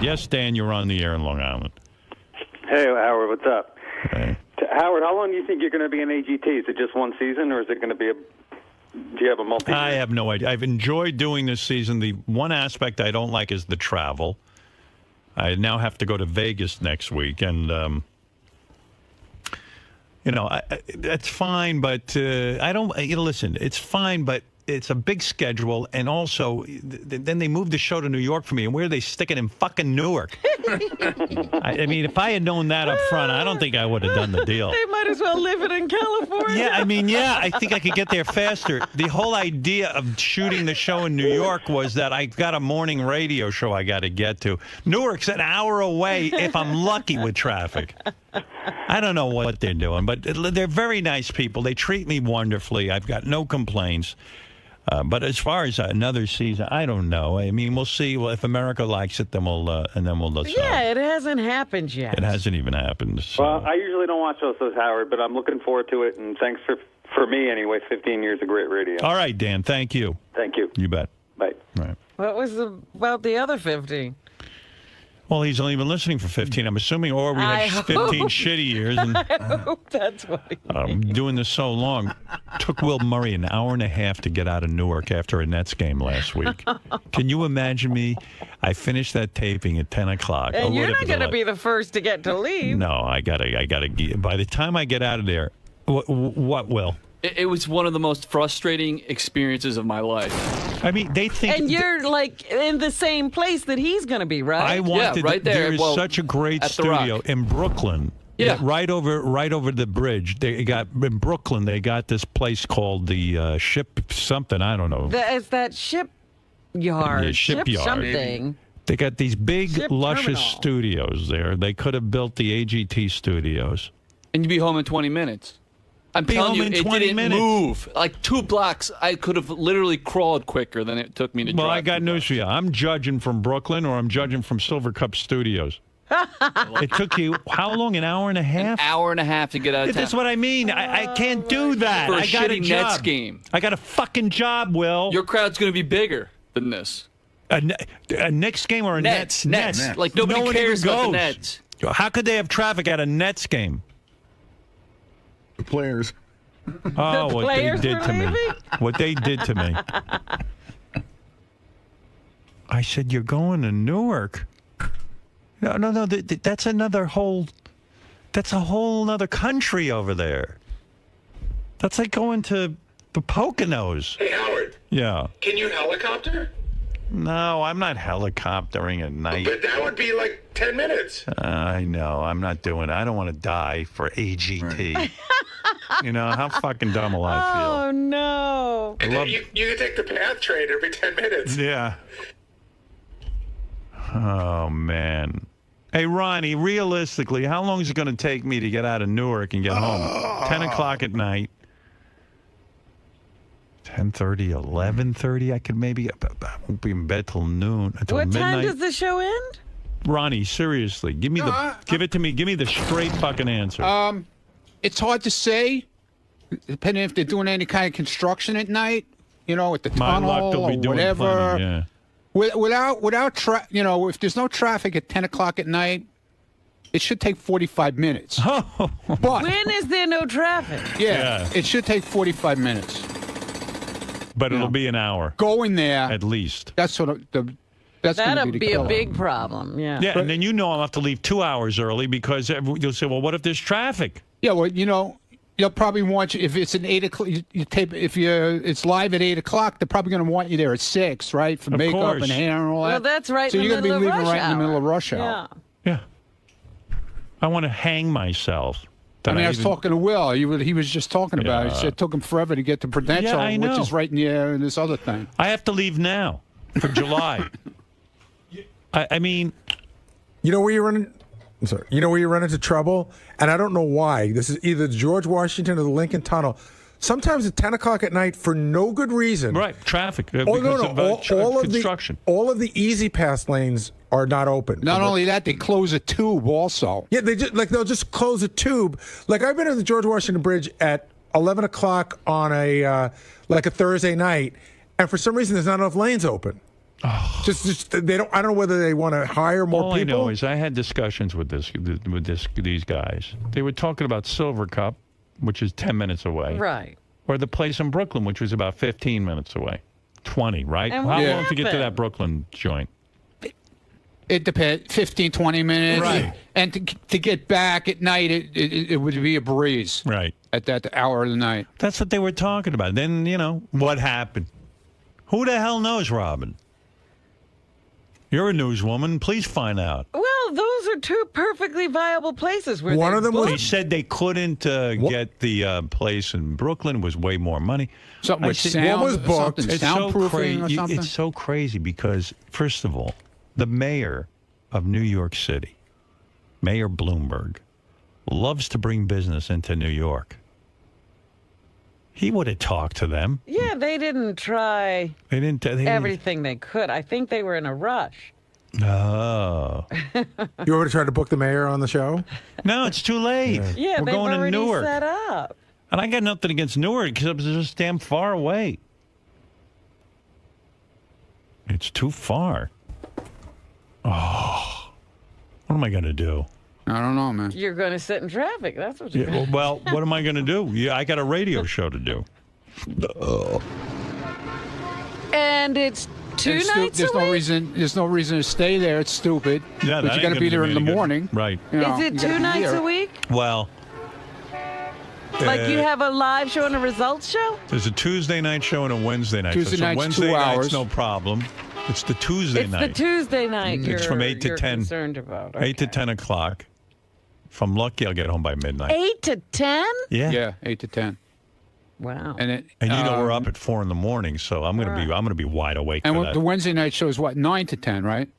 Yes, Dan, you're on the air in Long Island. Hey, Howard, what's up? Hey. Howard, how long do you think you're going to be in AGT? Is it just one season, or is it going to be do you have a multi-year? I have no idea. I've enjoyed doing this season. The one aspect I don't like is the travel. I now have to go to Vegas next week, and that's fine. But I don't. Listen, it's fine, but it's a big schedule, and also then they moved the show to New York for me, and where are they sticking in fucking Newark? I mean, if I had known that up front, I don't think I would have done the deal. They might as well live it in California. Yeah, I think I could get there faster. The whole idea of shooting the show in New York was that I got a morning radio show I got to get to. Newark's an hour away if I'm lucky with traffic. I don't know what they're doing, but they're very nice people. They treat me wonderfully. I've got no complaints. But as far as another season, I don't know. I mean, we'll see. Well, if America likes it, then we'll decide. Yeah, it hasn't happened yet. It hasn't even happened. So. Well, I usually don't watch those, Howard, but I'm looking forward to it. And thanks for me anyway. 15 years of great radio. All right, Dan. Thank you. Thank you. You bet. Bye. All right. What was about the other 15? Well, he's only been listening for 15, I'm assuming, or we had 15 shitty years. And, I hope that's what he means. Doing this so long. Took Will Murray an hour and a half to get out of Newark after a Nets game last week. Can you imagine me? I finished that taping at 10 o'clock. And you're not going to be the first to get to leave. No, I gotta. By the time I get out of there, what Will? It was one of the most frustrating experiences of my life. I mean, they think... And you're, like, in the same place that he's going to be, right? I wanted... right there. There is such a great studio in Brooklyn. Yeah. Right over the bridge. In Brooklyn, they got this place called the Ship something. I don't know. It's that shipyard. Yeah, shipyard. Something. They got these big, luscious terminal. studios there. They could have built the AGT studios. And you'd be home in 20 minutes. I'm telling you, it didn't move. Like 2 blocks, I could have literally crawled quicker than it took me to drive. Well, I got news for you. I'm judging from Brooklyn or I'm judging from Silver Cup Studios. It took you, how long, an hour and a half? An hour and a half to get out of town. That's what I mean. I can't do that. For a I got a shitty job. Nets game. I got a fucking job, Will. Your crowd's going to be bigger than this. A Knicks game or a Nets? Nets. Like, nobody cares about the Nets. How could they have traffic at a Nets game? The players. Oh, The what players they did were to me. leaving? What they did to me. I said, you're going to Newark. No. That's another whole... That's a whole other country over there. That's like going to the Poconos. Hey, Howard. Yeah. Can you helicopter? No, I'm not helicoptering at night. But that would be like 10 minutes. I know. I'm not doing it. I don't want to die for AGT. You know, how fucking dumb will I feel? Oh, no. And then you can take the PATH train every 10 minutes. Yeah. Oh, man. Hey, Ronnie, realistically, how long is it going to take me to get out of Newark and get home? 10 o'clock at night. 10:30, 11:30. I could maybe... I won't be in bed till noon, until What midnight. time does the show end? Ronnie, seriously, give me give it to me. Give me the straight fucking answer. It's hard to say, depending if they're doing any kind of construction at night, you know, at the tunnel or whatever. Plenty, yeah. If there's no traffic at 10 o'clock at night, it should take 45 minutes. Oh. But When is there no traffic? yeah, it should take 45 minutes. But it'll be an hour. Going there, At least. that's sort of that's going to That'll be the be a killer. big problem, yeah. Yeah, and then I'll have to leave 2 hours early because you'll say, well, what if there's traffic? Yeah, well, you'll probably want you, if it's an 8 o'clock, you tape, it's live at 8 o'clock, they're probably going to want you there at 6, right? For makeup course. and hair and all that. Well, that's right So in the you're gonna middle be of leaving rush right in the middle of rush hour. Yeah. Yeah. I want to hang myself. I was talking to Will. He was just talking about it. He said it took him forever to get to Prudential, I know. which is right near this other thing. I have to leave now for July. I mean... You know where you run in, I'm sorry. You know where you run into trouble? And I don't know why. This is either the George Washington or the Lincoln Tunnel. Sometimes at 10 o'clock at night, for no good reason. Right, traffic. Oh, because all of construction. All of the easy pass lanes are not open. Not only that, they close a tube also. Yeah, they'll just close a tube. Like I've been on the George Washington Bridge at 11 o'clock on a Thursday night, and for some reason there's not enough lanes open. Just they don't. I don't know whether they want to hire more All people. I know is I had discussions with these guys. They were talking about Silver Cup, which is 10 minutes away. Right. Or the place in Brooklyn, which was about 15 minutes away. 20, right? And How what long to get to happened? that Brooklyn joint? It depends, 15, 20 minutes. Right. And to get back at night, it would be a breeze. Right. At that hour of the night. That's what they were talking about. Then, what happened? Who the hell knows, Robin? You're a newswoman. Please find out. Well, those are two perfectly viable places. Where One of them was- They said they couldn't get the place in Brooklyn. It was way more money. Something with said, sound, was booked? something It's so soundproofing or something. It's so crazy because, first of all, the mayor of New York City, Mayor Bloomberg, loves to bring business into New York. He would have talked to them. Yeah, they didn't try They didn't. everything they could. I think they were in a rush. Oh. You ever tried to book the mayor on the show? No, it's too late. Yeah, We're they've going to already Newark. set up. And I got nothing against Newark because it's just damn far away. It's too far. Oh. What am I going to do? I don't know, man. You're going to sit in traffic. That's what you're going to Well, what am I going to do? Yeah, I got a radio show to do. And it's two It's nights there's a no week? reason. There's no reason to stay there. It's stupid. Yeah, but you got to be there in the morning. Right. You know, Is it you gotta 2 be nights there. a week? Well, Like you have a live show and a results show? there's a Tuesday night show and a Wednesday night Tuesday show. So night's Wednesday 2 night's hours. no problem. It's the Tuesday It's night. the Tuesday night It's from 8 to you're 10. concerned about. 8 to Okay. 10 o'clock. If I'm lucky, I'll get home by midnight. 8 to 10? Yeah, 8 to 10. Wow. And We're up at 4 in the morning, so I'm gonna be wide awake And for the that. Wednesday night show is what, 9 to 10, right?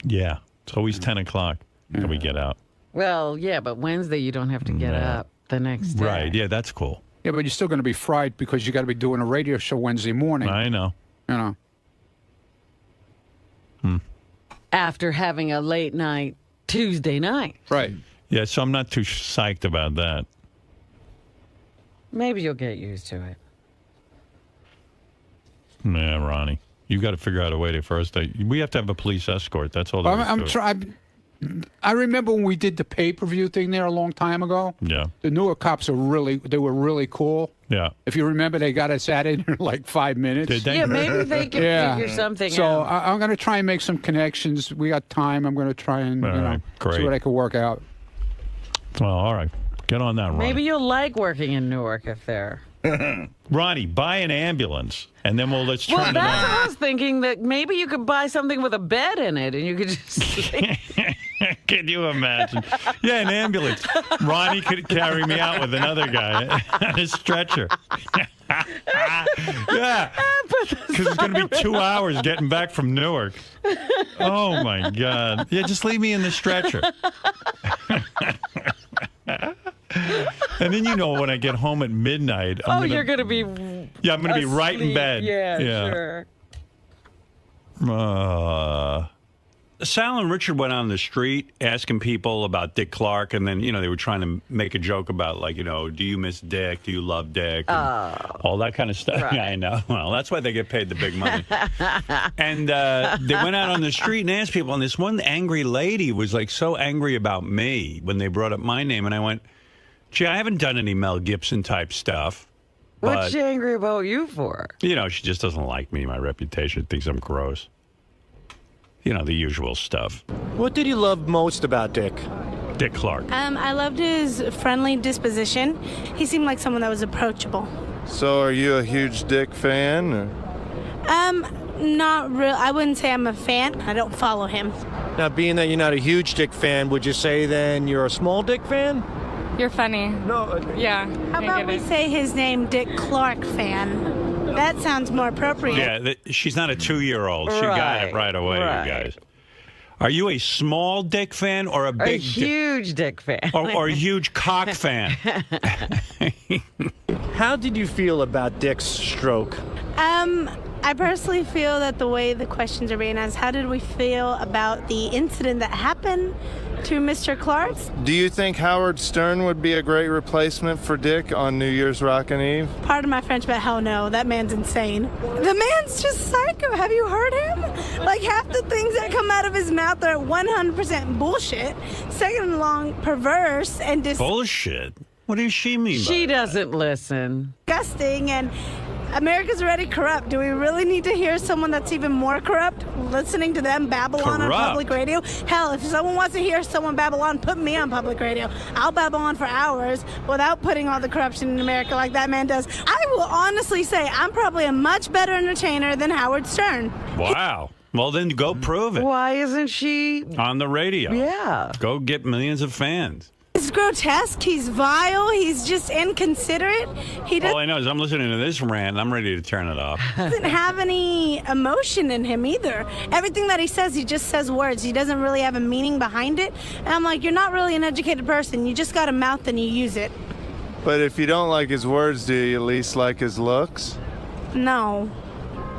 Yeah, it's always 10 o'clock that we get out. Well, yeah, but Wednesday you don't have to get up the next day. Right? Yeah, that's cool. Yeah, but you're still going to be fried because you got to be doing a radio show Wednesday morning. I know. You know. After having a late night Tuesday night. Right. Yeah, so I'm not too psyched about that. Maybe you'll get used to it. Yeah, Ronnie, you got to figure out a way to first. We have to have a police escort. That's all. I remember when we did the pay-per-view thing there a long time ago. Yeah. The newer cops were really cool. Yeah. If you remember, they got us at it in like 5 minutes. Did they? Yeah, maybe they can figure something So out. I'm going to try and make some connections. We got time. I'm going to try and All right, great. see what I can work out. Well, all right. Get on that, Ronnie. Maybe you'll like working in Newark if they're... Ronnie, buy an ambulance, and then let's turn Well, it that's on. what I was thinking, that maybe you could buy something with a bed in it and you could just sleep. Can you imagine? Yeah, an ambulance. Ronnie could carry me out with another guy on a stretcher. Yeah, because it's going to be 2 hours getting back from Newark. Oh, my God. Yeah, just leave me in the stretcher. And then, when I get home at midnight, you're going to be I'm going to be right in asleep. bed. Yeah, sure. Sal and Richard went on the street asking people about Dick Clark, and then, they were trying to make a joke about, do you miss Dick? Do you love Dick? And all that kind of stuff. Right. Yeah, I know. Well, that's why they get paid the big money. And they went out on the street and asked people, and this one angry lady was, so angry about me when they brought up my name, and I went, gee, I haven't done any Mel Gibson type stuff. What's But, she angry about you for? she just doesn't like me, my reputation, thinks I'm gross. The usual stuff. What did you love most about Dick? Dick Clark. I loved his friendly disposition. He seemed like someone that was approachable. So are you a huge Dick fan? Or? Not real. I wouldn't say I'm a fan. I don't follow him. Now, being that you're not a huge Dick fan, would you say then you're a small Dick fan? You're funny. No. Yeah. How about we say his name, Dick Clark fan? That sounds more appropriate. Yeah, she's not a 2-year-old. She got it right away, right. you guys. Are you a small Dick fan or a big A huge Dick fan. or a huge cock fan? How did you feel about Dick's stroke? I personally feel that the way the questions are being asked, how did we feel about the incident that happened to Mr. Clark. Do you think Howard Stern would be a great replacement for Dick on New Year's Rockin' Eve? Pardon my French, but hell no. That man's insane. The man's just psycho. Have you heard him? Like, half the things that come out of his mouth are 100% bullshit. Second along, perverse and bullshit? What does she mean by She doesn't listen. disgusting, and America's already corrupt. Do we really need to hear someone that's even more corrupt? Listening to them babble on public radio? Hell, if someone wants to hear someone babble on, put me on public radio. I'll babble on for hours without putting all the corruption in America like that man does. I will honestly say I'm probably a much better entertainer than Howard Stern. Wow. Well, then go prove it. Why isn't she on the radio? Yeah. Go get millions of fans. He's grotesque. He's vile. He's just inconsiderate. He All I know is I'm listening to this rant and I'm ready to turn it off. doesn't have any emotion in him either. Everything that he says, he just says words. He doesn't really have a meaning behind it. And I'm like, you're not really an educated person. You just got a mouth and you use it. But if you don't like his words, do you at least like his looks? No.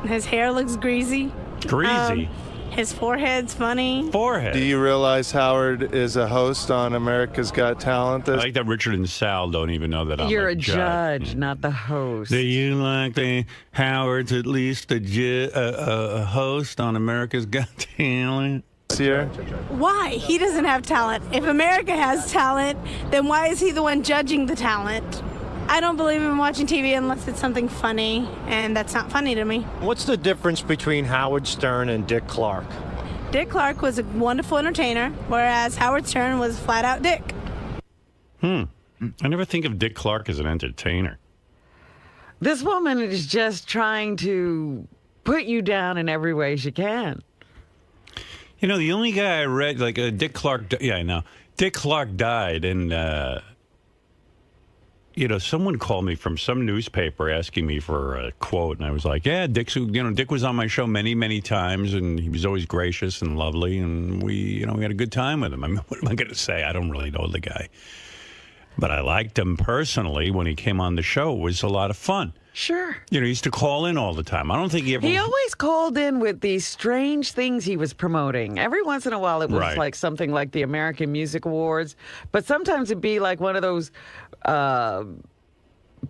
His hair looks greasy. Greasy? His forehead's funny. Forehead. Do you realize Howard is a host on America's Got Talent? I like that Richard and Sal don't even know that I'm You're a a judge, not the host. Do you like the Howard's at least a host on America's Got Talent? Why? He doesn't have talent. If America has talent, then why is he the one judging the talent? I don't believe in watching TV unless it's something funny, and that's not funny to me. What's the difference between Howard Stern and Dick Clark? Dick Clark was a wonderful entertainer, whereas Howard Stern was flat out Dick. I never think of Dick Clark as an entertainer. This woman is just trying to put you down in every way she can. You know, the only guy I read, like Dick Clark, yeah, I know. Dick Clark died, and, you know, someone called me from some newspaper asking me for a quote, and I was like, yeah, Dick was on my show many, many times, and he was always gracious and lovely, and we had a good time with him. I mean, what am I going to say? I don't really know the guy. But I liked him personally when he came on the show. It was a lot of fun. Sure. You know, he used to call in all the time. I don't think he ever... He always called in with these strange things he was promoting. Every once in a while, it was Right. like something like the American Music Awards. But sometimes it'd be like one of those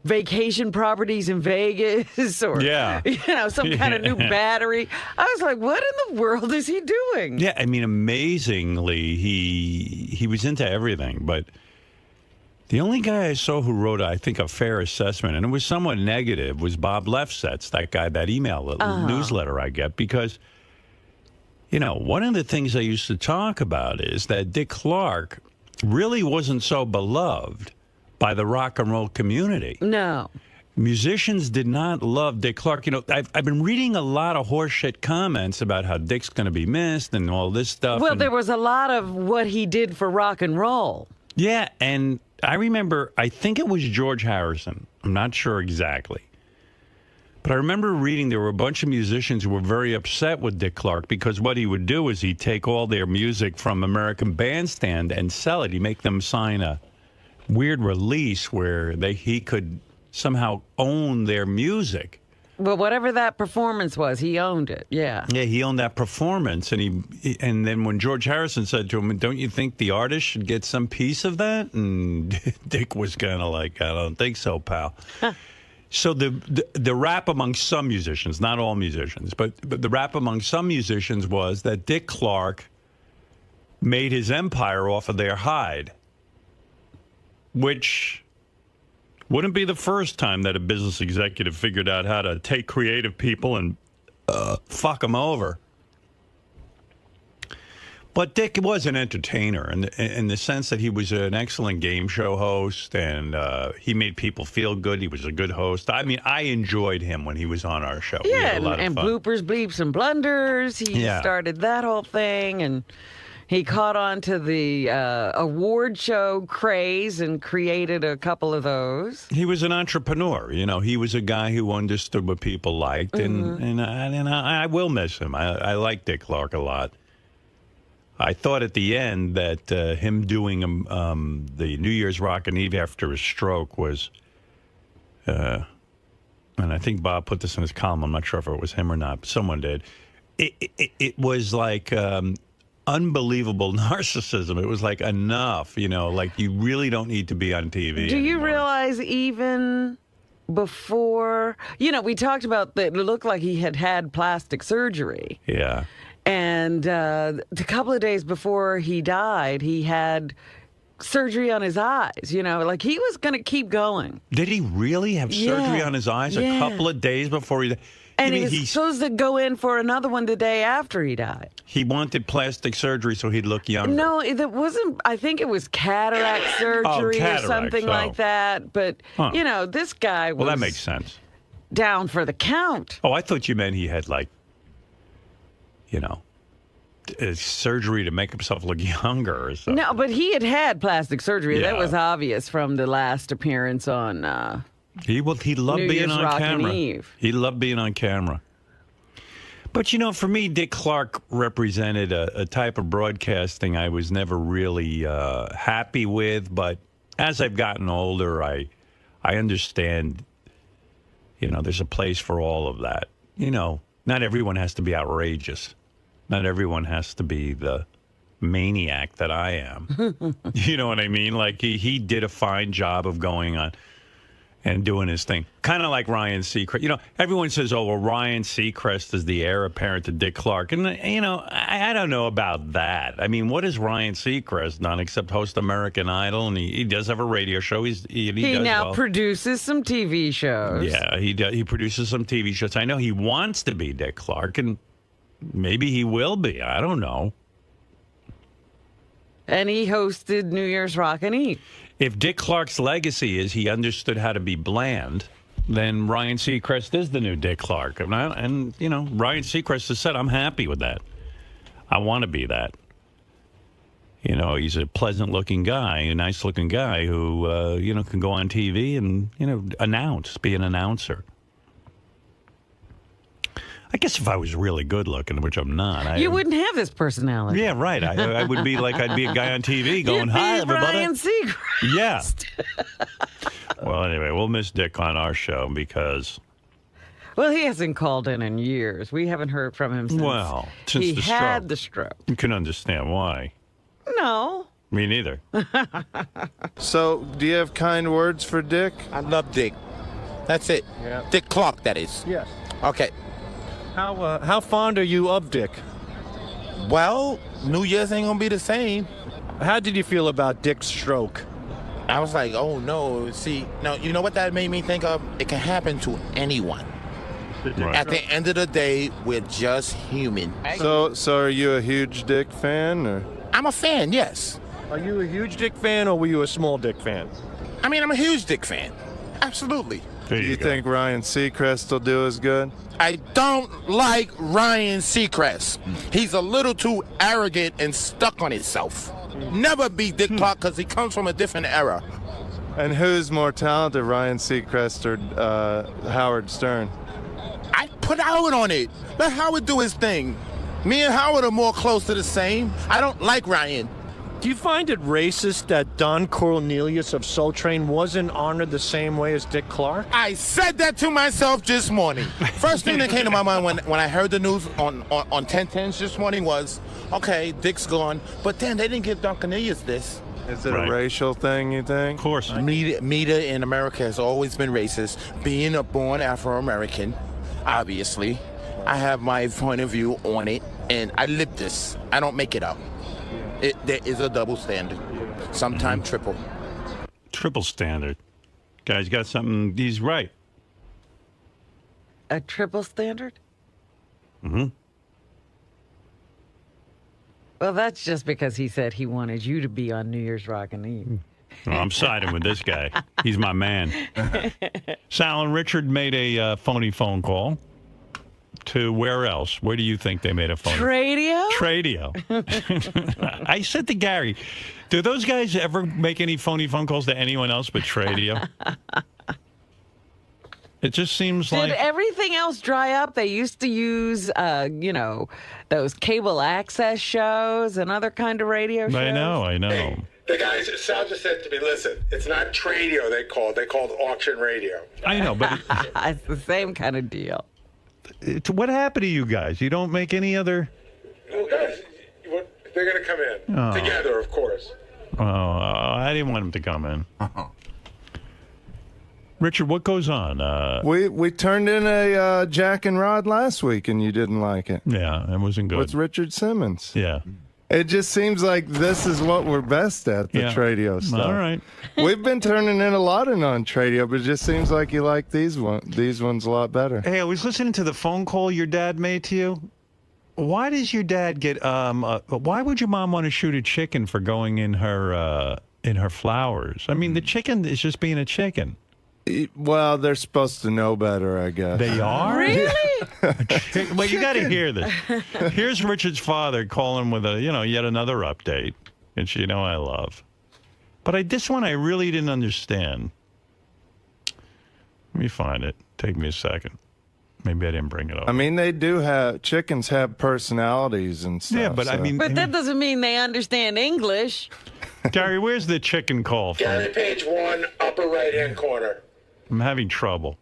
vacation properties in Vegas or, Yeah. you know, some kind of new battery. I was like, what in the world is he doing? Yeah, I mean, amazingly, he was into everything, but... The only guy I saw who wrote, I think, a fair assessment, and it was somewhat negative, was Bob Lefsetz, that guy, that email newsletter I get, because, you know, one of the things I used to talk about is that Dick Clark really wasn't so beloved by the rock and roll community. No. Musicians did not love Dick Clark. You know, I've been reading a lot of horseshit comments about how Dick's going to be missed and all this stuff. Well, and there was a lot of what he did for rock and roll. Yeah, and I remember, I think it was George Harrison. I'm not sure exactly. But I remember reading there were a bunch of musicians who were very upset with Dick Clark because what he would do is he'd take all their music from American Bandstand and sell it. He'd make them sign a weird release where he could somehow own their music. Well, whatever that performance was, he owned it. Yeah. Yeah, he owned that performance, and and then when George Harrison said to him, "Don't you think the artist should get some piece of that?" and Dick was kind of like, "I don't think so, pal." Huh. So the rap among some musicians, not all musicians, but the rap among some musicians was that Dick Clark made his empire off of their hide, which wouldn't be the first time that a business executive figured out how to take creative people and fuck them over. But Dick was an entertainer in the sense that he was an excellent game show host, and he made people feel good. He was a good host. I mean, I enjoyed him when he was on our show. Yeah, we had a lot and of fun. bloopers, bleeps, and blunders. He started that whole thing, and he caught on to the award show craze and created a couple of those. He was an entrepreneur. You know, he was a guy who understood what people liked, and I will miss him. I like Dick Clark a lot. I thought at the end that him doing the New Year's Rockin' Eve after his stroke was, and I think Bob put this in his column. I'm not sure if it was him or not, but someone did. It was like unbelievable narcissism. It was like, enough, like you really don't need to be on TV. Do you realize even before, we talked about that it looked like he had plastic surgery. Yeah. And a couple of days before he died, he had surgery on his eyes, like he was going to keep going. Did he really have surgery on his eyes a couple of days before he died? And he was supposed to go in for another one the day after he died. He wanted plastic surgery so he'd look younger. No, it wasn't. I think it was cataract surgery or something like that. But, this guy was... Well, that makes sense. Down for the count. Oh, I thought you meant he had, surgery to make himself look younger or something. No, but he had plastic surgery. Yeah. That was obvious from the last appearance on... He loved being on camera. He loved being on camera. But, for me, Dick Clark represented a type of broadcasting I was never really happy with. But as I've gotten older, I understand, there's a place for all of that. Not everyone has to be outrageous. Not everyone has to be the maniac that I am. You know what I mean? Like, he did a fine job of going on and doing his thing. Kind of like Ryan Seacrest. Everyone says, oh, well, Ryan Seacrest is the heir apparent to Dick Clark. And, I don't know about that. I mean, what has Ryan Seacrest done except host American Idol? And he does have a radio show. He now produces some TV shows. Yeah, he produces some TV shows. I know he wants to be Dick Clark, and maybe he will be. I don't know. And he hosted New Year's Rockin' Eve. If Dick Clark's legacy is he understood how to be bland, then Ryan Seacrest is the new Dick Clark. And Ryan Seacrest has said, I'm happy with that. I want to be that. He's a pleasant-looking guy, a nice-looking guy who, can go on TV and, be an announcer. I guess if I was really good looking, which I'm not, you wouldn't have this personality. Yeah, right. I would be like I'd be a guy on TV going, "Hi, everybody." Ryan Seacrest. Yeah. Well, anyway, we'll miss Dick on our show because. Well, he hasn't called in years. We haven't heard from him since. Since he the had the stroke. You can understand why. No. Me neither. So, do you have kind words for Dick? I love Dick. That's it. Yeah. Dick Clark, that is. Yes. Okay. How fond are you of Dick? Well, New Year's ain't gonna be the same. How did you feel about Dick's stroke? I was like, oh no. See, now you know what that made me think of? It can happen to anyone. Right. At the end of the day, we're just human. So are you a huge Dick fan, or? I'm a fan, yes. Are you a huge Dick fan, or were you a small Dick fan? I mean, I'm a huge Dick fan. Absolutely. Do you think Ryan Seacrest will do as good? I don't like Ryan Seacrest. He's a little too arrogant and stuck on himself. Never be Dick Clark because he comes from a different era. And who's more talented, Ryan Seacrest or Howard Stern? I put Howard on it. Let Howard do his thing. Me and Howard are more close to the same. I don't like Ryan. Do you find it racist that Don Cornelius of Soul Train wasn't honored the same way as Dick Clark? I said that to myself this morning. First thing that came to my mind when I heard the news on 1010s this morning was, okay, Dick's gone, but then they didn't give Don Cornelius this. Is it a racial thing, you think? Of course. Media in America has always been racist. Being a born Afro-American, obviously, I have my point of view on it, and I live this. I don't make it up. There is a double standard, sometimes triple. Triple standard. Guy's got something, he's right. A triple standard? Mm-hmm. Well, that's just because he said he wanted you to be on New Year's Rockin' Eve. Well, I'm siding with this guy. He's my man. Sal and Richard made a phony phone call. To where else? Where do you think they made a phone? Tradio? Tradio. I said to Gary, do those guys ever make any phony phone calls to anyone else but Tradio? It just seems like... Did everything else dry up? They used to use, those cable access shows and other kind of radio shows. I know. Hey, the guys, Sal just said to me, listen, it's not Tradio they called auction radio. I know, but... It's the same kind of deal. What happened to you guys? You don't make any other... Well, guys, They're going to come in together, of course. Oh, I didn't want him to come in. Richard, what goes on? We turned in a Jack and Rod last week, and you didn't like it. Yeah, it wasn't good. With Richard Simmons. Yeah. It just seems like this is what we're best at, the Tradio stuff. All right. We've been turning in a lot of non-Tradio, but it just seems like you like these ones a lot better. Hey, I was listening to the phone call your dad made to you. Why does your dad get? Why would your mom want to shoot a chicken for going in her flowers? I mean, the chicken is just being a chicken. Well, they're supposed to know better, I guess. They are? Really? Well, you got to hear this. Here's Richard's father calling with yet another update, which I love. But this one I really didn't understand. Let me find it. Take me a second. Maybe I didn't bring it up. I mean, chickens have personalities and stuff. Yeah, but so. I mean... But that doesn't mean they understand English. Gary, where's the chicken call from? Gary, page 1, upper right-hand corner. I'm having trouble.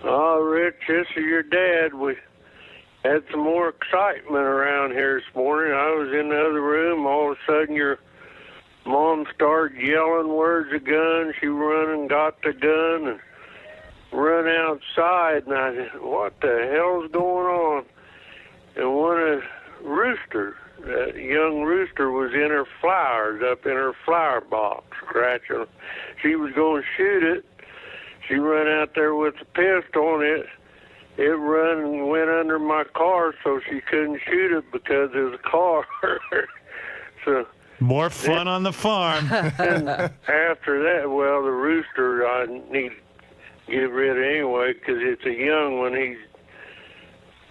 Oh, Rich, this is your dad. We had some more excitement around here this morning. I was in the other room. All of a sudden, your mom started yelling words of gun. She run and got the gun and run outside. And I said, what the hell's going on? And one of the roosters, that young rooster, was in her flowers, up in her flower box, scratching. She was going to shoot it. She run out there with the pistol, and it run and went under my car, so she couldn't shoot it because of the car. So more fun on the farm. After that, well, the rooster I need to get rid of anyway because it's a young one. He's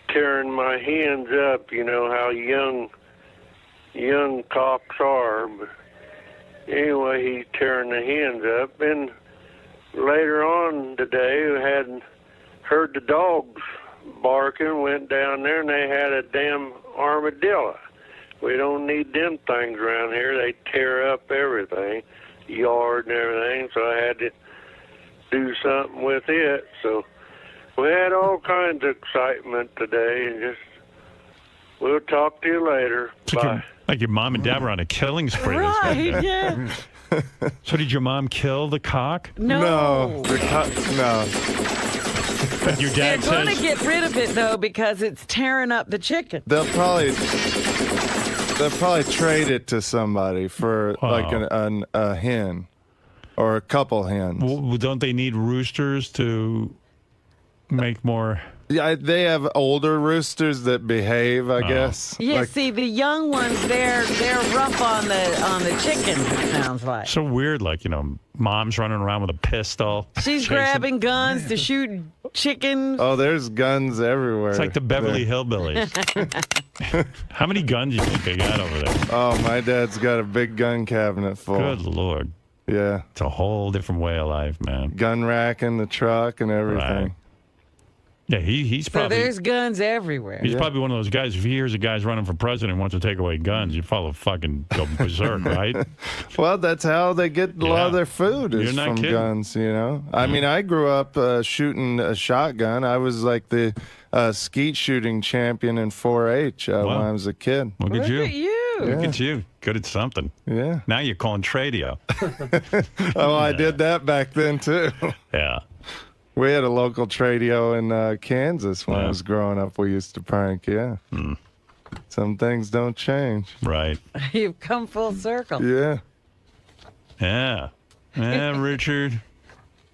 tearing my hens up. You know how young cocks are. But anyway, he's tearing the hens up. And later on today, we had heard the dogs barking, went down there, and they had a damn armadillo. We don't need them things around here. They tear up everything, yard and everything, so I had to do something with it. So we had all kinds of excitement today, and just we'll talk to you later. Bye. Like your mom and dad were on a killing spree. Right, yeah. So did your mom kill the cock? No. No. But your dad They're going to get rid of it, though, because it's tearing up the chicken. They'll probably trade it to somebody for like a hen or a couple hens. Well, don't they need roosters to make more? Yeah, they have older roosters that behave, I guess. Yeah, see, the young ones, they're rough on the chickens, it sounds like. So weird, like, mom's running around with a pistol. She's grabbing guns to shoot chickens. Oh, there's guns everywhere. It's like the Beverly Hillbillies. How many guns do you think they got over there? Oh, my dad's got a big gun cabinet full. Good Lord. Yeah. It's a whole different way of life, man. Gun rack in the truck and everything. Right. Yeah, he's probably... So there's guns everywhere. He's probably one of those guys, if he hears a guy's running for president and wants to take away guns, you follow fucking go berserk, right? Well, that's how they get a lot of their food is from kidding. guns, I mean, I grew up shooting a shotgun. I was like the skeet shooting champion in 4-H when I was a kid. Look at you. Yeah. Look at you. Good at something. Yeah. Now you're calling Tradio. Oh, I did that back then, too. Yeah. We had a local Tradio in Kansas when I was growing up. We used to prank, Some things don't change. Right. You've come full circle. Yeah. Yeah. Yeah, Richard.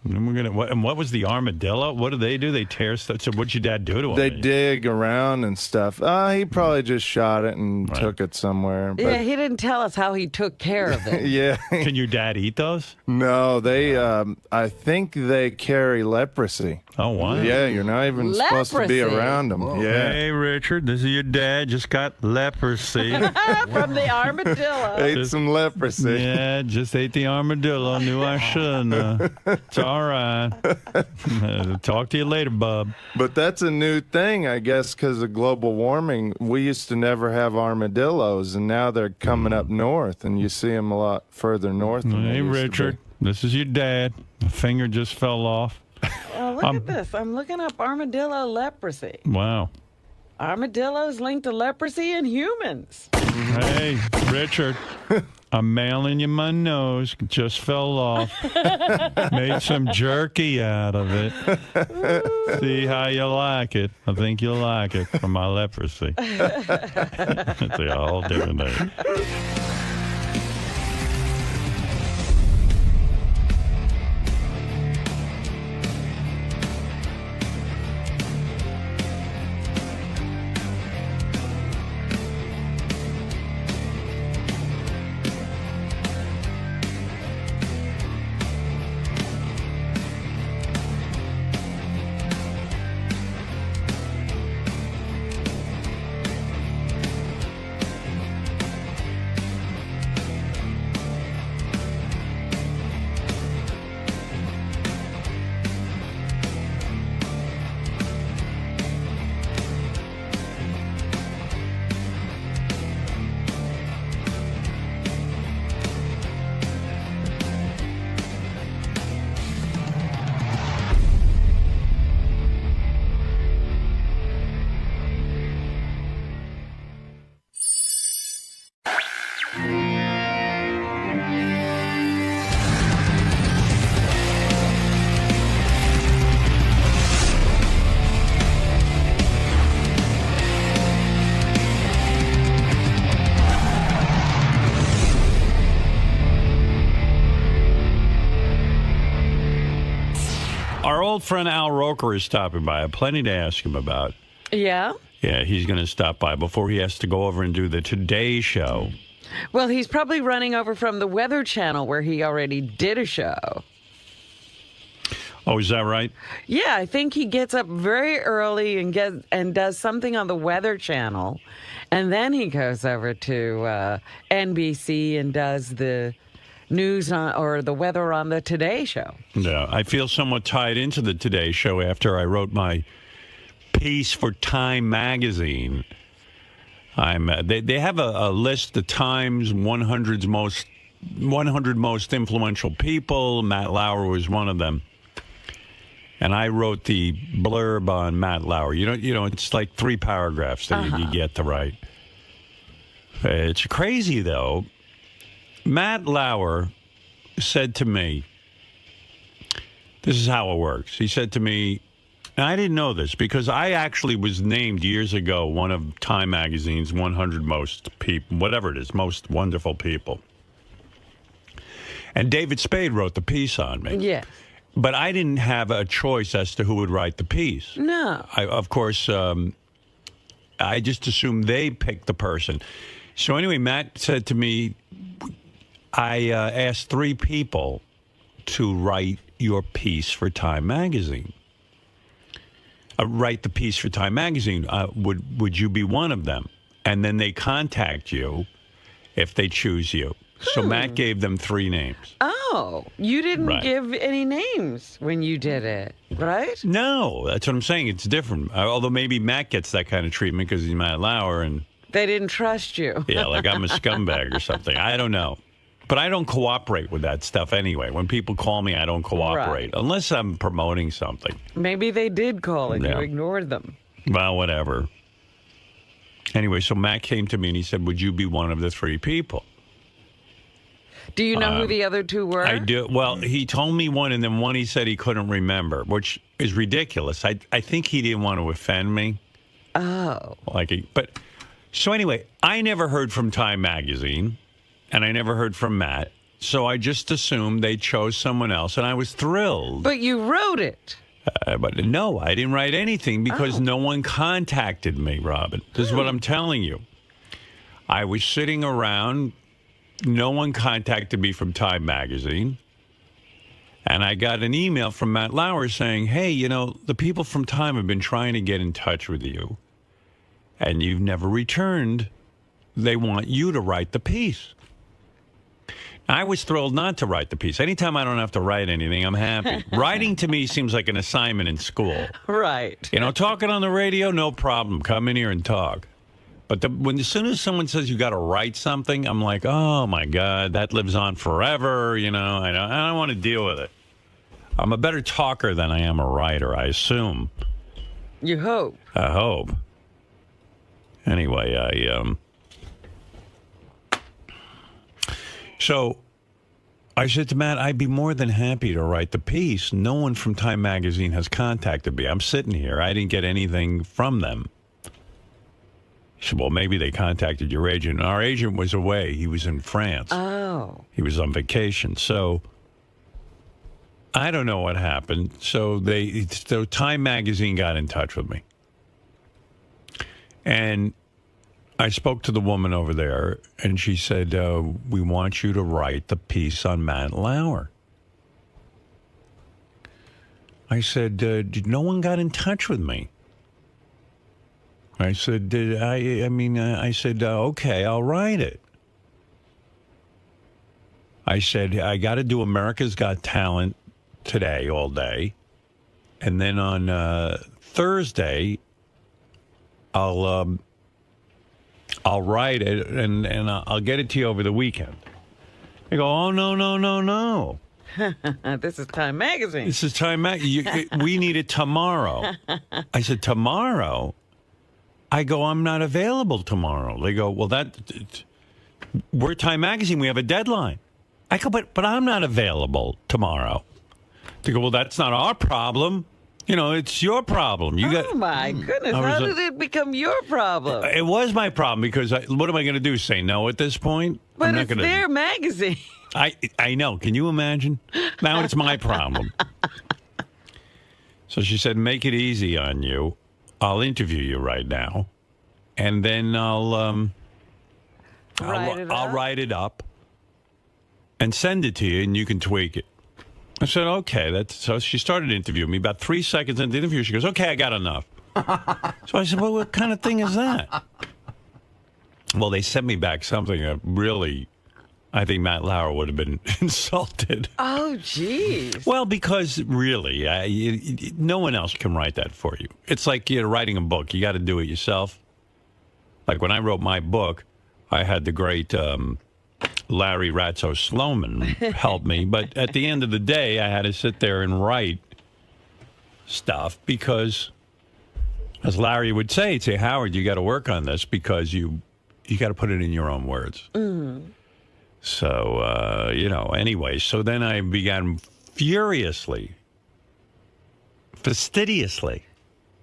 And what was the armadillo? What do? They tear stuff. So what'd your dad do to him? They dig around and stuff. He probably just shot it and took it somewhere. But Yeah, he didn't tell us how he took care of it. yeah. Can your dad eat those? No, they. I think they carry leprosy. Oh, wow. Yeah, you're not even supposed to be around them. Whoa. Yeah. Hey, Richard, this is your dad. Just got leprosy. From the armadillo. Ate some leprosy. Yeah, just ate the armadillo. Knew I shouldn't. It's all right. Talk to you later, bub. But that's a new thing, I guess, because of global warming. We used to never have armadillos, and now they're coming up north, and you see them a lot further north than they Hey, used to Richard, this is your dad. The finger just fell off. Oh, look at this. I'm looking up armadillo leprosy. Wow. Armadillos linked to leprosy in humans. Hey, Richard. I'm mailing you my nose. Just fell off. Made some jerky out of it. See how you like it. I think you'll like it for my leprosy. It's a whole different thing. Our old friend Al Roker is stopping by. I have plenty to ask him about. Yeah? Yeah, he's going to stop by before he has to go over and do the Today Show. Well, he's probably running over from the Weather Channel where he already did a show. Oh, is that right? Yeah, I think he gets up very early and does something on the Weather Channel. And then he goes over to NBC and does the news or the weather on the Today Show. Yeah, I feel somewhat tied into the Today Show after I wrote my piece for Time magazine. They have a list, the Times 100 most influential people. Matt Lauer was one of them. And I wrote the blurb on Matt Lauer. You know, it's like 3 paragraphs that you get to write. It's crazy, though. Matt Lauer said to me, this is how it works. He said to me, and I didn't know this because I actually was named years ago one of Time Magazine's 100 most people, whatever it is, most wonderful people. And David Spade wrote the piece on me. Yeah. But I didn't have a choice as to who would write the piece. No. Of course, I just assumed they picked the person. So anyway, Matt said to me, I asked 3 people to write your piece for Time Magazine. Write the piece for Time Magazine. Would you be one of them? And then they contact you if they choose you. So Matt gave them 3 names. Oh, you didn't give any names when you did it, right? No, that's what I'm saying. It's different. Although maybe Matt gets that kind of treatment because he's Matt Lauer and they didn't trust you. Yeah, like I'm a scumbag or something. I don't know. But I don't cooperate with that stuff anyway. When people call me, I don't cooperate. Unless I'm promoting something. Maybe they did call and you ignored them. Well, whatever. Anyway, so Matt came to me and he said, would you be one of the 3 people? Do you know who the other 2 were? I do. Well, he told me one, and then one he said he couldn't remember, which is ridiculous. I think he didn't want to offend me. Oh. So anyway, I never heard from Time Magazine. And I never heard from Matt, so I just assumed they chose someone else, and I was thrilled. But you wrote it. But no, I didn't write anything because no one contacted me, Robin. This is what I'm telling you. I was sitting around. No one contacted me from Time Magazine. And I got an email from Matt Lauer saying, hey, you know, the people from Time have been trying to get in touch with you, and you've never returned. They want you to write the piece. I was thrilled not to write the piece. Anytime I don't have to write anything, I'm happy. Writing to me seems like an assignment in school. Right. You know, talking on the radio, no problem. Come in here and talk. But as soon as someone says you got to write something, I'm like, oh, my God, that lives on forever. You know, I don't want to deal with it. I'm a better talker than I am a writer, I assume. You hope. I hope. Anyway, so I said to Matt, I'd be more than happy to write the piece. No one from Time Magazine has contacted me. I'm sitting here. I didn't get anything from them. He said, well, maybe they contacted your agent. And our agent was away. He was in France. Oh. He was on vacation. So I don't know what happened. So Time Magazine got in touch with me. And I spoke to the woman over there, and she said, we want you to write the piece on Matt Lauer. I said, no one got in touch with me. I said, I said, okay, I'll write it. I said, I got to do America's Got Talent today, all day. And then on Thursday, I'll write it and I'll get it to you over the weekend. They go, oh, no. This is Time Magazine. This is Time Magazine. We need it tomorrow. I said, tomorrow? I go, I'm not available tomorrow. They go, well, we're Time Magazine. We have a deadline. I go, but I'm not available tomorrow. They go, well, that's not our problem. It's your problem. My goodness. How did it become your problem? It was my problem because what am I going to do? Say no at this point? But it's their magazine. I know. Can you imagine? Now it's my problem. So she said, make it easy on you. I'll interview you right now. And then I'll write it up and send it to you, and you can tweak it. I said, okay. So she started interviewing me. About 3 seconds into the interview, she goes, okay, I got enough. So I said, well, what kind of thing is that? Well, they sent me back something that really, I think Matt Lauer would have been insulted. Oh, geez. Well, because really, no one else can write that for you. It's like writing a book. You got to do it yourself. Like when I wrote my book, I had the great Larry Ratso Sloman help me. But at the end of the day, I had to sit there and write stuff because, as Larry would say, Howard, you got to work on this because you got to put it in your own words. Mm. So, anyway, so then I began fastidiously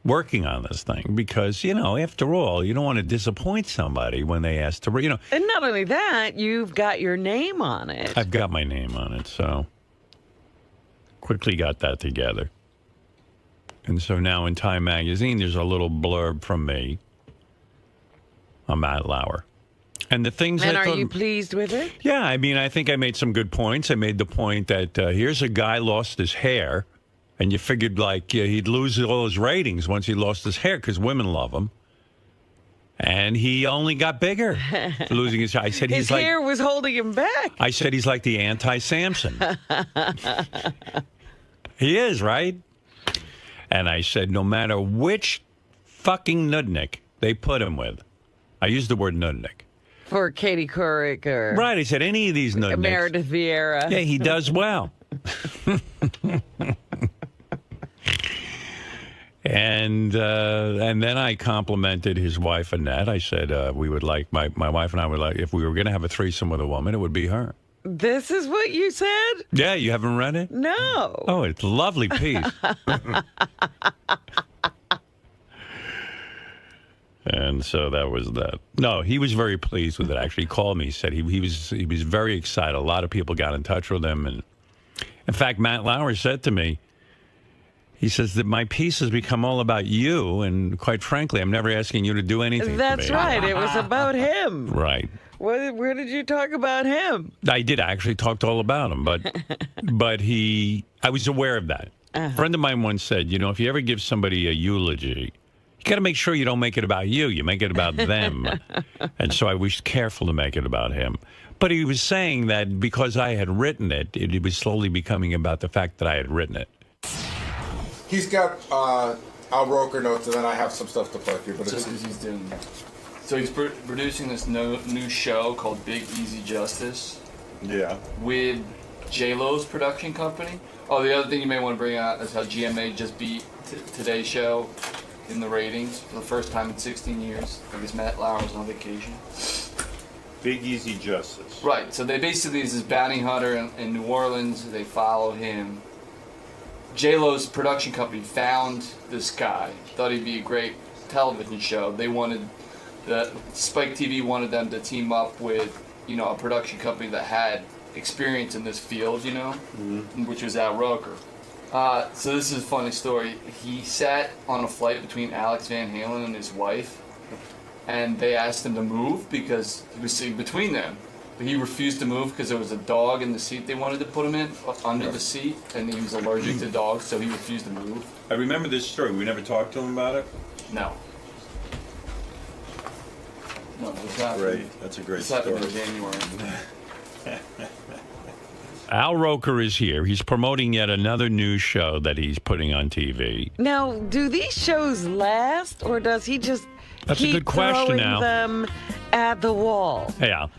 working on this thing because, after all, you don't want to disappoint somebody when they ask to, And not only that, you've got your name on it. I've got my name on it, so quickly got that together. And so now in Time Magazine, there's a little blurb from me on Matt Lauer. And the things and are you pleased with it? Yeah, I mean, I think I made some good points. I made the point that here's a guy lost his hair, and you figured he'd lose all his ratings once he lost his hair because women love him. And he only got bigger for losing his hair. I said his hair was holding him back. I said he's like the anti-Samson. He is, right? And I said no matter which fucking nudnik they put him with, I used the word nudnik. For Katie Couric or... Right, I said any of these nudniks. Meredith Vieira. Yeah, he does well. And then I complimented his wife, Annette. I said we would like, my wife and I would like, if we were going to have a threesome with a woman, it would be her. This is what you said? Yeah, you haven't read it? No. Oh, it's a lovely piece. And so that was that. No, he was very pleased with it. Actually, he called me. He said he was very excited. A lot of people got in touch with him. And in fact, Matt Lauer said to me, he says that my piece has become all about you. And quite frankly, I'm never asking you to do anything That's for me. right. It was about him. Right. Where did you talk about him? I did actually talk all about him, but I was aware of that. A friend of mine once said, if you ever give somebody a eulogy, you got to make sure you don't make it about you. You make it about them. And so I was careful to make it about him. But he was saying that because I had written it, it was slowly becoming about the fact that I had written it. He's got Al Roker notes, and then I have some stuff to play for you. But just because he's doing... So he's producing this new show called Big Easy Justice. Yeah. With J-Lo's production company. Oh, the other thing you may want to bring out is how GMA just beat Today's Show in the ratings for the first time in 16 years. I guess Matt Lauer was on vacation. Big Easy Justice. Right. So they basically is this bounty hunter in New Orleans. They follow him. J-Lo's production company found this guy. Thought he'd be a great television show. They wanted Spike TV wanted them to team up with, you know, a production company that had experience in this field, you know, which was Al Roker. So this is a funny story. He sat on a flight between Alex Van Halen and his wife, and they asked him to move because he was sitting between them. But he refused to move because there was a dog in the seat they wanted to put him in, under the seat, and he was allergic to dogs, so he refused to move. I remember this story. We never talked to him about it? No. No, it's not. Great. That's a great story. In January. Al Roker is here. He's promoting yet another news show that he's putting on TV. Now, do these shows last, or does he just That's keep a good question, throwing Al. them at the wall? Hey, Al.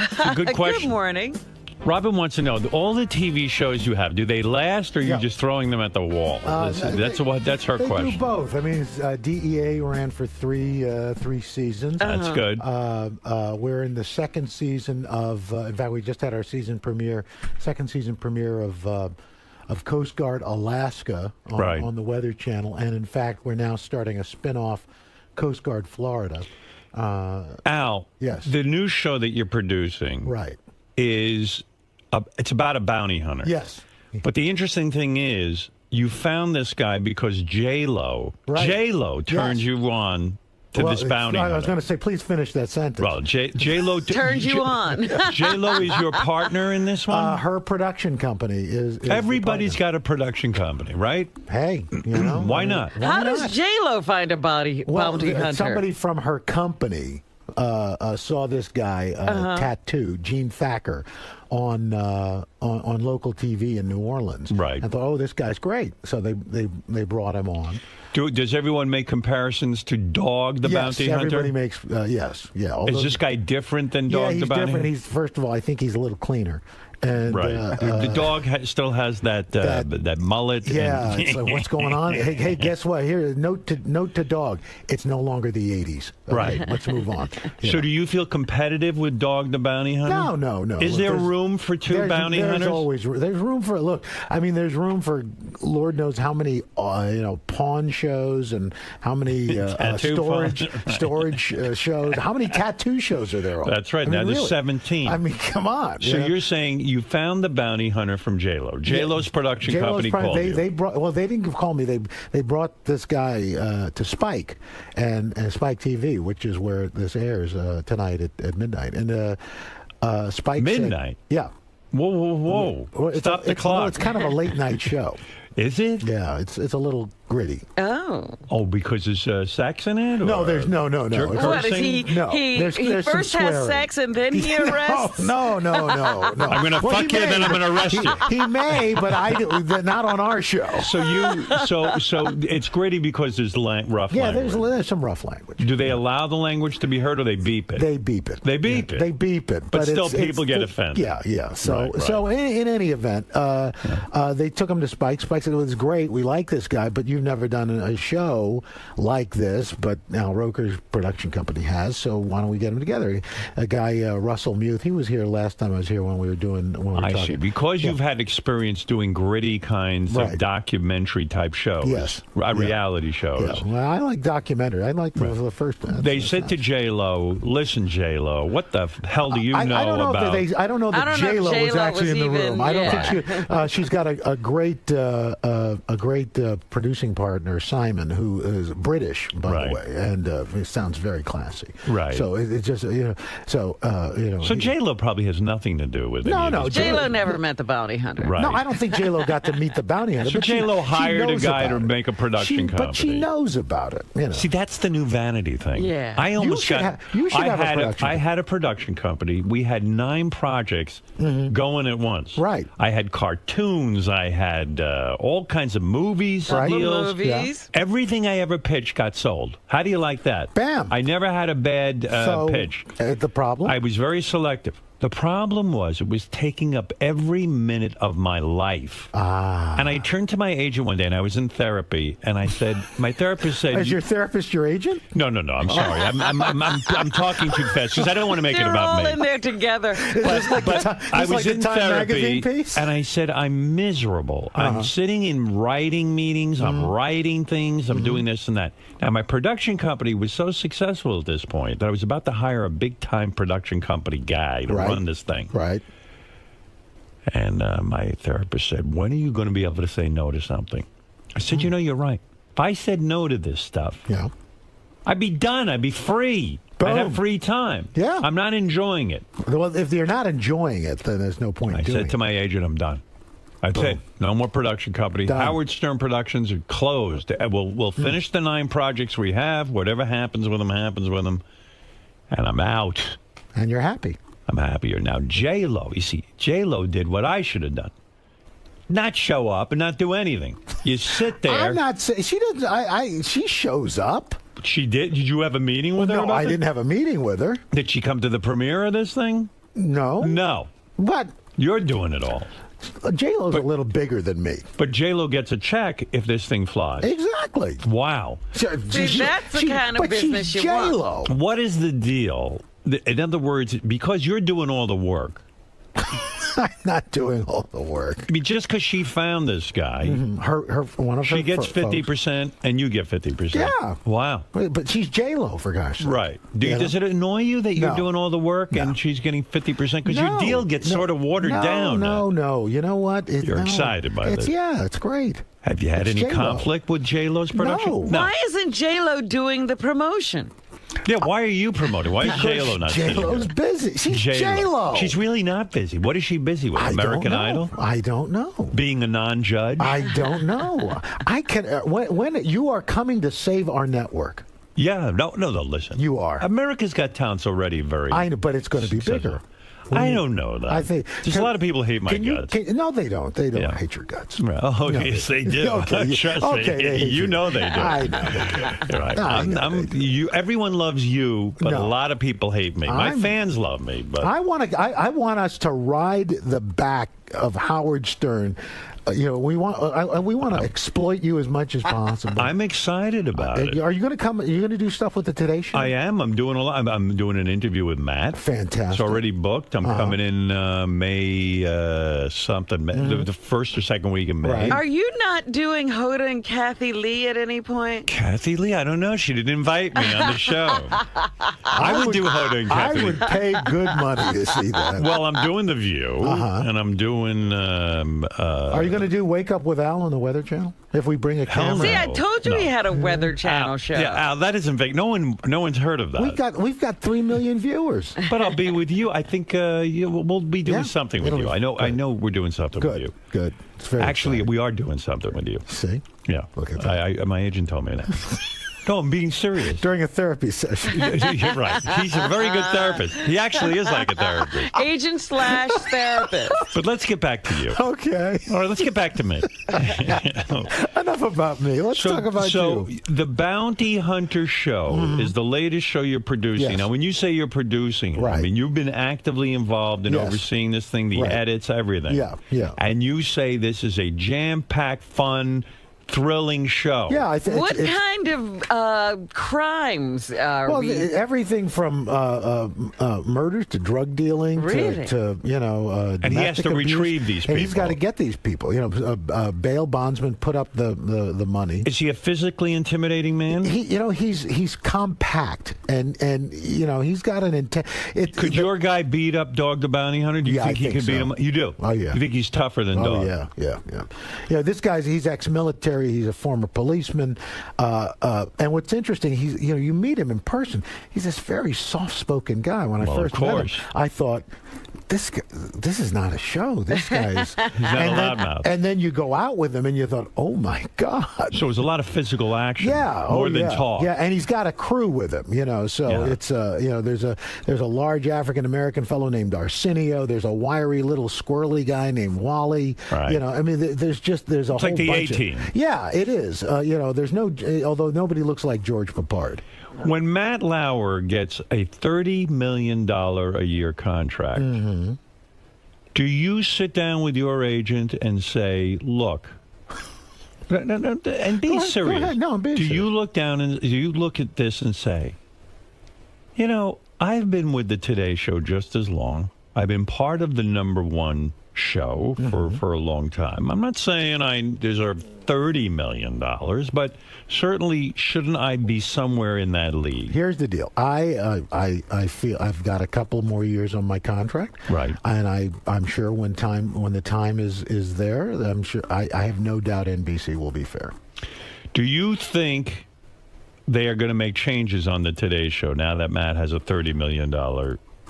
It's a good question. Good morning. Robin wants to know, all the TV shows you have, do they last, or are you just throwing them at the wall? That's her they question. do both. I mean, DEA ran for three seasons. That's good. We're in the second season of, in fact, we just had our second season premiere of Coast Guard Alaska on the Weather Channel. And in fact, we're now starting a spin-off, Coast Guard Florida. Al, yes, the new show that you're producing it's about a bounty hunter. Yes. But the interesting thing is, you found this guy because J-Lo turned you on to this bounty hunter. I was going to say, please finish that sentence. Well, J-Lo turned you on. J-Lo is your partner in this one? Her production company is Everybody's got a production company, right? Hey, you know. Why not? How does J-Lo find a bounty hunter? Somebody from her company saw this guy tattoo, Gene Thacker, on local TV in New Orleans. Right. And thought, oh, this guy's great. So they brought him on. Does everyone make comparisons to Dog the Bounty Hunter? Everybody makes, yes. Yeah. Is this guy different than Dog the Bounty Hunter? He's different. First of all, I think he's a little cleaner. And, right. The dog still has that mullet. Yeah. It's like, what's going on? Hey, guess what? Here, note to Dog. It's no longer the 80s. Okay, right. Let's move on. So do you feel competitive with Dog the Bounty Hunter? No. Is there room for two bounty hunters? There's room for, look, I mean, there's room for Lord knows how many, pawn shows and how many storage shows. How many tattoo shows are there on? That's right. Now there's 17. I mean, come on. So you're saying you found the bounty hunter from J-Lo. J-Lo's production company called you. They didn't call me. They brought this guy to Spike and Spike TV, which is where this airs tonight at midnight. And Spike midnight. Said, yeah. Whoa! Stop the clock. Well, it's kind of a late night show. Is it? Yeah, it's a little gritty. Oh, because there's sex in it? Or no, there's no. What is he? No, he there's first has sex and then he arrests. No. I'm going to fuck you, then I'm going to arrest you. He may, but not on our show. So it's gritty because there's rough language. Yeah, there's some rough language. Do they allow the language to be heard, or they beep it? They beep it. They beep it. They beep it. But still, people get offended. Yeah. So right. In any event, they took him to Spike. Spike said, "It was great. We like this guy, but you've never done a show like this." But now Roker's production company has. So why don't we get them together? A guy, Russell Muth. He was here last time I was here when we were talking. I see. Because you've had experience doing gritty kinds of documentary type shows. Yes. Reality shows. Yeah. Well, I like documentary. I like the first. They said to J-Lo, "Listen, J-Lo, what the hell do you know about?" I don't know that J-Lo was actually in the room. I don't think she's got a great producing partner, Simon, who is British, by the way, and it sounds very classy. Right. So it's just So J-Lo probably has nothing to do with it. No. J-Lo never met the bounty hunter. Right. No, I don't think J-Lo got to meet the bounty hunter. So J-Lo hired a guy to make a production company. But she knows about it. See, that's the new vanity thing. Yeah. I almost you should have a production. I had a production company. We had 9 projects going at once. Right. I had cartoons. I had all kinds of movies, deals. Movies. Everything I ever pitched got sold. How do you like that? Bam. I never had a bad pitch. The problem? I was very selective. The problem was it was taking up every minute of my life. And I turned to my agent one day, and I was in therapy, and I said, my therapist said... Is your therapist your agent? No, I'm sorry. I'm talking too fast because I don't want to make it about me. They're all in there together. But I was in therapy, and I said, I'm miserable. I'm sitting in writing meetings. I'm writing things. I'm doing this and that. Now, my production company was so successful at this point that I was about to hire a big-time production company guy to run this thing. Right. And my therapist said, when are you going to be able to say no to something? I said, you know, you're right. If I said no to this stuff, I'd be done. I'd be free. I'd have free time. Yeah. I'm not enjoying it. Well, if you're not enjoying it, then there's no point in doing it. I said to my agent, I'm done. That's it. No more production company. Done. Howard Stern Productions are closed. We'll finish the 9 projects we have. Whatever happens with them, happens with them. And I'm out. And you're happy. I'm happier. Now, J-Lo, you see, J-Lo did what I should have done. Not show up and not do anything. You sit there. I'm not saying she doesn't. She shows up. She did. Did you have a meeting with her? No, I didn't have a meeting with her. Did she come to the premiere of this thing? No. No. What? You're doing it all. J-Lo's a little bigger than me. But J-Lo gets a check if this thing flies. Exactly. Wow. See, that's the kind of business you want. J-Lo. What is the deal? In other words, because you're doing all the work. I'm not doing all the work. I mean, just because she found this guy, she gets 50% and you get 50%. Yeah. Wow. But she's J-Lo, for gosh sake. Right. Does it annoy you that you're doing all the work and she's getting 50%? Because your deal gets sort of watered down. No. You know what? You're excited by this. Yeah, it's great. Have you had any conflict with J-Lo's production? No. Why isn't J-Lo doing the promotion? Yeah, why are you promoting? Why is J-Lo not sitting here? J-Lo's busy. She's J-Lo. She's really not busy. What is she busy with? American Idol? I don't know. Being a non-judge? I don't know. I can. When you are coming to save our network. Yeah, no, listen. You are. America's Got Talent's already very. I know, but it's going to be bigger. I don't know that. I think there's a lot of people hate my guts. No, they don't. They don't hate your guts. Right. Oh, no, yes, they do. Okay, Trust me. You know they do. I know. Right. Everyone loves you, but a lot of people hate me. My fans love me, but I want us to ride the back of Howard Stern. We want to exploit you as much as possible. I'm excited about it. Are you going to come? Are you going to do stuff with the Today Show? I am. I'm doing a lot. I'm doing an interview with Matt. Fantastic. It's already booked. I'm coming in May something, the first or second week in May. Right. Are you not doing Hoda and Kathy Lee at any point? Kathy Lee? I don't know. She didn't invite me on the show. I would do Hoda and Kathy Lee. I would pay good money to see that. Well, I'm doing The View, and I'm doing. Are you going to do Wake Up with Al on the Weather Channel? If we bring a camera. See, I told you we had a Weather Channel show. Yeah, Al, that isn't fake. No one's heard of that. We've got 3 million viewers. But I'll be with you. I think we'll be doing something with you. I know we're doing something with you. Good. It's very Actually, exciting. we are doing something with you. See? Yeah. Look at that. My agent told me that. No, I'm being serious. During a therapy session. You're right. He's a very good therapist. He actually is like a therapist. Agent/therapist. But let's get back to you. Okay. All right, let's get back to me. Enough about me. Let's talk about you. So the Bounty Hunter show is the latest show you're producing. Yes. Now, when you say you're producing it, I mean, you've been actively involved in overseeing this thing, the edits, everything. Yeah. And you say this is a jam-packed, fun, thrilling show. Yeah, I think. What kind of crimes are we? Everything from murders to drug dealing to and he has to retrieve these people. And he's got to get these people. Bail bondsman put up the money. Is he a physically intimidating man? He's compact and he's got an intent. Could your guy beat up Dog the Bounty Hunter? Do you think he could beat him? You do? Oh yeah. You think he's tougher than Dog? Yeah. This guy's he's ex-military. He's a former policeman, and what's interesting, you meet him in person. He's this very soft-spoken guy. When I first met him, I thought, this is not a show. This guy's he's not a loudmouth. And then you go out with him, and you thought, oh my God! So it was a lot of physical action. Yeah, more than talk. Yeah, and he's got a crew with him. So it's there's a large African American fellow named Arsenio. There's a wiry little squirrely guy named Wally. Right. I mean, there's a whole like the bunch A-Team. Yeah, it is. There's although nobody looks like 𝗛𝗲𝗿𝗱. When Matt Lauer gets a $30 million a year contract, Mm-hmm. Do you sit down with your agent and say, look, and be serious. Go ahead. No, I'm being Do serious. you look down and do you look at this and say, you know, I've been with the Today Show just as long. I've been part of the #1 show for a long time. I'm not saying I deserve $30 million, but certainly shouldn't I be somewhere in that league? Here's the deal. I feel I've got a couple more years on my contract. Right. And I'm sure when the time is there, I'm sure I have no doubt NBC will be fair. Do you think they are going to make changes on the Today Show now that Matt has a $30 million?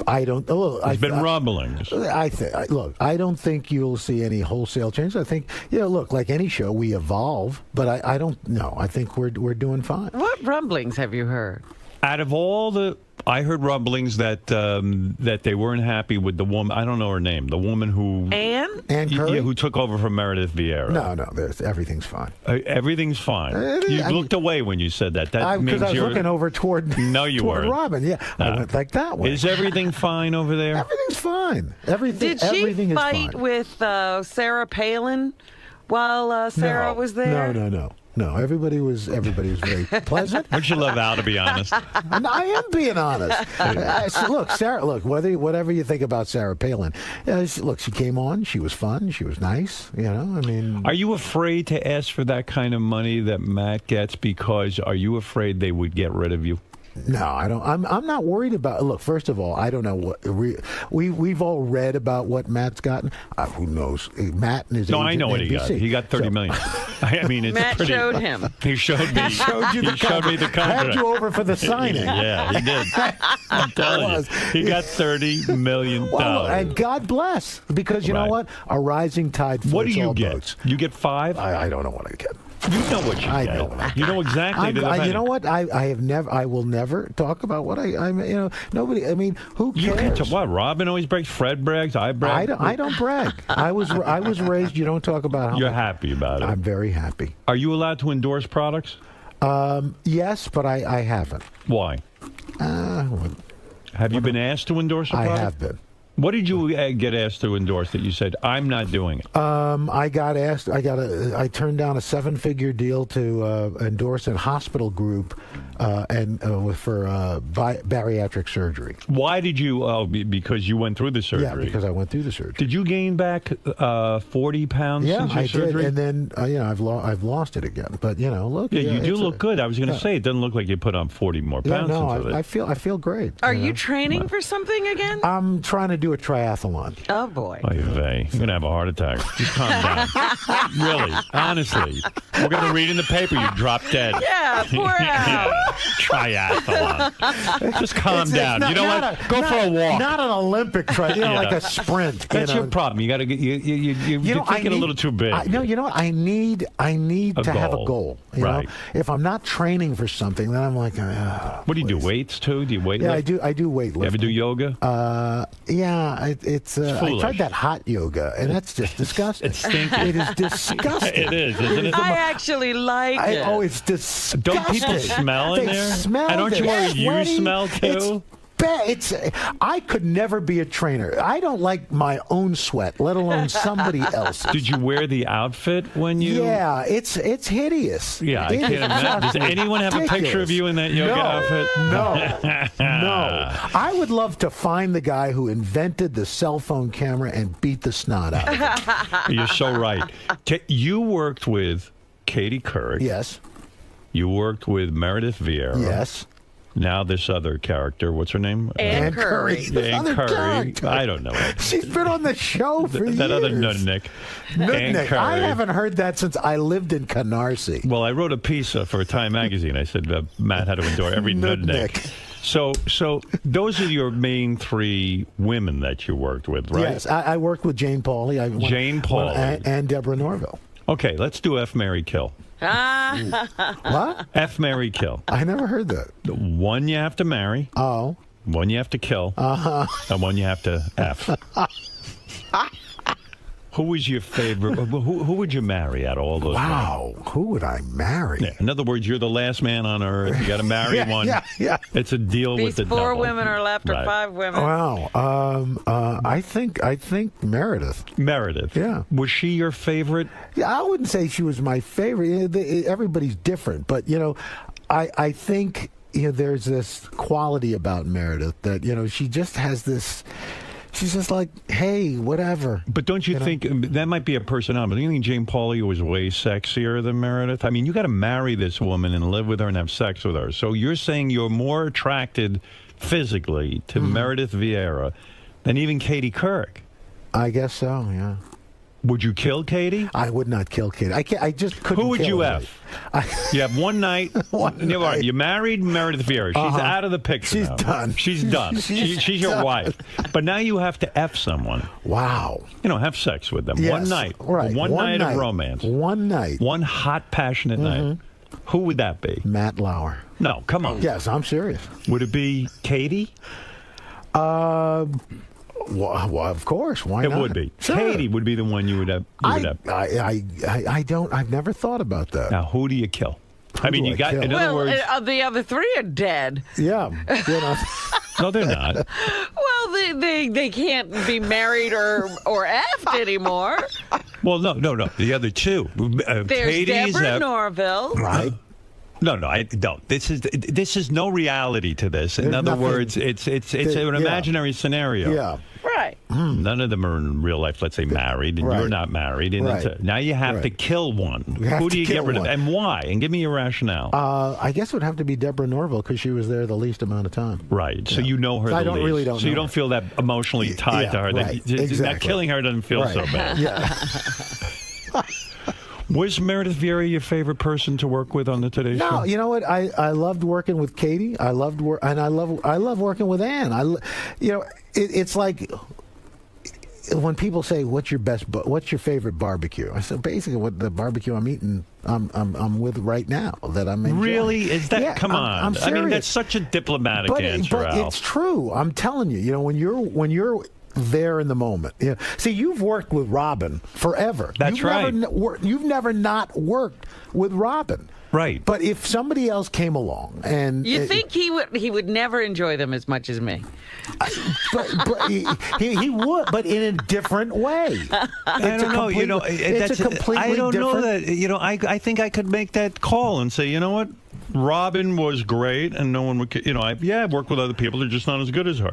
I don't. Look, There's been rumblings. Look, I don't think you'll see any wholesale changes. I think, look, like any show, we evolve, but I don't know. I think we're doing fine. What rumblings have you heard? Out of all the, I heard rumblings that that they weren't happy with the woman. I don't know her name. The woman who Ann Curry? Yeah, who took over from Meredith Vieira. No, everything's fine. Everything's fine. You looked away when you said that. That means because I was you're looking over toward. No, you toward weren't. Robin. Yeah, I went like that way. Is everything fine over there? Everything's fine. Everything. Did she everything is fight fine. with Sarah Palin while Sarah was there? No, everybody was very pleasant. Wouldn't you love Al to be honest? And I am being honest. So look, Sarah. Look, whatever you think about Sarah Palin, look, she came on. She was fun. She was nice. I mean, Are you afraid to ask for that kind of money that Matt gets? Because are you afraid they would get rid of you? No, I don't. I'm not worried about. Look, first of all, I don't know what we've all read about what Matt's gotten. Who knows? Matt and his No, agent I know what he got. NBC. He got $30 million. I mean, it's Matt pretty. showed him. He showed me. He showed me the contract. Had you over for the signing. Yeah, he did. I'm telling you, he got $30 million. Well, and God bless, because you know what? A rising tide floats What do you all get? boats. You get 5? I don't know what I get. You know what you I get. know what I You know exactly. you know what? I will never talk about what I'm. Nobody. I mean, who cares? You can talk, what? Robin always brags. Fred brags. I brag. I don't brag. I was raised. You don't talk about how. You're happy about it. I'm very happy. Are you allowed to endorse products? Yes, but I haven't. Why? Have you been asked to endorse a product? I have been. What did you get asked to endorse that you said, I'm not doing it? I got asked. I turned down a 7-figure deal to endorse a hospital group for bariatric surgery. Why did you? Oh, because you went through the surgery. Yeah, because I went through the surgery. Did you gain back 40 pounds since your surgery? Did, and then I've lost it again. But look. Yeah, you do look good. I was going to say it doesn't look like you put on 40 more pounds. Yeah, no, since I feel great. Are you training for something again? I'm trying to do a triathlon. Oh boy. You're going to have a heart attack. Just calm down. Really, honestly. We're going to read in the paper you dropped dead. Yeah, poor Al. Triathlon. Just calm down. You know what? Go for a walk. Not an Olympic triathlon, like a sprint. That's your problem. You got to get you're thinking a little too big. You know what? I need to have a goal. You know? If I'm not training for something, then I'm like, what do you do? Weights too? Do you weight? Yeah, lift? I do weightlifting. You ever do yoga? Yeah, it's I tried that hot yoga, and that's just disgusting. It's stinky. It is disgusting. It is, isn't it? I actually like it. Oh, it's disgusting. Don't people smell in there? Smell. And don't you worry you smell too? I could never be a trainer. I don't like my own sweat, let alone somebody else's. Did you wear the outfit when you? Yeah, it's hideous. Yeah, I can't imagine. Does anyone have a picture of you in that yoga outfit? No. I would love to find the guy who invented the cell phone camera and beat the snot out of him. You're so right. You worked with Katie Couric. Yes. You worked with Meredith Vieira. Yes. Now this other character, what's her name? Ann Curry. Ann Curry. I don't know. She's been on the show for years. That other nudnik. Ann Curry. I haven't heard that since I lived in 𝗛𝗃𝗄𝗃. Well, I wrote a piece for Time Magazine. I said Matt had to endure every nudnik. So those are your main 3 women that you worked with, right? Yes, I worked with Jane Pauley. Jane Pauley. And Deborah Norville. Okay, let's do F, Marry, Kill. What? F, Marry, Kill. I never heard that. One you have to marry. Oh. One you have to kill. And one you have to F. Who was your favorite? Who would you marry out of all those? Wow, who would I marry? Yeah. In other words, you're the last man on earth. You got to marry one. Yeah. It's a deal with the devil. 4 women are left, or 5 women. Wow. I think Meredith. Meredith. Yeah. Was she your favorite? Yeah, I wouldn't say she was my favorite. Everybody's different, but I think there's this quality about Meredith that she just has this. She's just like, hey, whatever. But don't you think that might be a personality? But do you think Jane Pauley was way sexier than Meredith? I mean, you got to marry this woman and live with her and have sex with her. So you're saying you're more attracted physically to Meredith Vieira than even Katie Couric? I guess so, yeah. Would you kill Katie? I would not kill Katie. I just couldn't. Who would kill you her. have? You have one night. You married Meredith Vieira. She's out of the picture. She's now. done. She's done. She's your wife. But now you have to F someone. Wow. Have sex with them. Yes, One night. right. One night of romance. One night. One hot, passionate night. Who would that be? Matt Lauer. No, come on. Yes, I'm serious. Would it be Katie? Well, of course. Why not? It would be. Sure. Katie would be the one you would have. I don't. I've never thought about that. Now, who do you kill? Who do I kill? In other words, the other 3 are dead. Yeah. No, they're not. Well, they can't be married or effed anymore. Well, no. The other 2. There's Katie's Deborah Norville. Right. No, I don't. This is no reality to this. In other words, it's an imaginary scenario. Yeah. Right. None of them are in real life, let's say, married, and you're not married. And now you have to kill one. Who do you get rid of? And why? And give me your rationale. I guess it would have to be Deborah Norville because she was there the least amount of time. Right. So you know her the least. Really don't so you don't feel that emotionally tied to her. Right. That killing her doesn't feel so bad. Yeah. Was Meredith Vieira your favorite person to work with on the Today Show? No, you know what? I loved working with Katie. I love working with Ann. It's like when people say, "What's your favorite barbecue?" I said, basically, what the barbecue I'm eating, I'm with right now that I'm enjoying. Really? Is that? Yeah, come on! I'm serious. I mean, that's such a diplomatic answer, but Al. it's true. I'm telling you. When you're there in the moment. Yeah. See, you've worked with Robin forever. That's right. You've never not worked with Robin. Right. But if somebody else came along and you think he would never enjoy them as much as me. But he would, but in a different way. I don't know. It's a completely I don't know different. that. I think I could make that call and say, you know what? Robin was great, and no one would. I've worked with other people; they're just not as good as her.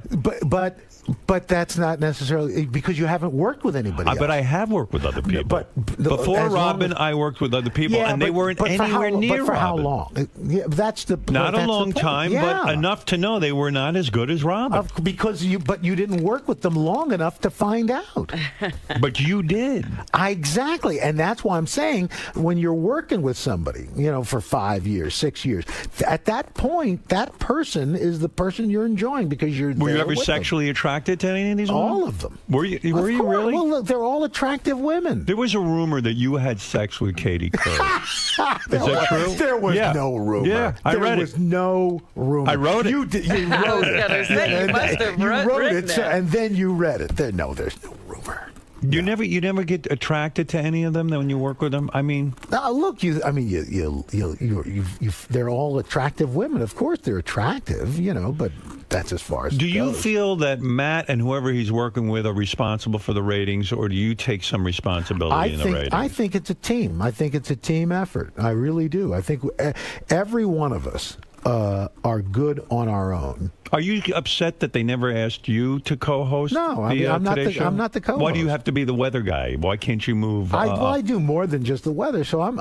But that's not necessarily because you haven't worked with anybody else. But I have worked with other people. But before Robin, I worked with other people, and they weren't anywhere near But for Robin. how long? Yeah, that's the not that's a long the point. time, Yeah. but enough to know they were not as good as Robin. Because you didn't work with them long enough to find out. But you did. Exactly, and that's why I'm saying when you're working with somebody, for 5 years, 6 years, at that point, that person is the person you're enjoying because you're. Were you there ever with sexually attracted to any of these women? All of them. Were you really? Well, look, they're all attractive women. There was a rumor that you had sex with Katie Couric. Is that true? There was no rumor. Yeah, I read it. There was no rumor. I wrote it. You wrote it. You must have written it, and then you read it. There's no rumor. You never get attracted to any of them when you work with them. I mean, look, they're all attractive women. Of course, they're attractive, but that's as far as. Do it you goes. feel that Matt and whoever he's working with are responsible for the ratings, or do you take some responsibility in the ratings? I think it's a team. I think it's a team effort. I really do. I think every one of us are good on our own. Are you upset that they never asked you to co-host? No, I'm not the co-host. Why do you have to be the weather guy? Why can't you move? I do more than just the weather, so I'm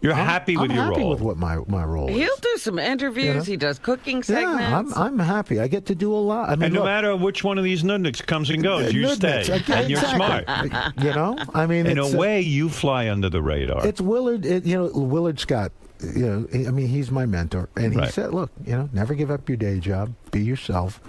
happy with your role. I'm happy with what my role is. He'll do some interviews. He does cooking segments. Yeah, I'm happy. I get to do a lot. I mean, and no matter which one of these nudniks comes and goes, you stay, and you're smart. I mean, in a way, you fly under the radar. It's Willard. Willard Scott. He's my mentor, and he said, "Look, never give up your day job. Be yourself,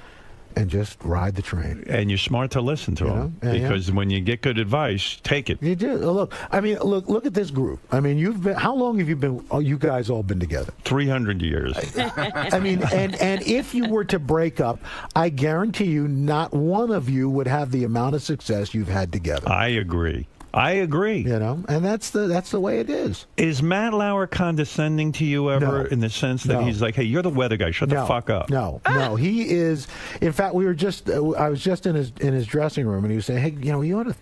and just ride the train. And you're smart to listen to them because when you get good advice, take it. You do. Look, I mean, look at this group. I mean, how long have you been? You guys all been together? 300 years. I mean, and if you were to break up, I guarantee you, not one of you would have the amount of success you've had together. I agree. You know, and that's the way it is. Is Matt Lauer condescending to you ever in the sense that he's like, hey, you're the weather guy, shut the fuck up? No, he is. In fact, I was just in his dressing room, and he was saying, hey, you know, we ought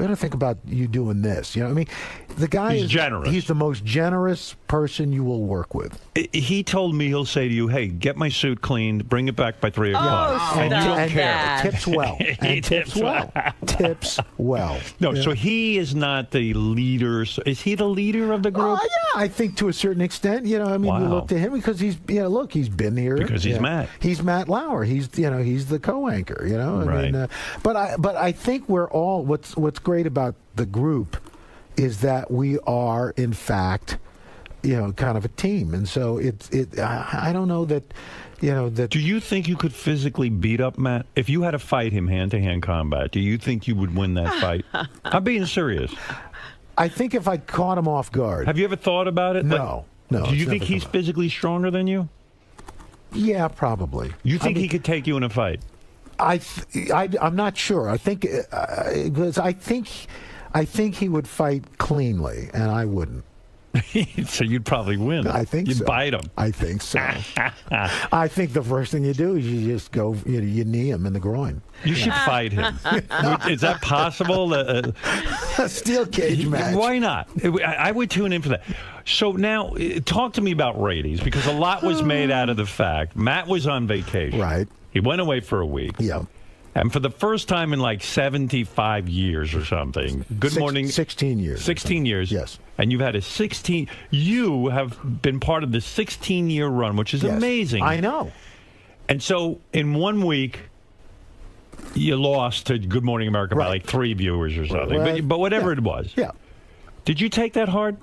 to think about you doing this. You know, I mean, the guy is generous. He's the most generous person you will work with. He told me he'll say to you, hey, get my suit cleaned, bring it back by 3 o'clock. And you don't care. That. Tips well. He tips well. Tips well. No, so he is not the leader. Is he the leader of the group? Yeah, I think to a certain extent. You know, I mean, you look to him because he's been here. Because he's Matt. He's Matt Lauer. He's the co-anchor. You know, I mean, but I think we're all what's great about the group is that we are in fact, you know, kind of a team, and so I don't know that. You know, do you think you could physically beat up Matt? If you had to fight him hand-to-hand combat, do you think you would win that fight? I'm being serious. I think if I caught him off guard. Have you ever thought about it? No. Do you think he's physically stronger than you? Yeah, probably. You think he could take you in a fight? I'm not sure. I think because I think he would fight cleanly, and I wouldn't. So you'd probably win. I think you'd bite him. I think so. I think the first thing you do is you just go, you knee him in the groin. You should fight him. Is that possible? A steel cage match. Why not? I would tune in for that. So now, talk to me about ratings, because a lot was made out of the fact Matt was on vacation. Right. He went away for a week. Yeah. And for the first time in like 75 years or something, Good Morning... 16 years. 16 years. Yes. And you've had you have been part of the 16-year run, which is amazing. I know. And so in 1 week, you lost to Good Morning America by like 3 viewers or something. But whatever it was. Yeah. Did you take that hard?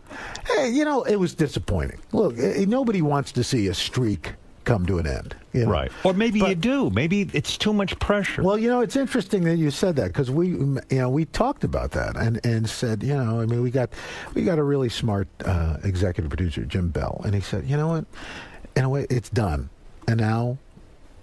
Hey, you know, it was disappointing. Look, nobody wants to see a streak come to an end. You know? Right. Or maybe you do. Maybe it's too much pressure. Well, you know, it's interesting that you said that, because we talked about that and said, you know, I mean, we got a really smart executive producer, Jim Bell, and he said, you know what, in a way, it's done, and now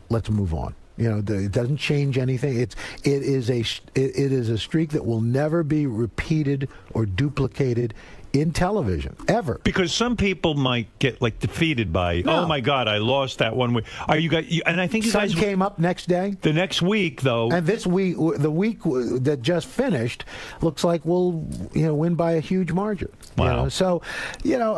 let's move on. You know, it doesn't change anything. It is a streak that will never be repeated or duplicated in television ever, because some people might get like defeated by oh my God, I lost that 1 week. Are you guys? And I think you guys came up next day. The next week, though, and this week, the week that just finished, looks like we'll win by a huge margin. Wow. You know? So, you know,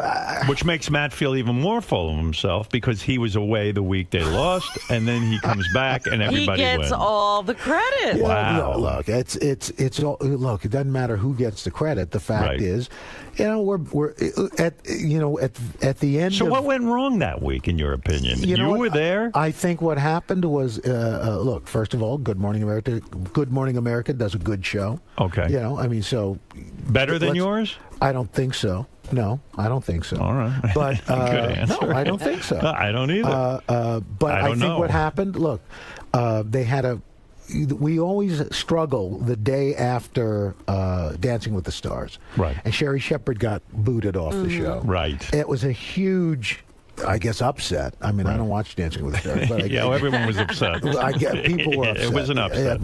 which makes Matt feel even more full of himself, because he was away the week they lost, and then he comes back and everybody gets wins. all the credit. Wow. No, look, it's all, look. It doesn't matter who gets the credit. The fact is, you know, we're at the end. So what went wrong that week, in your opinion? You were there. I think what happened was, look, first of all, Good Morning America does a good show. Okay. You know, I mean, so better than yours? I don't think so. No, I don't think so. All right. But good answer. No, I don't think so. I don't either. But I think what happened. Look, they had we always struggle the day after Dancing with the Stars. Right. And Sherry Shepherd got booted off the show. Right. It was a huge, I guess, upset. I mean, I don't watch Dancing with the Stars. But everyone was upset. I get people were upset. It was an upset.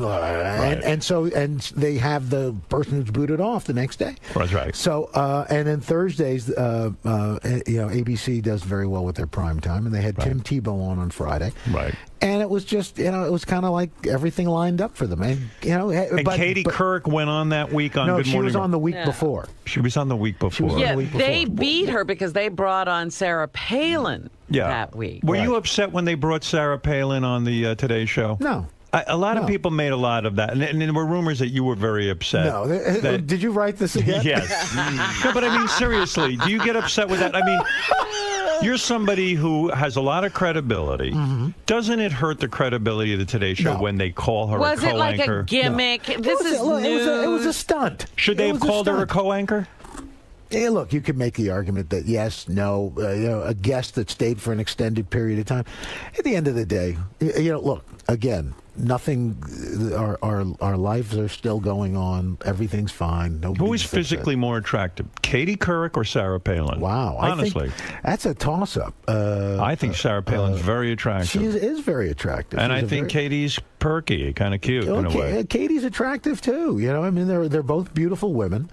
And so they have the person who's booted off the next day. That's right. So and then Thursdays, ABC does very well with their prime time, and they had Tim Tebow on Friday. Right. And it was just, it was kind of like everything lined up for them. And, Katie Couric went on that week on Good Morning. No, she was on the week before. She was on the week before. They beat her because they brought on Sarah Palin that week. Were you upset when they brought Sarah Palin on the Today Show? No. A lot of people made a lot of that, and there were rumors that you were very upset. No, did you write this again? Yes. No, but I mean, seriously, do you get upset with that? I mean, you're somebody who has a lot of credibility. Mm-hmm. Doesn't it hurt the credibility of the Today Show when they call her a co-anchor? Was it like a gimmick? No. This is news. It was a stunt. Should they have called her a co-anchor? Yeah, look, you could make the argument that yes, no, a guest that stayed for an extended period of time. At the end of the day, look, again, nothing. Our lives are still going on. Everything's fine. Who is physically more attractive, Katie Couric or Sarah Palin? Wow, honestly, I think that's a toss-up. I think Sarah Palin's very attractive. She is very attractive, and I think Katie's perky, kind of cute in a way. Katie's attractive too. I mean, they're both beautiful women.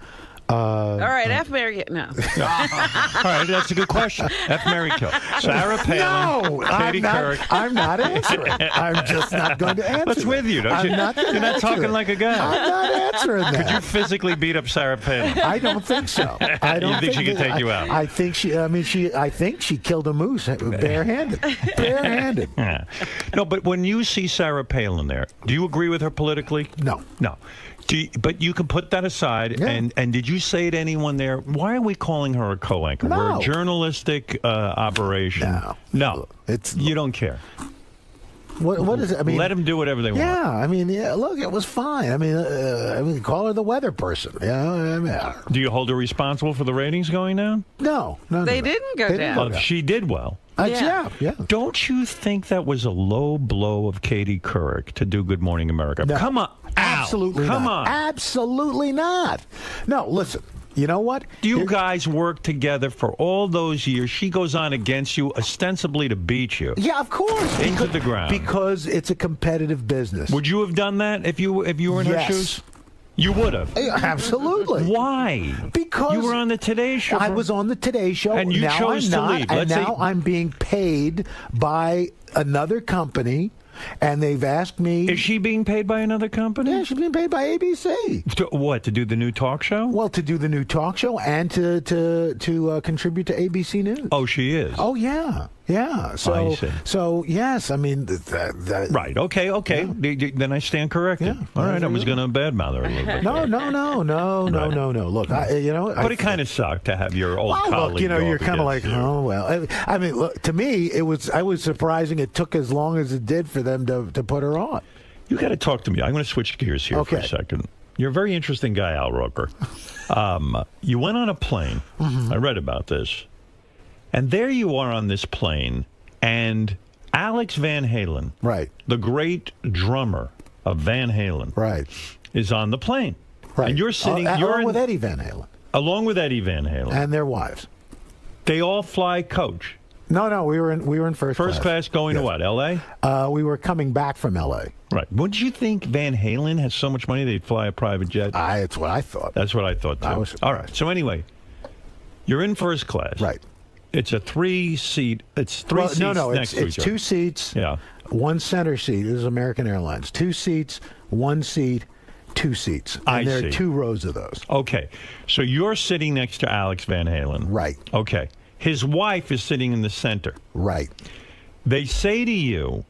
All right, F. Mary Kill. No. All right, that's a good question. F. Mary Kill. Sarah Palin, Katie Couric. I'm not answering. I'm just not going to answer. What's with you? You're not talking like a guy. I'm not answering that. Could you physically beat up Sarah Palin? I don't think so. I don't you think she could take you out? I think she. I mean, I think she killed a moose barehanded. Barehanded. Yeah. No, but when you see Sarah Palin there, do you agree with her politically? No. No. But you can put that aside. Yeah. And did you say to anyone there, why are we calling her a co-anchor? No. We're a journalistic operation. No. You don't care. What is it? I mean, let them do whatever they want. Yeah, I mean, look, it was fine. I mean, call her the weather person. Do you hold her responsible for the ratings going down? No. They didn't go down. Well, she did well. Yeah. Don't you think that was a low blow of Katie Couric to do Good Morning America? No. Come on. Absolutely Come not. on. Absolutely not. No, listen. You know what? You guys worked together for all those years. She goes on against you, ostensibly to beat you. Yeah, of course. Into the ground. Because it's a competitive business. Would you have done that if you were in her shoes? You would have. Absolutely. Why? Because you were on the Today Show. I was on the Today Show. And you now chose to leave. And now I'm being paid by another company. And they've asked me... Is she being paid by another company? Yeah, she's being paid by ABC. To do the new talk show? Well, to do the new talk show and to contribute to ABC News. Oh, she is? Oh, yeah. Yeah. So yes, I mean... Right. Okay. Yeah. Then I stand corrected. Yeah. All right, I was going to badmouth her a little bit. No. Look, But it kind of sucked to have your old colleague. Look, you're kind of like, oh, well. I mean, look, to me, I was surprising it took as long as it did for them to put her on. You got to talk to me. I'm going to switch gears here for a second. You're a very interesting guy, Al Roker. You went on a plane. Mm-hmm. I read about this. And there you are on this plane, and Alex Van Halen, right, the great drummer of Van Halen, right, is on the plane. Right. And you're sitting... along with Eddie Van Halen. Along with Eddie Van Halen. And their wives. They all fly coach. No, we were in first class. First class going to what, L.A.? We were coming back from L.A. Right. Wouldn't you think Van Halen has so much money they'd fly a private jet? That's what I thought. That's what I thought, too. All right. So anyway, you're in first class. Right. It's a three-seat. It's three seats next to each other. It's two seats. Yeah. One center seat. This is American Airlines. 2 seats, 1 seat, 2 seats. And there are 2 rows of those. Okay. So you're sitting next to Alex Van Halen. Right. Okay. His wife is sitting in the center. Right. They say to you,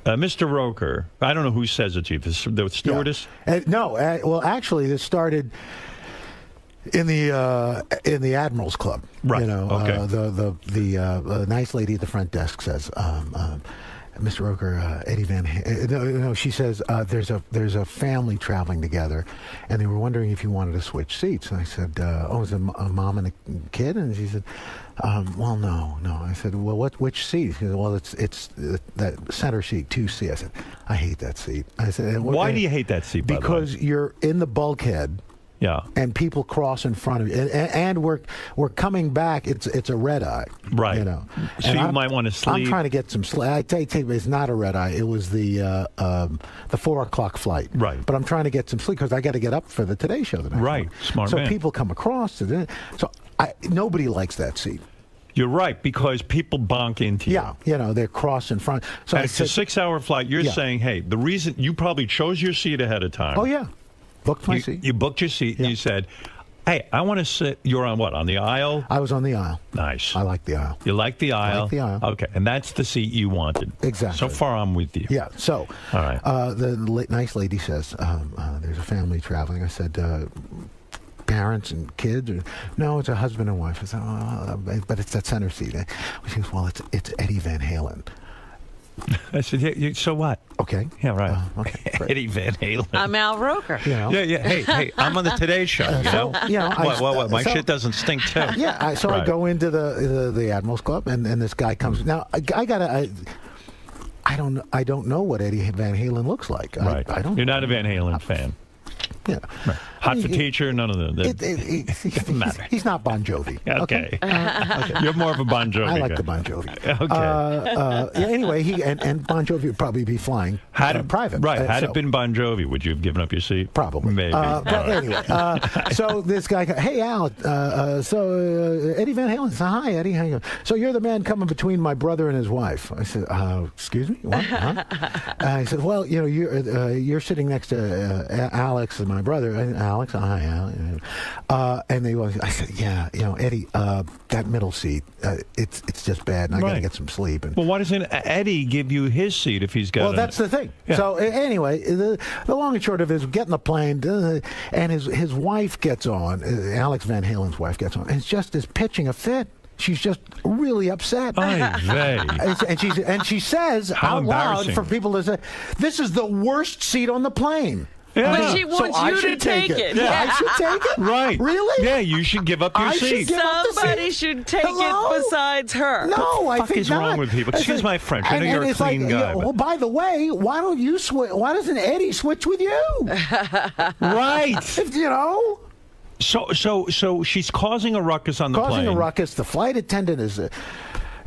Mr. Roker, I don't know who says it to you, the stewardess? Yeah. Well, actually, this started in the Admirals Club. Right. The nice lady at the front desk says, Mr. Roker, Eddie Van Halen. No, she says there's a family traveling together, and they were wondering if you wanted to switch seats. And I said, is it a mom and a kid? And she said, well, no. I said, well, which seat? She said, well, it's that center seat, 2C. I said, I hate that seat. I said, why do you hate that seat? Because you're in the bulkhead. Yeah, and people cross in front of you, and we're coming back. It's a red eye, right? So you might want to sleep. I'm trying to get some sleep. I tell you, it's not a red eye. It was the 4:00 flight, right? But I'm trying to get some sleep because I got to get up for the Today Show the next right. morning. Smart so man. People come across to it. So nobody likes that seat. You're right, because people bonk into you. Yeah, they're cross in front. So and it's a 6-hour flight. You're saying, hey, the reason you probably chose your seat ahead of time. Oh yeah. Booked my seat. You booked your seat. Yeah. And you said, hey, I want to sit. You're on what? On the aisle? I was on the aisle. Nice. I like the aisle. You like the aisle? I like the aisle. Okay. And that's the seat you wanted. Exactly. So far, I'm with you. Yeah. So, all right. The nice lady says, there's a family traveling. I said, parents and kids? No, it's a husband and wife. I said, but it's that center seat. She goes, well, it's Eddie Van Halen. I said, yeah, so what? Okay. Yeah, right. Okay. Great. Eddie Van Halen. I'm Al Roker. You know? Yeah. Hey, I'm on the Today Show. What? My shit doesn't stink too. Yeah. I go into the Admirals Club, and this guy comes. Now I don't know what Eddie Van Halen looks like. Right. I don't. You're not a Van Halen fan. Yeah. Right. Hot for Teacher, none of them. Doesn't matter. He's not Bon Jovi. Okay. You're more of a Bon Jovi I like guy. the Bon Jovi. Okay. Anyway, he and Bon Jovi would probably be flying private. Right. Had it been Bon Jovi, would you have given up your seat? Probably. Maybe. But anyway, so this guy, hey Al, Eddie Van Halen said, hi Eddie, how you doing? So you're the man coming between my brother and his wife. I said, excuse me, what? Huh? I said, well, you're sitting next to Alex and my brother. Alex, hi Al. And I said, yeah, Eddie, that middle seat, it's just bad, and I got to get some sleep. And, well, why doesn't Eddie give you his seat if he's got? Well, that's the thing. Yeah. So anyway, the long and short of it is, we get in the plane, and his wife gets on. Alex Van Halen's wife gets on, and it's just is pitching a fit. She's just really upset. And she says out loud for people to say, "This is the worst seat on the plane." Yeah. But she wants you to take it. Yeah. I should take it? Right. Really? Yeah, you should give up your seat. Somebody should take it besides her. No, I think not. What the fuck is wrong with people? Excuse my French. I know you're a clean guy. Well, by the way, why don't you switch? Why doesn't Eddie switch with you? Right. So she's causing a ruckus on the plane. Causing a ruckus. The flight attendant is...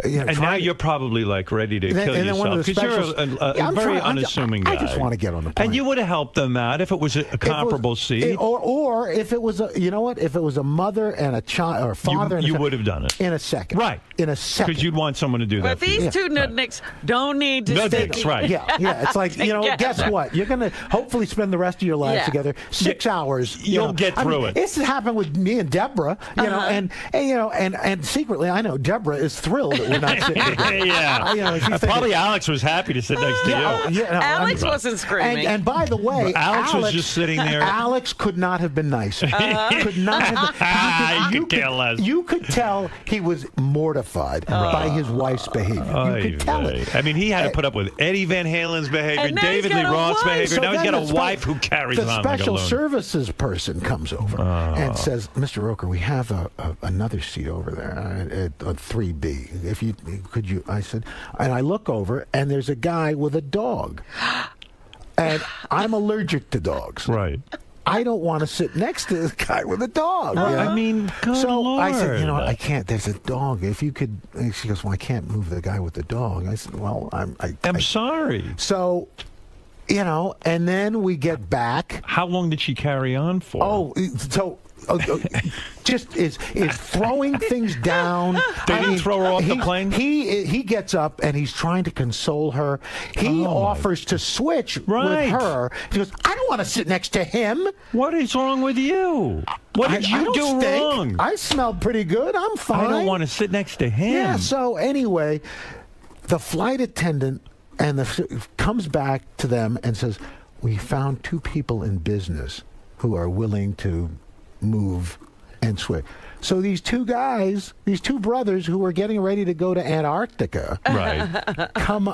and now you're probably like ready to kill yourself because you're a very unassuming guy. I just want to get on the plane. And you would have helped them out if it was a comparable seat, or if it was if it was a mother and a child or a father. You would have done it in a second, right? In a second, because you'd want someone to do that. But these two nudniks don't need to stick. Right? Yeah. It's like guess what? You're gonna hopefully spend the rest of your lives together. 6 hours. You'll get through it. It's happened with me and Deborah. And secretly, I know Deborah is thrilled. We're not sitting together. Probably Alex was happy to sit next to you. Alex wasn't screaming. And by the way, Alex was just sitting there. Alex could not have been nicer. Could not have been. You could tell he was mortified by his wife's behavior. You could tell it. I mean, he had to put up with Eddie Van Halen's behavior, David Lee Roth's behavior. Now he's got a wife who carries on like a The special loon. services person comes over and says, "Mr. Roker, we have another seat over there at 3B. If you could you?" I said, and I look over, and there's a guy with a dog, and I'm allergic to dogs. Right. I don't want to sit next to this guy with a dog. I mean, good Lord. I said, I can't. There's a dog. If you could, and she goes, well, I can't move the guy with the dog. I said, well, I'm sorry. So, and then we get back. How long did she carry on for? Just is throwing things down. They didn't throw her off the plane? He gets up and he's trying to console her. He offers to switch with her. He goes, I don't want to sit next to him. What is wrong with you? What did you do wrong? I smelled pretty good. I'm fine. I don't want to sit next to him. Yeah, so anyway, the flight attendant comes back to them and says, we found 2 people in business who are willing to move and switch. So these 2 guys, these 2 brothers who were getting ready to go to Antarctica, come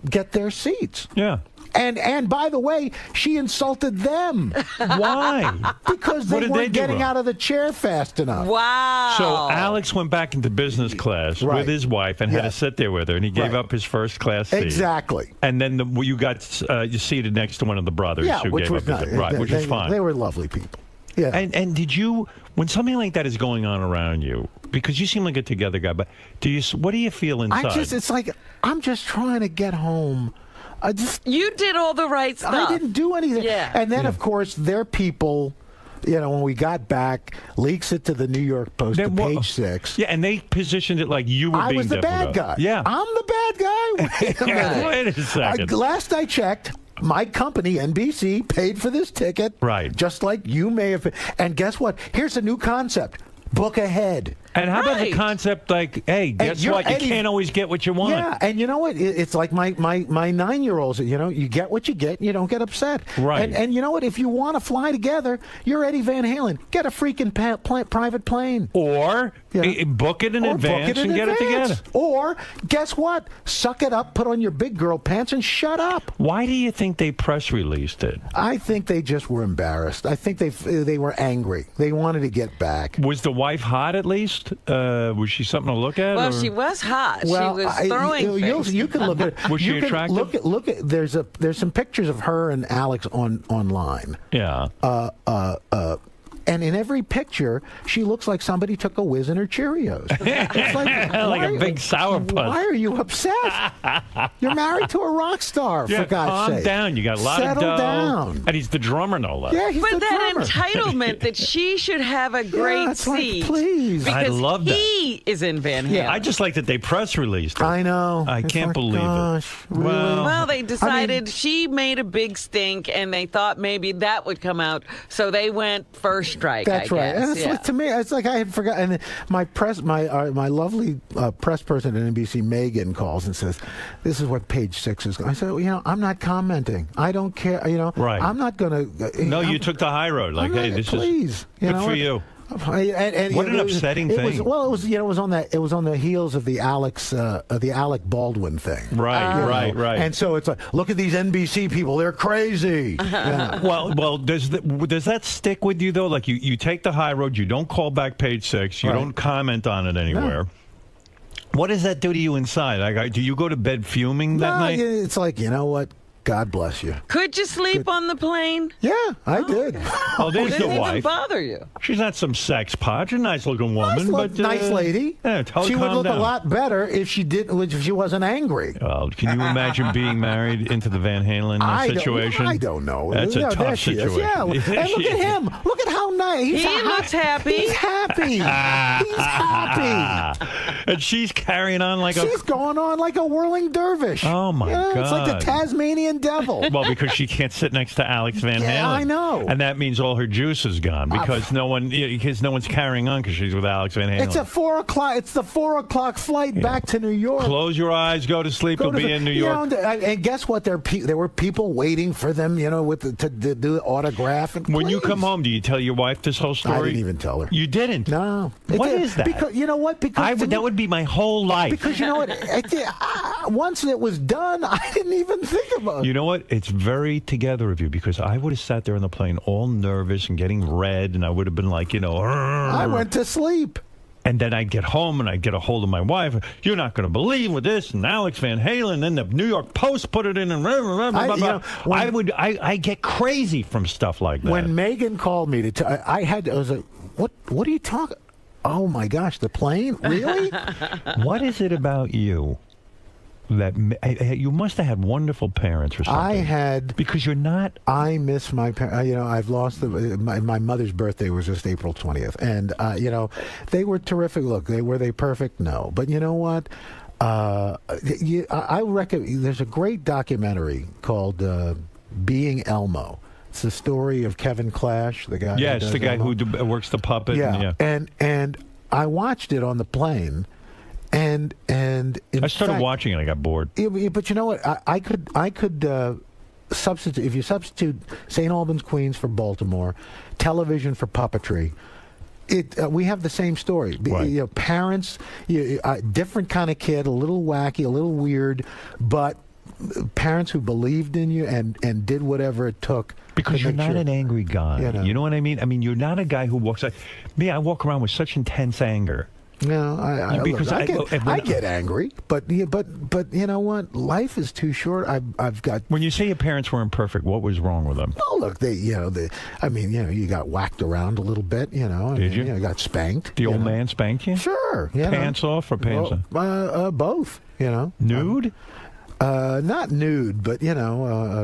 get their seats. Yeah. And by the way, she insulted them. Why? Because they weren't getting out of the chair fast enough. Wow. So Alex went back into business class with his wife and had to sit there with her, and he gave up his first class seat. Exactly. And then you got seated next to one of the brothers who which gave was up his which was fine. They were lovely people. Yeah. And did you, when something like that is going on around you, because you seem like a together guy, but what do you feel inside? It's like, I'm just trying to get home. You did all the right stuff. I didn't do anything. Yeah. And then, of course, their people, when we got back, leaks it to the New York Post, to page 6. Yeah, and they positioned it like you were being I was the bad guy. Yeah. I'm the bad guy? Wait a minute. Wait a second. Last I checked, my company, NBC, paid for this ticket. Right. Just like you may have. And guess what? Here's a new concept. Book ahead. And how about the concept like, hey, guess what? You can't always get what you want. Yeah, and you know what? It's like my 9-year-olds. You know, you get what you get. You don't get upset. Right. And you know what? If you want to fly together, you're Eddie Van Halen. Get a freaking private plane. Or book it in advance and get it together. Or guess what? Suck it up, put on your big girl pants, and shut up. Why do you think they press released it? I think they just were embarrassed. I think they were angry. They wanted to get back. Was the wife hot at least? Was she something to look at? Well, or? she was hot. Well, she was throwing things. You can look at. Was she attractive? Look at. There's some pictures of her and Alex online. Yeah. And in every picture, she looks like somebody took a whiz in her Cheerios. It's like a big sourpuss. Why are you upset? You're married to a rock star, for God's sake. Calm down. You got a lot of dough. Settle down. And he's the drummer, no less. Yeah, he's but the that drummer. entitlement that she should have a great seat. Please. Because I love that. he is in Van Halen. Yeah, I just like that they press released it. I know. I can't believe it. Really? Well, they decided she made a big stink, and they thought maybe that would come out, so they went first strike. That's I right. guess. And it's like, to me, it's like I had forgotten. And my lovely press person at NBC, Megan, calls and says, "This is what Page 6 is." I said, I'm not commenting. I don't care. Right. I'm not going to. No, you took the high road. Like, hey, this please, is good for you. And what an upsetting thing! It was on the heels of the Alec Baldwin thing. Right. And so it's like, look at these NBC people; they're crazy. Yeah. Well, does that stick with you though? Like you take the high road, you don't call back Page 6, you don't comment on it anywhere. No. What does that do to you inside? Like, do you go to bed fuming that night? It's like, you know what? God bless you. Could you sleep on the plane? Yeah, I did. Oh, there's the Didn't wife. even bother you. She's not some sex pot. She's a nice-looking woman, nice lady. Yeah, she would look down. a lot better if she wasn't angry. Well, can you imagine being married into the Van Halen situation? I don't know. That's a tough situation. Yeah, and look at him. Look at how nice he looks happy. He's happy. He's happy. And she's carrying on like she's going on like a whirling dervish. Oh my God! It's like the Tasmanian devil. Well, because she can't sit next to Alex Van Halen. Yeah, I know. And that means all her juice is gone because no one's carrying on because she's with Alex Van Halen. It's a 4 o'clock. It's the 4 o'clock flight back to New York. Close your eyes, go to sleep. You'll be in New York. And guess what? There were people waiting for them. To do the autograph. And when you come home, do you tell your wife this whole story? I didn't even tell her. You didn't? No. What is that? Because you know what? Because that would be my whole life. Because you know what? Once it was done, I didn't even think about it. You know what? It's very together of you because I would have sat there on the plane all nervous and getting red, and I would have been like, I went to sleep. And then I'd get home and I'd get a hold of my wife. You're not going to believe with this. And Alex Van Halen. Then the New York Post put it in. And I get crazy from stuff like that. When Megan called me I was like, what are you talking? Oh my gosh, the plane? Really? What is it about you? That you must have had wonderful parents or something. I had, because you're not. I miss my parents. I've lost my mother's birthday was just April 20th, and they were terrific. Look, were they perfect? No, but you know what? I reckon there's a great documentary called "Being Elmo." It's the story of Kevin Clash, the guy. Yes, the guy who works the puppet. Yeah, and I watched it on the plane. And I started watching it. I got bored. But you know what? I could substitute if you substitute St. Albans, Queens for Baltimore, television for puppetry. We have the same story. Right. Parents, different kind of kid, a little wacky, a little weird, but parents who believed in you and did whatever it took. Because you're not an angry guy. You know what I mean? I mean, you're not a guy who walks like me. I walk around with such intense anger. No, I get angry, but you know what? Life is too short. I've got. When you say your parents weren't perfect, what was wrong with them? Oh, look, you got whacked around a little bit. Did you? You got spanked. The old man spanked you? Sure. Pants off or pants on? Both. Nude? Not nude, but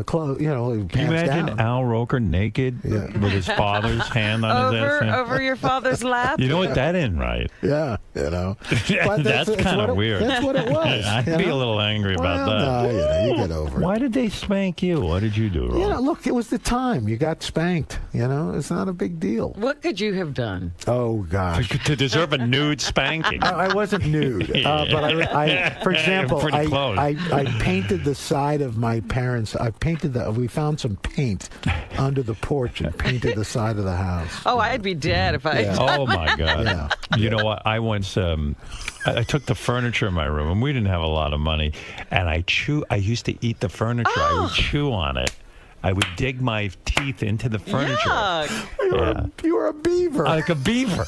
clothes. Can you pants imagine down. Al Roker naked with his father's hand on his ass? Over your father's lap? You know what? That ain't right. Yeah, But that's kind of weird. That's what it was. I'd be a little angry about that. No, you get over it. Why did they spank you? What did you do wrong? Look, it was the time. You got spanked. It's not a big deal. What could you have done? Oh, gosh. To deserve a nude spanking. I wasn't nude, but I for example, Pretty close. I painted the side of my parents. We found some paint under the porch and painted the side of the house. Oh, I'd be dead if I. Yeah. Oh my God! Yeah. You know what? I once I took the furniture in my room, and we didn't have a lot of money. And I used to eat the furniture. I would chew on it. I would dig my teeth into the furniture. Yuck. You were a beaver. Like a beaver.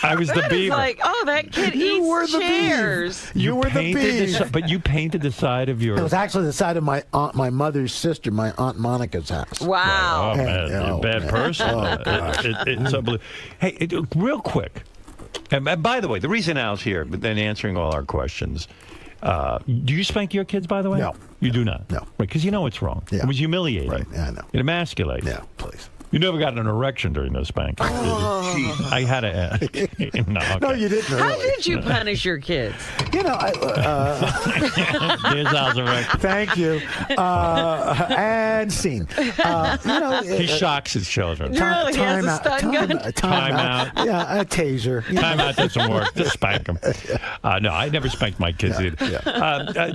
I was the beaver. Like, oh, that kid eats chairs. You were the beaver. But you painted the side of your. It was actually the side of my mother's sister, my Aunt Monica's house. Wow. Oh, man, you're a bad person. It's unbelievable. Hey, real quick. And by the way, the reason Al's here, but then answering all our questions. Do you spank your kids, by the way? No. You do not? No. Right, because you know it's wrong. Yeah. It was humiliating. Right, yeah, I know. It emasculates. Yeah, please. You never got an erection during those spankings. I had a... No, okay. No, you didn't. Really. How did you punish your kids? There's Al's erection. Thank you. And scene. He shocks his children. Really? He has a stun gun? Time out. Yeah, a taser. Time out doesn't work. Just spank them. No, I never spanked my kids either.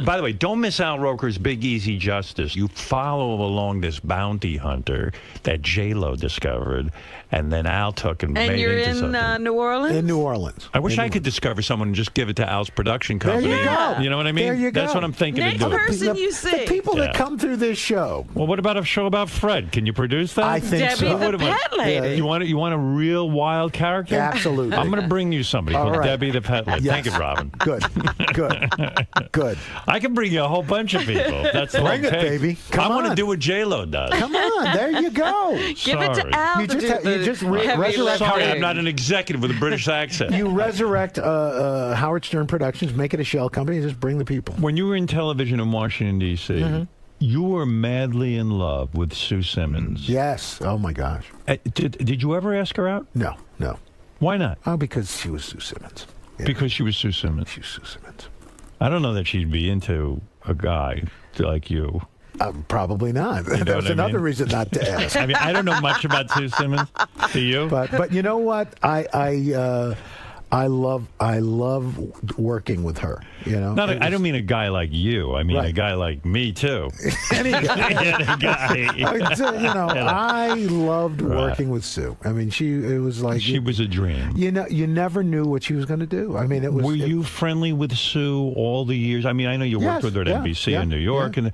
By the way, don't miss Al Roker's Big Easy Justice. You follow along this bounty hunter that J-Lo discovered, and then Al took and made you're into in something. New Orleans? In New Orleans. I wish I could discover someone and just give it to Al's production There company. you go. You know what I mean? There you go. That's what I'm thinking Next of doing. person you see. The people that come through this show. Well, what about a show about Fred? Can you produce that? I think Debbie so. the pet lady. You want a real wild character? Absolutely. I'm going to bring you somebody All called right. Debbie the pet lady. Yes. Thank you, Robin. Good. I can bring you a whole bunch of people. That's the Bring it, take. baby. Come I want to on. do what J-Lo does. Come on. There you go. Give it to Al You to just do the heavy resurrect Sorry, lifting. I'm not an executive with a British accent. You resurrect Howard Stern Productions, make it a shell company, and just bring the people. When you were in television in Washington, D.C., you were madly in love with Sue Simmons. Yes. Oh, my gosh. Did you ever ask her out? No. Why not? Oh, because she was Sue Simmons. Yeah. Because she was Sue Simmons. She was Sue Simmons. I don't know that she'd be into a guy like you. Probably not. You know That was what I another mean? reason not to ask. I mean, I don't know much about Sue Simmons. Do you? But you know what? I love working with her. You know, I don't mean a guy like you. I mean a guy like me too. Any guy. Yeah. I loved working with Sue. I mean, it was like She was a dream. You never knew what she was going to do. I mean, it was. Were you friendly with Sue all the years? I mean, I know you worked with her at NBC in New York, and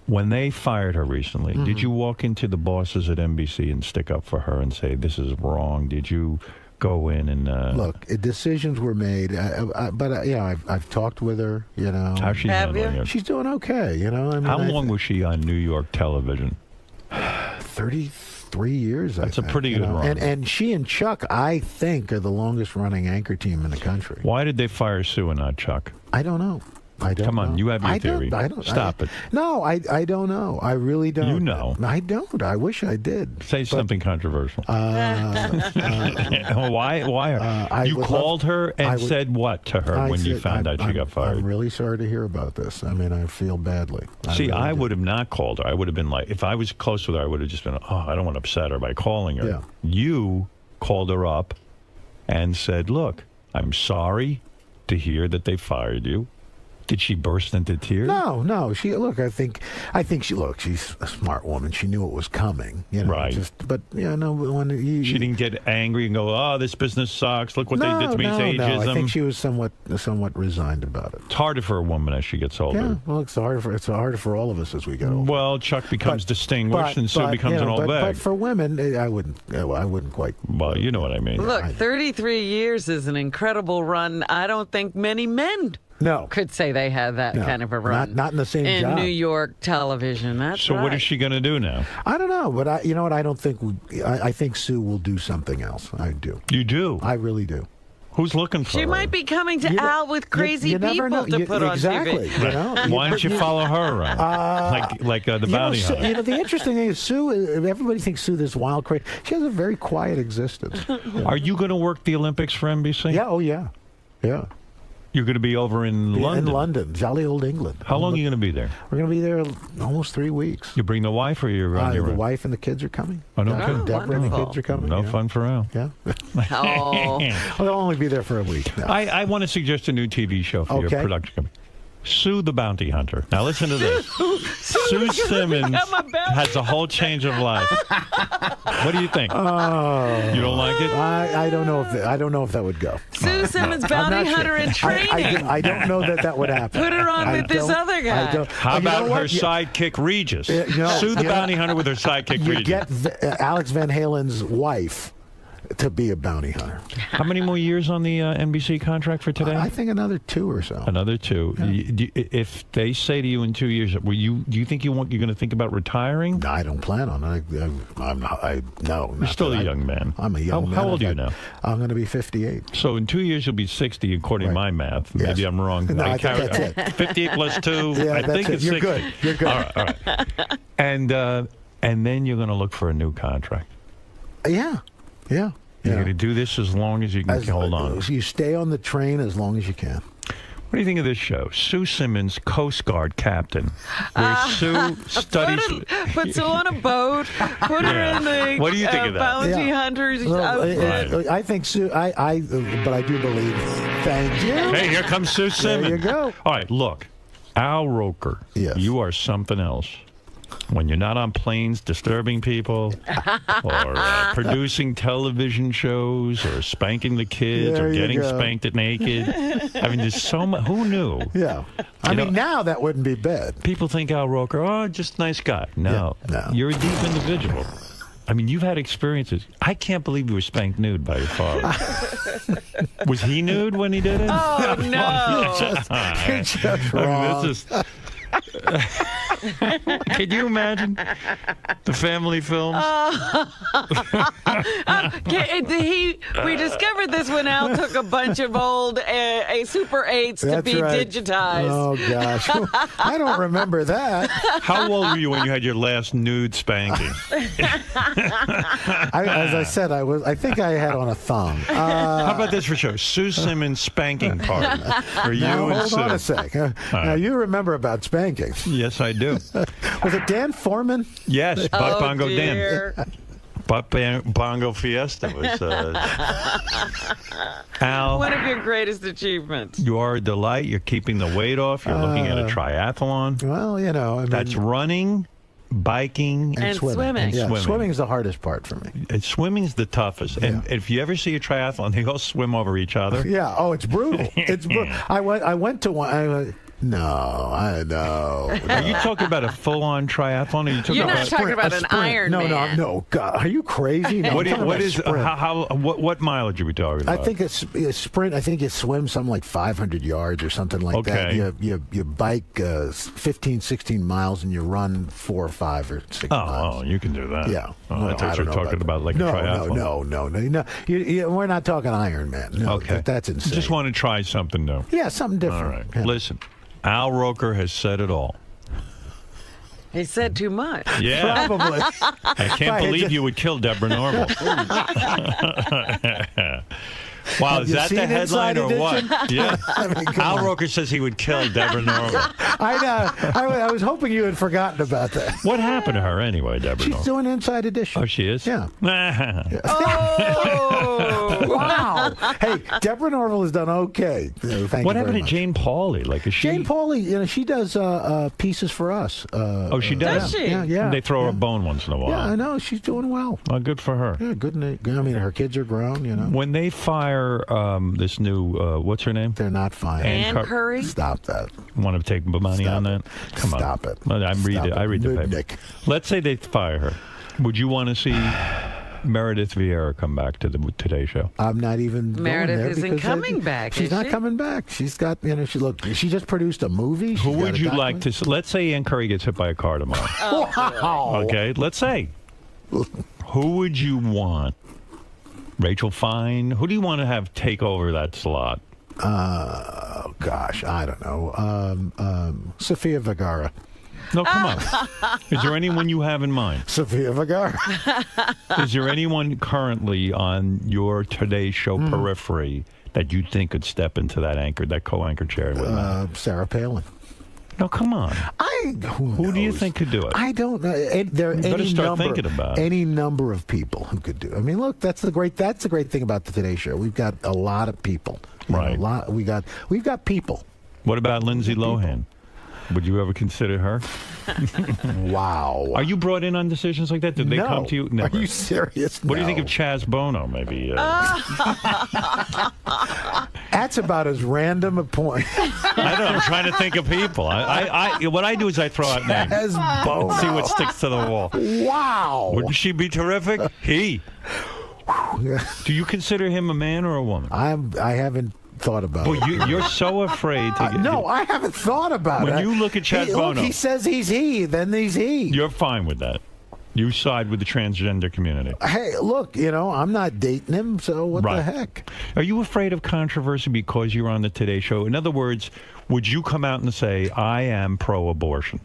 when they fired her recently, did you walk into the bosses at NBC and stick up for her and say this is wrong? Did you go in and look? Decisions were made, but I've talked with her. You know, how's she handling it? She's doing okay. You know, I mean, how long was she on New York television? 33 years. That's a pretty good run. And she and Chuck, I think, are the longest running anchor team in the country. Why did they fire Sue and not Chuck? I don't know. Come on, you have your theory. Stop it. No, I don't know. I really don't. You know. I don't. I wish I did. Say something controversial. Why? You called her and said what to her when you found out she got fired? I'm really sorry to hear about this. I mean, I feel badly. See, I would have not called her. I would have been like, if I was close with her, I would have just been, I don't want to upset her by calling her. Yeah. You called her up and said, look, I'm sorry to hear that they fired you. Did she burst into tears? No. I think she's a smart woman. She knew it was coming. You know, right. When she didn't get angry and go, "Oh, this business sucks. Look what they did to me. It's ageism." No, I think she was somewhat resigned about it. It's harder for a woman as she gets older. Yeah, well, it's harder for all of us as we get older. Well, Chuck becomes distinguished, and Sue becomes an old bag. But for women, I wouldn't quite. Well, you know what I mean. Look, 33 years is an incredible run. I don't think many men could say they had that kind of a run. Not in the same in job. New York television. That's so. What is she going to do now? I don't know, but I don't think. I think Sue will do something else. I do. You do? I really do. Who's looking for She her? might be coming to Al with crazy people to put on exactly, TV. You know? Why don't you follow her around? like the bounty hunter. The interesting thing is Sue, everybody thinks Sue this wild, crazy. She has a very quiet existence. Are you going to work the Olympics for NBC? Yeah, oh yeah. Yeah. You're going to be over in London? In London, jolly old England. How long are you going to be there? We're going to be there almost 3 weeks. You bring the wife or you're on your The own? wife and the kids are coming. Oh, no Yeah, kidding. Deborah and the kids are coming. No fun for Al. Yeah. Oh. They'll only be there for a week. No. I want to suggest a new TV show for your production company. Sue the Bounty Hunter. Now listen to this. Sue Simmons has a whole change of life. What do you think? You don't like it? I don't know if that would go. Sue Simmons, bounty hunter in training. I don't know that would happen. Put her on with this other guy. How about her sidekick Regis? Sue the Bounty Hunter with her sidekick Regis. Get Alex Van Halen's wife to be a bounty hunter. How many more years on the NBC contract for today? I think another 2 or so. Another 2. Yeah. If they say to you in 2 years, do you think you're going to think about retiring? I don't plan on it. No. You're still a young man. I'm a young man. How old are you now? I'm going to be 58. So in 2 years you'll be 60, according to my math. Maybe I'm wrong. No, I think that's it. 58 plus 2. Yeah, I think it's 60. You're good. You're good. All right. And then you're going to look for a new contract. Yeah. You're going to do this as long as you can hold on. You stay on the train as long as you can. What do you think of this show? Sue Simmons, Coast Guard captain, where Sue studies. Put Sue on a boat. Put her in the what do you think of that? bounty hunters. I think Sue. But I do believe. Thank you. Hey, here comes Sue Simmons. There you go. All right, look, Al Roker. Yes. You are something else. When you're not on planes disturbing people, or producing television shows, or spanking the kids, or getting spanked at naked. I mean, there's so much. Who knew? Yeah. I mean, now that wouldn't be bad. People think Al Roker, just a nice guy. No. You're a deep individual. I mean, you've had experiences. I can't believe you were spanked nude by your father. Was he nude when he did it? Oh, no. You're just wrong. Can you imagine the family films? We discovered this when Al took a bunch of old Super 8s to be digitized. Oh, gosh. I don't remember that. How old were you when you had your last nude spanking? As I said, I think I had on a thong. How about this for show? Sue Simmons spanking party for you and Sue. Hold on a sec. Now, you remember about spanking. Yes, I do. Was it Dan Foreman? Yes, Buck Bongo dear. Dan. Buck Bongo Fiesta was Al. One of your greatest achievements. You are a delight. You're keeping the weight off. You're looking at a triathlon. Well, that's running, biking, and swimming. Yeah, swimming is the hardest part for me. Swimming's the toughest. And if you ever see a triathlon, they all swim over each other. Yeah. Oh, it's brutal. It's brutal. I went to one. No, I know. Are you talking about a full-on triathlon? Or you You're not talking about an Ironman. No. God, are you crazy? No, what mileage are we talking about? I think it's a sprint. I think you swim something like 500 yards or something like that. You bike 15, 16 miles and you run 4 or 5 or 6 miles. Oh, you can do that. Yeah. I thought you were talking about like a triathlon. No. We're not talking Ironman. No, okay. That's insane. Just want to try something new. Yeah, something different. All right. Yeah. Listen. Al Roker has said it all. He said too much. Yeah. Probably. I can't believe you would kill Deborah Norville. Wow, is that the headline or what? Yeah. Al Roker says he would kill Deborah Norville. I know. I was hoping you had forgotten about that. What happened to her anyway, Deborah Norville? She's doing Inside Edition. Oh, she is? Yeah. Oh! Wow. Hey, Deborah Norville has done okay. What happened to Jane Pauley? Jane Pauley, she does pieces for us. She does? Does she? Yeah. They throw her a bone once in a while. Yeah, I know. She's doing well. Well, good for her. Yeah, good. I mean, her kids are grown, When they fire this new, what's her name? They're not firing. Ann Curry? Stop that. Want to take money on that? Come on. Stop it. I read the paper. Let's say they fire her. Would you want to see Meredith Vieira come back to the Today Show? I'm not even. Meredith isn't coming back. She's not coming back. She's got. She just produced a movie. Who would you like to? Let's say Ann Curry gets hit by a car tomorrow. Wow. Okay. Let's say. Who would you want Rachel Fine. Who do you want to have take over that slot? Gosh, I don't know. Sofia Vergara. No, come on. Is there anyone you have in mind? Sofia Vergara. Is there anyone currently on your Today Show periphery that you think could step into that co-anchor chair? With Sarah Palin. No, come on. Who do you think could do it? I don't know. There are any number of people who could do it. I mean, look, that's the great thing about the Today Show. We've got a lot of people. Right. We've got people. What about Lindsay Lohan? Would you ever consider her? Wow. Are you brought in on decisions like that? Did they come to you? Never. Are you serious? What do you think of Chaz Bono, maybe? That's about as random a point. I don't know. I'm trying to think of people. What I do is I throw out names. Chaz Bono. See what sticks to the wall. Wow. Wouldn't she be terrific? He. Do you consider him a man or a woman? I haven't thought about it. You're so afraid to get... No, I haven't thought about it. When you look at Chaz Bono... he says he's he, then he's he. You're fine with that. You side with the transgender community. Hey, look, I'm not dating him, so what the heck? Are you afraid of controversy because you're on the Today Show? In other words, would you come out and say, I am pro-abortion?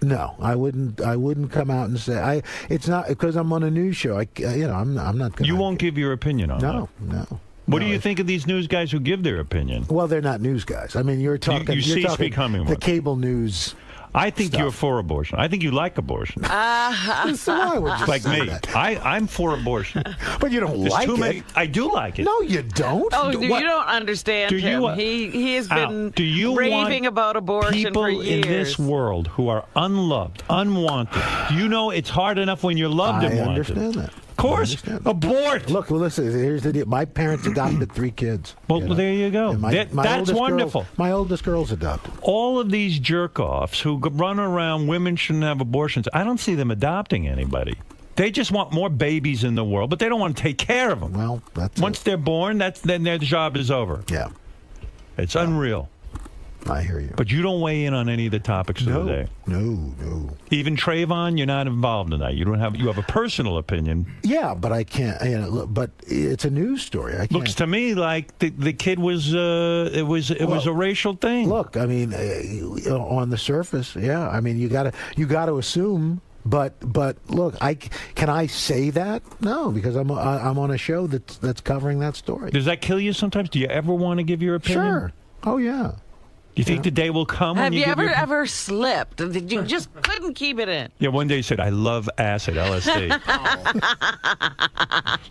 No, I wouldn't come out and say it's not because I'm on a news show. I'm not going. You won't give your opinion on that. No. What do you think of these news guys who give their opinion? Well, they're not news guys. I mean, you're talking. You cease becoming the cable news. I think you're for abortion. I think you like abortion. So I would just like say me. that. I'm for abortion. But you don't like it. I do like it. No, you don't. Oh, you don't understand him. He has been raving about abortion for years. People in this world who are unloved, unwanted. You know it's hard enough when you're loved and wanted. I understand that. Of course. Abort. Look, listen, here's the deal. My parents adopted 3 kids. Well, there you go. That's wonderful. My oldest girl's adopted. All of these jerk-offs who run around, women shouldn't have abortions, I don't see them adopting anybody. They just want more babies in the world, but they don't want to take care of them. Well, once they're born, then their job is over. Yeah. It's unreal. I hear you. But you don't weigh in on any of the topics of the day. No. Even Trayvon, you're not involved in that. You have a personal opinion. Yeah, but I can't. But it's a news story. I can't. Looks to me like the kid was it was a racial thing. Look, I mean, on the surface, yeah. I mean, you got to assume. But look, can I say that? No, because I'm on a show that's covering that story. Does that kill you sometimes? Do you ever want to give your opinion? Sure. Oh yeah. You think the day will come when Have you you give ever slipped? Did you just couldn't keep it in? Yeah, one day you said, I love acid, LSD.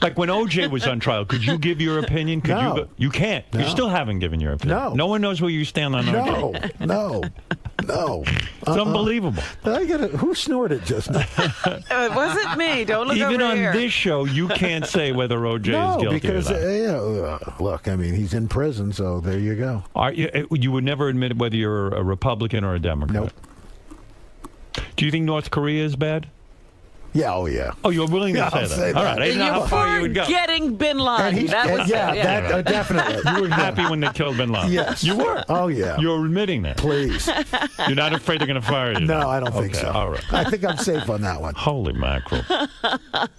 Like when OJ was on trial, could you give your opinion? No. You can't. No. You still haven't given your opinion. No. No one knows where you stand on OJ. No. It's unbelievable. Who snorted just now? It wasn't me. Don't look Even over on here. this show, you can't say whether OJ is guilty because, or not. look, I mean, he's in prison, so there you go. You would never admit whether you're a Republican or a Democrat? Nope. Do you think North Korea is bad? Yeah, oh yeah. Oh, you're willing to say that? All right, I didn't know how far you would go. Getting Bin Laden. Definitely. You were happy when they killed Bin Laden. Yes. You were? Oh, yeah. You're admitting that. Please. You're not afraid they're going to fire you? No, I don't think so. All right. I think I'm safe on that one. Holy mackerel.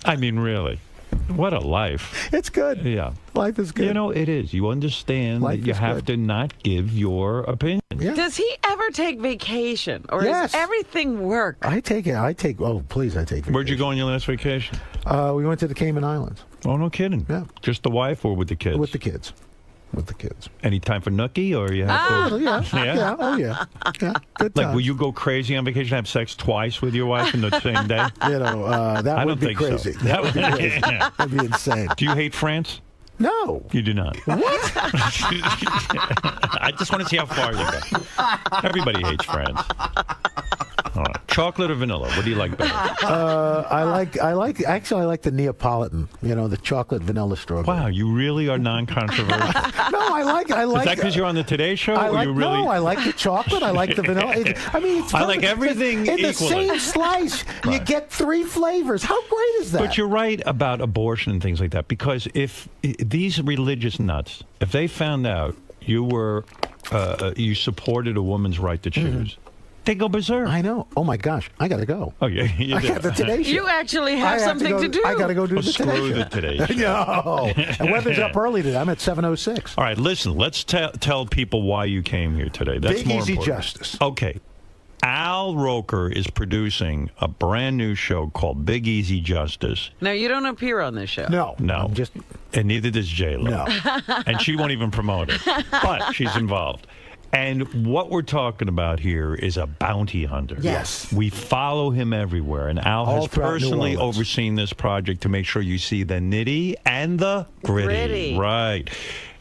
I mean, really. What a life. It's good. Yeah. Life is good. You know, it is. You understand that you have to not give your opinion. Yeah. Does he ever take vacation? Or Yes. is everything work? I take, oh, please, I take vacation. Where'd you go on your last vacation? We went to the Cayman Islands. Oh, no kidding. Yeah. Just the wife or with the kids? With the kids. With the kids. Any time for nookie or you have to? Yeah. Oh, yeah. Yeah. Good time. Like, will you go crazy on vacation, have sex twice with your wife in the same day? That would be crazy. So. That would be crazy. That'd be insane. Do you hate France? No. You do not. What? I just want to see how far you go. Everybody hates France. All right. Chocolate or vanilla? What do you like better? I like the Neapolitan. The chocolate vanilla strawberry. Wow, you really are non-controversial. No, I like. Is that because you're on the Today Show? No, I like the chocolate. I like the vanilla. It's I like everything in equally. the same slice. Right. You get 3 flavors. How great is that? But you're right about abortion and things like that, because if these religious nuts, if they found out you were you supported a woman's right to choose, They go berserk. I know. Oh my gosh, I gotta go. Oh yeah, you I do. got the Today Show. You actually have something to do. I gotta go do the Today Screw Show. the Today Show. No, and weather's up early today. I'm at 7:06. All right, listen. Let's tell people why you came here today. That's Big more Easy important. Justice. Okay. Al Roker is producing a brand new show called Big Easy Justice. No, you don't appear on this show. No. No. Just and neither does J-Lo. No. And she won't even promote it. But she's involved. And what we're talking about here is a bounty hunter. Yes. We follow him everywhere. And Al All has throughout New personally Orleans. overseen this project to make sure you see the nitty and the gritty. Right.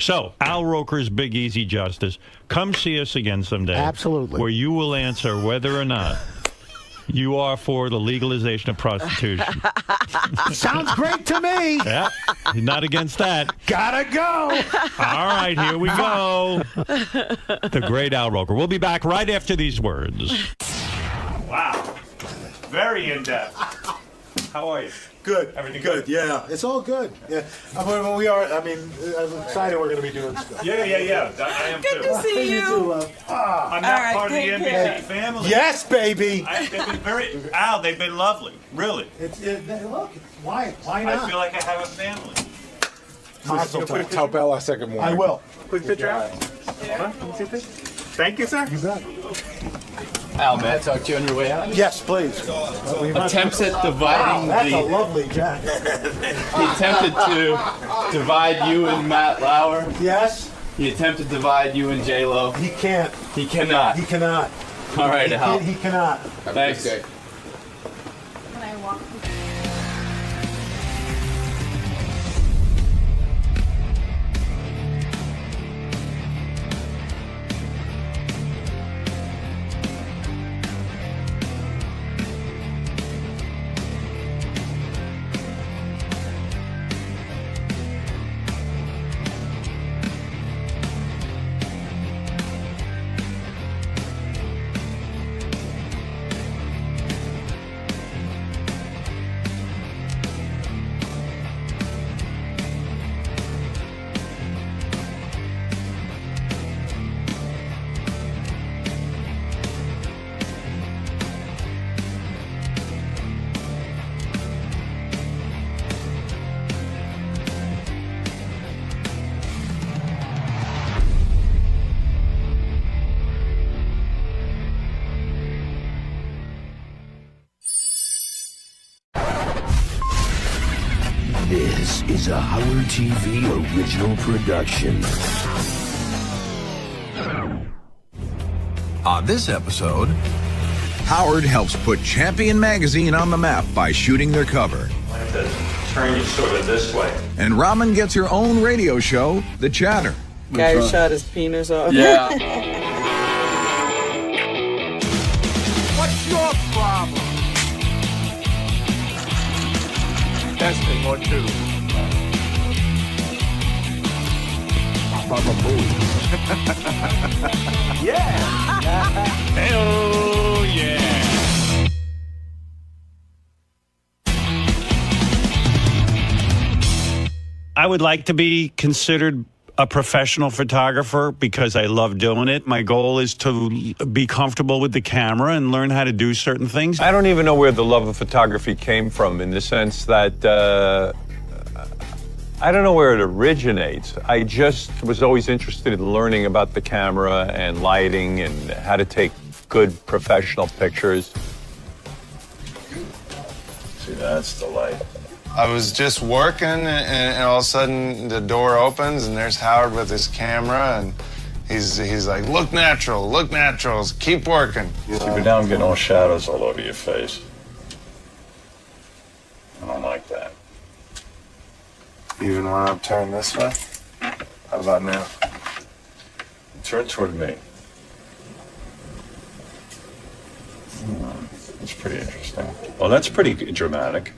So, Al Roker's Big Easy Justice. Come see us again someday. Absolutely. Where you will answer whether or not you are for the legalization of prostitution. sounds great to me. Yeah, not against that. Gotta go. All right, here we go. The great Al Roker. We'll be back right after these words. Wow. Very in-depth. How are you? Good. Everything good? Yeah. It's all good. Yeah. I'm excited we're going to be doing stuff. Yeah. I am Good too. to see you. I'm now All right, part of the take NBC care. family. Yes, baby. They've been Al, they've been lovely. Really. Look, why I not? feel like I have a family. Tell Bella second morning. I will. Quick picture out. Hold on. Can you see this? Thank you, sir. You bet. Al, may I talk to you on your way out? Yes, please. Attempts at dividing That's a the... lovely jacket. He attempted to divide you and Matt Lauer. Yes. He attempted to divide you and J-Lo. He can't. He cannot. He cannot. All right, Al. He cannot. Thanks. Can I walk? This is a Howard TV original production. On this episode, Howard helps put Champion Magazine on the map by shooting their cover. I have to turn you sort of this way. And Ramen gets her own radio show, The Chatter. Guy who shot his penis off. Yeah. What's your problem? Testing 1, 2. Hell yeah. I would like to be considered a professional photographer because I love doing it. My goal is to be comfortable with the camera and learn how to do certain things. I don't even know where the love of photography came from, in the sense that I don't know where it originates. I just was always interested in learning about the camera and lighting and how to take good professional pictures. See, that's the light. I was just working, and all of a sudden the door opens, and there's Howard with his camera, and he's like, "Look natural, keep working." You've been down getting all shadows all over your face. I don't like that. Even when I'm turned this way? How about now? Turn toward me. That's pretty interesting. Well, that's pretty dramatic.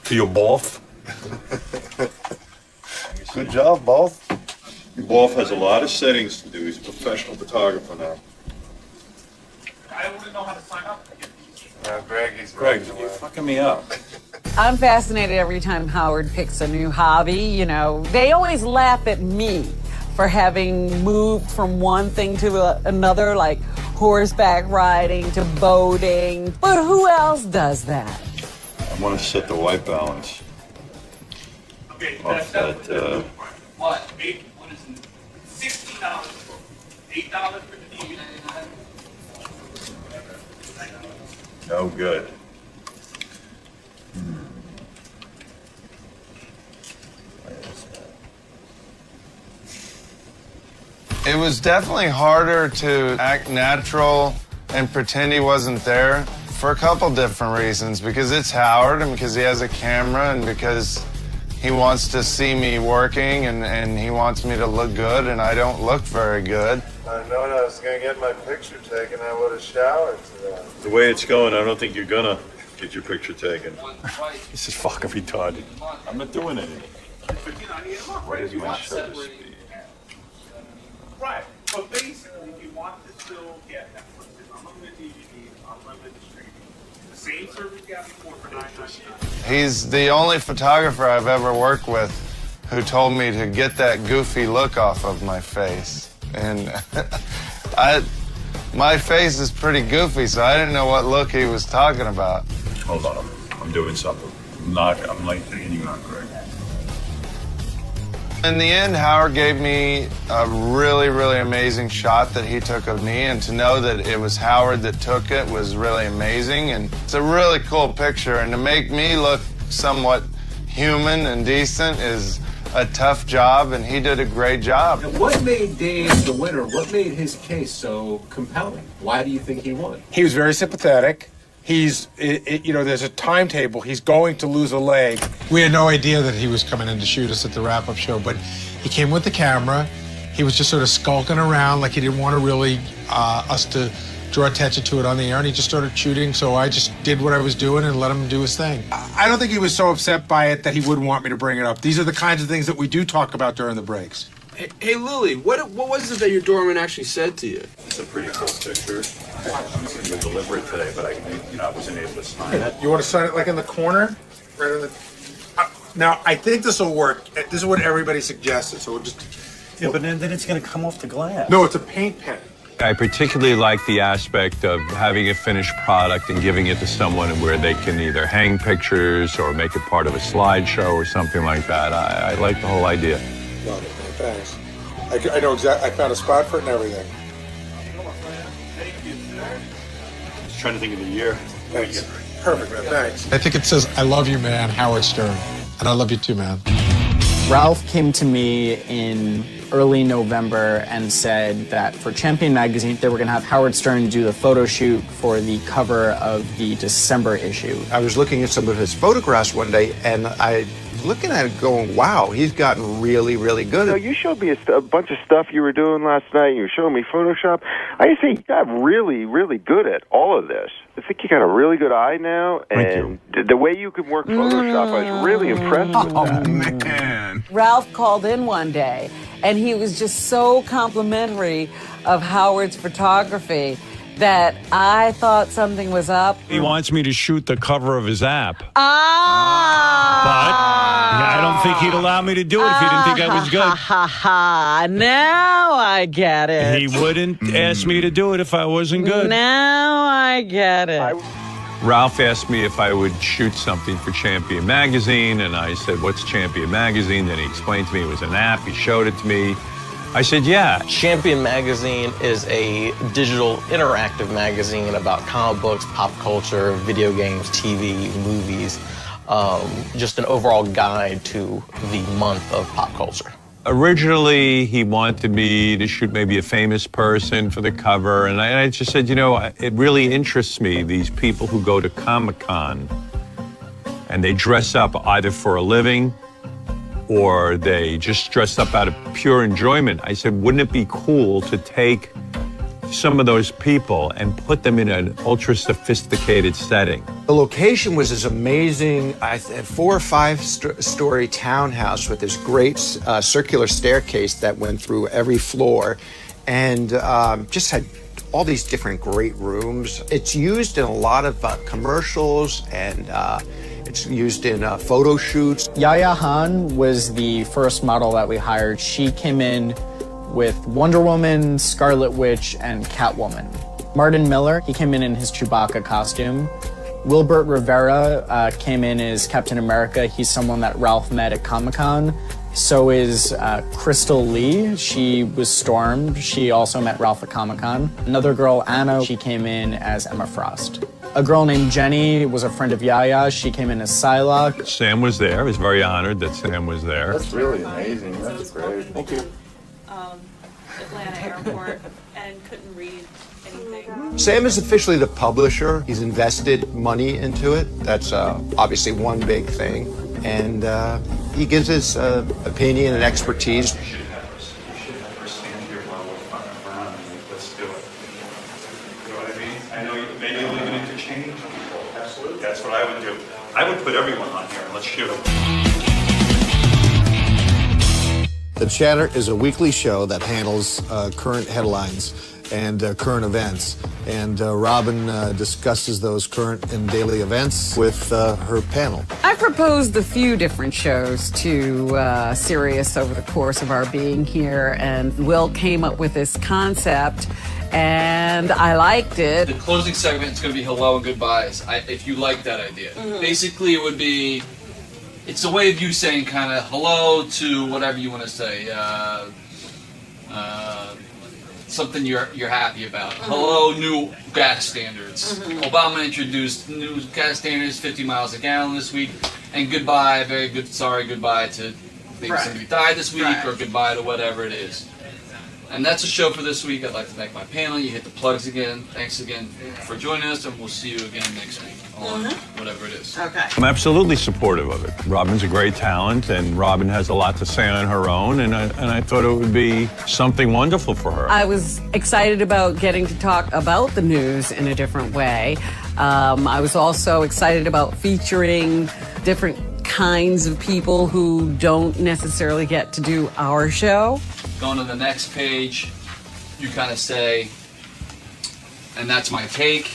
For your both. Good job, both. Wolf has a lot of settings to do. He's a professional photographer now. I wouldn't know how to sign up. Greg, you're fucking me up. I'm fascinated every time Howard picks a new hobby. You know, they always laugh at me for having moved from one thing to another, like horseback riding to boating. But who else does that? I want to set the white balance off that. What? What is it? $60. $8 for the DVD. No good. It was definitely harder to act natural and pretend he wasn't there for a couple different reasons. Because it's Howard, and because he has a camera, and because he wants to see me working, and he wants me to look good, and I don't look very good. I known I was going to get my picture taken, I would have showered today. The way it's going, I don't think you're gonna get your picture taken. This is fucking retarded. I'm not doing anything. Why does my show this speed? Right, but basically, if you want to still get Netflix, unlimited DVD, unlimited streaming, the same service you got before for $9.99. He's the only photographer I've ever worked with who told me to get that goofy look off of my face. And my face is pretty goofy, so I didn't know what look he was talking about. Hold on, I'm doing something. I'm like thinking you're not correct. In the end, Howard gave me a really, really amazing shot that he took of me, and to know that it was Howard that took it was really amazing. And it's a really cool picture, and to make me look somewhat human and decent is a tough job, and he did a great job. And what made Dave the winner? What made his case so compelling? Why do you think he won? He was very sympathetic. There's a timetable. He's going to lose a leg. We had no idea that he was coming in to shoot us at the wrap-up show, but he came with the camera. He was just sort of skulking around like he didn't want to really us to draw attention to it on the air, and he just started shooting, so I just did what I was doing and let him do his thing. I don't think he was so upset by it that he wouldn't want me to bring it up. These are the kinds of things that we do talk about during the breaks. Hey Lily, what was it that your doorman actually said to you? It's a pretty cool picture. I'm going to deliver it today, but I wasn't able to sign it. You want to sign it like in the corner? Right in the... now, I think this will work. This is what everybody suggested, so we'll just... Yeah, but then it's going to come off the glass. No, it's a paint pen. I particularly like the aspect of having a finished product and giving it to someone where they can either hang pictures or make it part of a slideshow or something like that. I like the whole idea. Love it, man. Thanks. I know exactly. I found a spot for it and everything. Just trying to think of the year. Thanks. Perfect, man. Thanks. I think it says, "I love you, man, Howard Stern." And I love you too, man. Ralph came to me in early November and said that for Champion Magazine, they were going to have Howard Stern do the photo shoot for the cover of the December issue. I was looking at some of his photographs one day, and I looking at it going, wow, he's gotten really, really good. You know, you showed me a bunch of stuff you were doing last night. You were showing me Photoshop. I think you got really, really good at all of this. I think you got a really good eye now, and the way you can work Photoshop, I was really impressed with that. Oh, man. Ralph called in one day, and he was just so complimentary of Howard's photography that I thought something was up. He wants me to shoot the cover of his app. But I don't think he'd allow me to do it if he didn't think I was good. Now I get it. He wouldn't ask me to do it if I wasn't good. Now I get it. Ralph asked me if I would shoot something for Champion Magazine, and I said, "What's Champion Magazine?" Then he explained to me it was an app. He showed it to me. I said, yeah. Champion Magazine is a digital interactive magazine about comic books, pop culture, video games, TV, movies, just an overall guide to the month of pop culture. Originally, he wanted me to shoot maybe a famous person for the cover, and I just said, you know, it really interests me, these people who go to Comic-Con and they dress up either for a living or they just dress up out of pure enjoyment. I said, wouldn't it be cool to take some of those people and put them in an ultra-sophisticated setting? The location was this amazing, 4 or 5 story townhouse with this great circular staircase that went through every floor, and just had all these different great rooms. It's used in a lot of commercials, and it's used in photo shoots. Yaya Han was the first model that we hired. She came in with Wonder Woman, Scarlet Witch, and Catwoman. Martin Miller, he came in his Chewbacca costume. Wilbert Rivera came in as Captain America. He's someone that Ralph met at Comic-Con. So is Crystal Lee. She was Storm. She also met Ralph at Comic-Con. Another girl, Anna, she came in as Emma Frost. A girl named Jenny was a friend of Yaya. She came in as Psylocke. Sam was there. I was very honored that Sam was there. That's really amazing. That's great. Thank you. Atlanta airport and couldn't read anything. Sam is officially the publisher. He's invested money into it. That's obviously one big thing. And he gives his opinion and expertise. That's what I would do. I would put everyone on here and let's shoot them. The Chatter is a weekly show that handles current headlines and current events. And Robin discusses those current and daily events with her panel. I proposed a few different shows to Sirius over the course of our being here, and Will came up with this concept, and I liked it. The closing segment is going to be hello and goodbyes, if you like that idea. Basically, it would be, it's a way of you saying kind of hello to whatever you want to say. Something you're happy about. Hello, new gas standards. Obama introduced new gas standards, 50 miles a gallon this week, and goodbye, very good, sorry, goodbye to maybe somebody died this week, or goodbye to whatever it is. And that's a show for this week. I'd like to thank my panel. You hit the plugs again. Thanks again for joining us, and we'll see you again next week on whatever it is. Okay. I'm absolutely supportive of it. Robin's a great talent, and Robin has a lot to say on her own, and I thought it would be something wonderful for her. I was excited about getting to talk about the news in a different way. I was also excited about featuring different kinds of people who don't necessarily get to do our show. Going to the next page, you kind of say, and that's my take.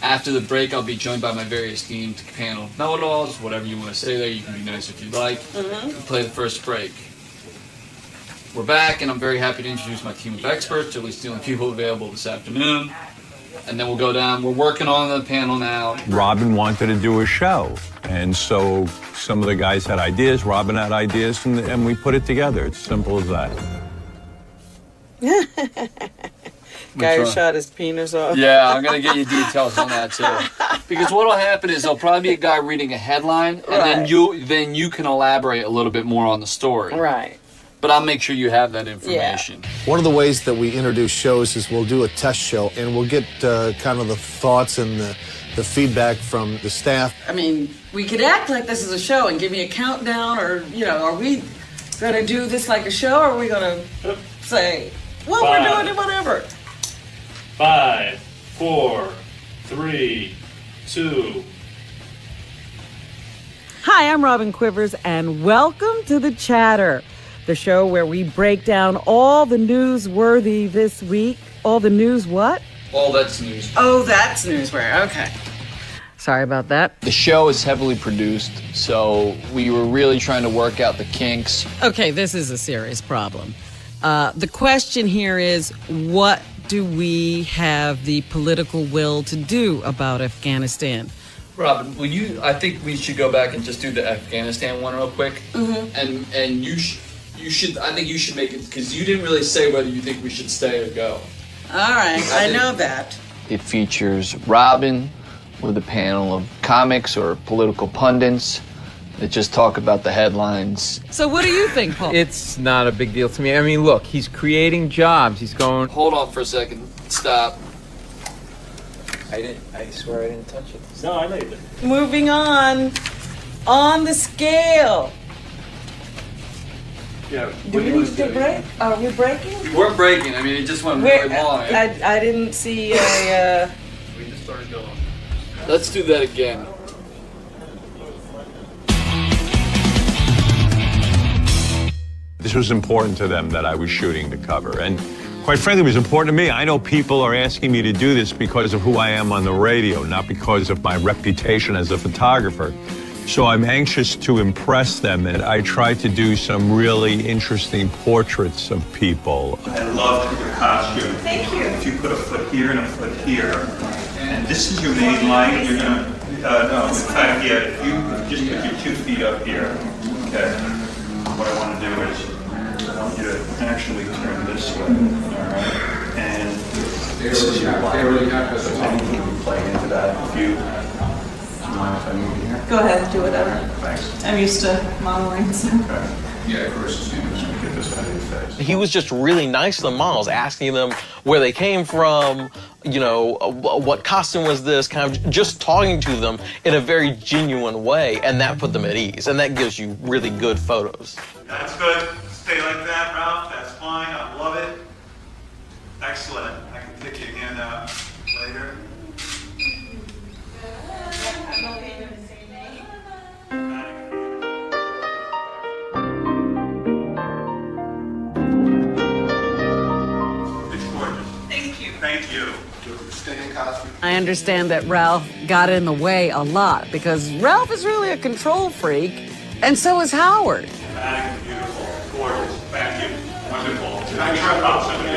After the break, I'll be joined by my very esteemed panel of know-it-alls, whatever you want to say there. You can be nice if you'd like. Play the first break. We're back, and I'm very happy to introduce my team of experts, at least the only people available this afternoon. And then we'll go down. We're working on the panel now. Robin wanted to do a show, and so some of the guys had ideas, Robin had ideas, and we put it together. It's simple as that. Guy who shot his penis off. Yeah, I'm going to get you details on that, too. Because what will happen is there'll probably be a guy reading a headline, and then you can elaborate a little bit more on the story. Right. But I'll make sure you have that information. One of the ways that we introduce shows is we'll do a test show, and we'll get kind of the thoughts and the feedback from the staff. I mean, we could act like this is a show and give me a countdown, or, you know, are we going to do this like a show, or are we going to say, well, we're doing it, whatever? 5, 4, 3, 2. Hi, I'm Robin Quivers, and welcome to The Chatter, the show where we break down all the newsworthy this week. All the news what? All that's news. Oh, that's newsworthy. Okay. Sorry about that. The show is heavily produced, so we were really trying to work out the kinks. Okay, this is a serious problem. The question here is, what do we have the political will to do about Afghanistan? Robin, I think we should go back and just do the Afghanistan one real quick. And you should, I think you should make it, because you didn't really say whether you think we should stay or go. All right, I know that. It features Robin with a panel of comics or political pundits that just talk about the headlines. So what do you think, Paul? It's not a big deal to me. I mean, look, he's creating jobs. He's going... Hold on for a second. Stop. I swear I didn't touch it. No, I know you didn't. Moving on the scale. Yeah. Do we need to take a break? Are we breaking? We weren't breaking. I mean, it just went really long. I didn't see a... We just started going. Let's do that again. This was important to them that I was shooting the cover, and quite frankly, it was important to me. I know people are asking me to do this because of who I am on the radio, not because of my reputation as a photographer. So I'm anxious to impress them, and I try to do some really interesting portraits of people. I love your costume. Thank you. If you put a foot here and a foot here, and this is your main line, you're gonna, no, in fact, yeah, if you just put your 2 feet up here, okay, what I want to do is, I want you to actually turn this way, all right? And this is your line. So anything you play into that, if you mind if I move here? Go ahead, do whatever. Thanks. I'm used to modeling, so. Okay. Yeah, of course, just get this out of your face. He was just really nice to the models, asking them where they came from, you know, what costume was this, kind of just talking to them in a very genuine way, and that put them at ease, and that gives you really good photos. That's good. Stay like that, Ralph. That's fine. I love it. Excellent. I can pick your hand out later. Thank you. Stay in costume. I understand that Ralph got in the way a lot because Ralph is really a control freak, and so is Howard. Dramatic, beautiful, gorgeous. Thank you. Wonderful. Can I try out somebody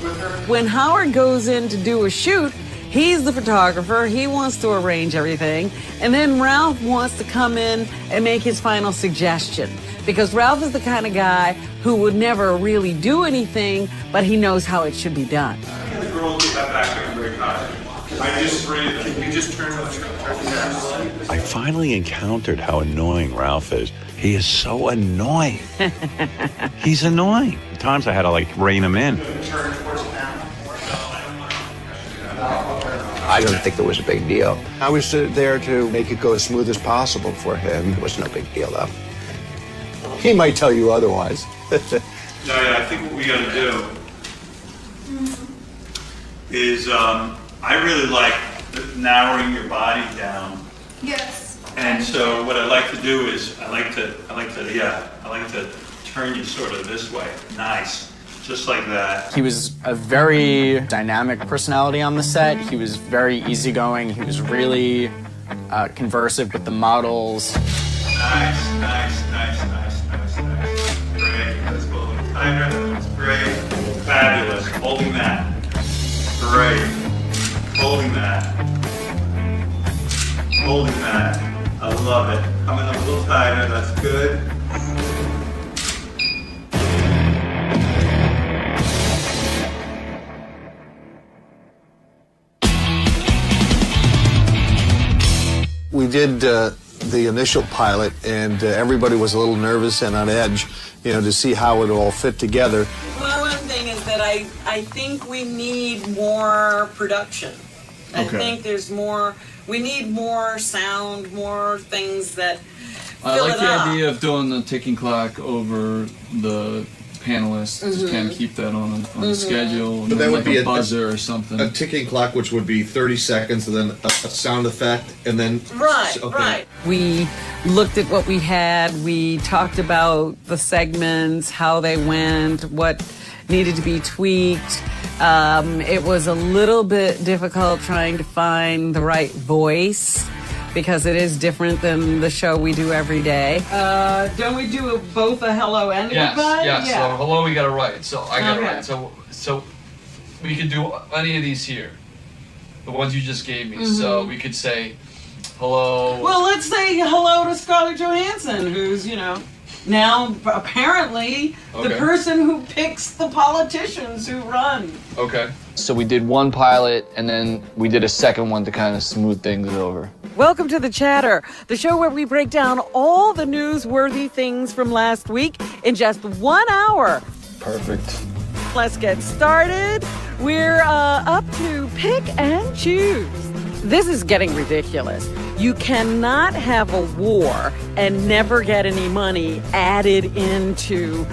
with her? When Howard goes in to do a shoot, he's the photographer, he wants to arrange everything, and then Ralph wants to come in and make his final suggestion. Because Ralph is the kind of guy who would never really do anything, but he knows how it should be done. The girls get that back there very costume. I disagree. Can you just turn the I finally encountered how annoying Ralph is. He is so annoying. He's annoying. At times I had to like rein him in. I don't think there was a big deal. I was there to make it go as smooth as possible for him. It was no big deal, though. He might tell you otherwise. No, yeah, I think what we got to do is I really like narrowing your body down. Yes. And so what I like to do is I like to turn you sort of this way. Nice. Just like that. He was a very dynamic personality on the set. He was very easygoing. He was really conversive with the models. Nice. Great. That's a little tighter. That's great. Fabulous. Holding that. Great. Holding that. Holding that. I love it. Coming up a little tighter. That's good. We did the initial pilot, and everybody was a little nervous and on edge, you know, to see how it all fit together. Well, one thing is that I think we need more production. I think we need more sound, more things that I fill like it the up. idea of doing the ticking clock over the panelists, just kind of keep that on the schedule, But that would like be a buzzer or something. A ticking clock, which would be 30 seconds, and then a sound effect, and then... Right. We looked at what we had. We talked about the segments, how they went, what needed to be tweaked. It was a little bit difficult trying to find the right voice because it is different than the show we do every day. Don't we do both a hello and a goodbye? Yes. So hello, we got it right. So I got it right. So we could do any of these here, the ones you just gave me. So we could say hello. Well, let's say hello to Scarlett Johansson, who's, now apparently the person who picks the politicians who run. Okay. So we did one pilot, and then we did a second one to kind of smooth things over. Welcome to The Chatter, the show where we break down all the newsworthy things from last week in just 1 hour. Perfect. Let's get started. We're up to pick and choose. This is getting ridiculous. You cannot have a war and never get any money added into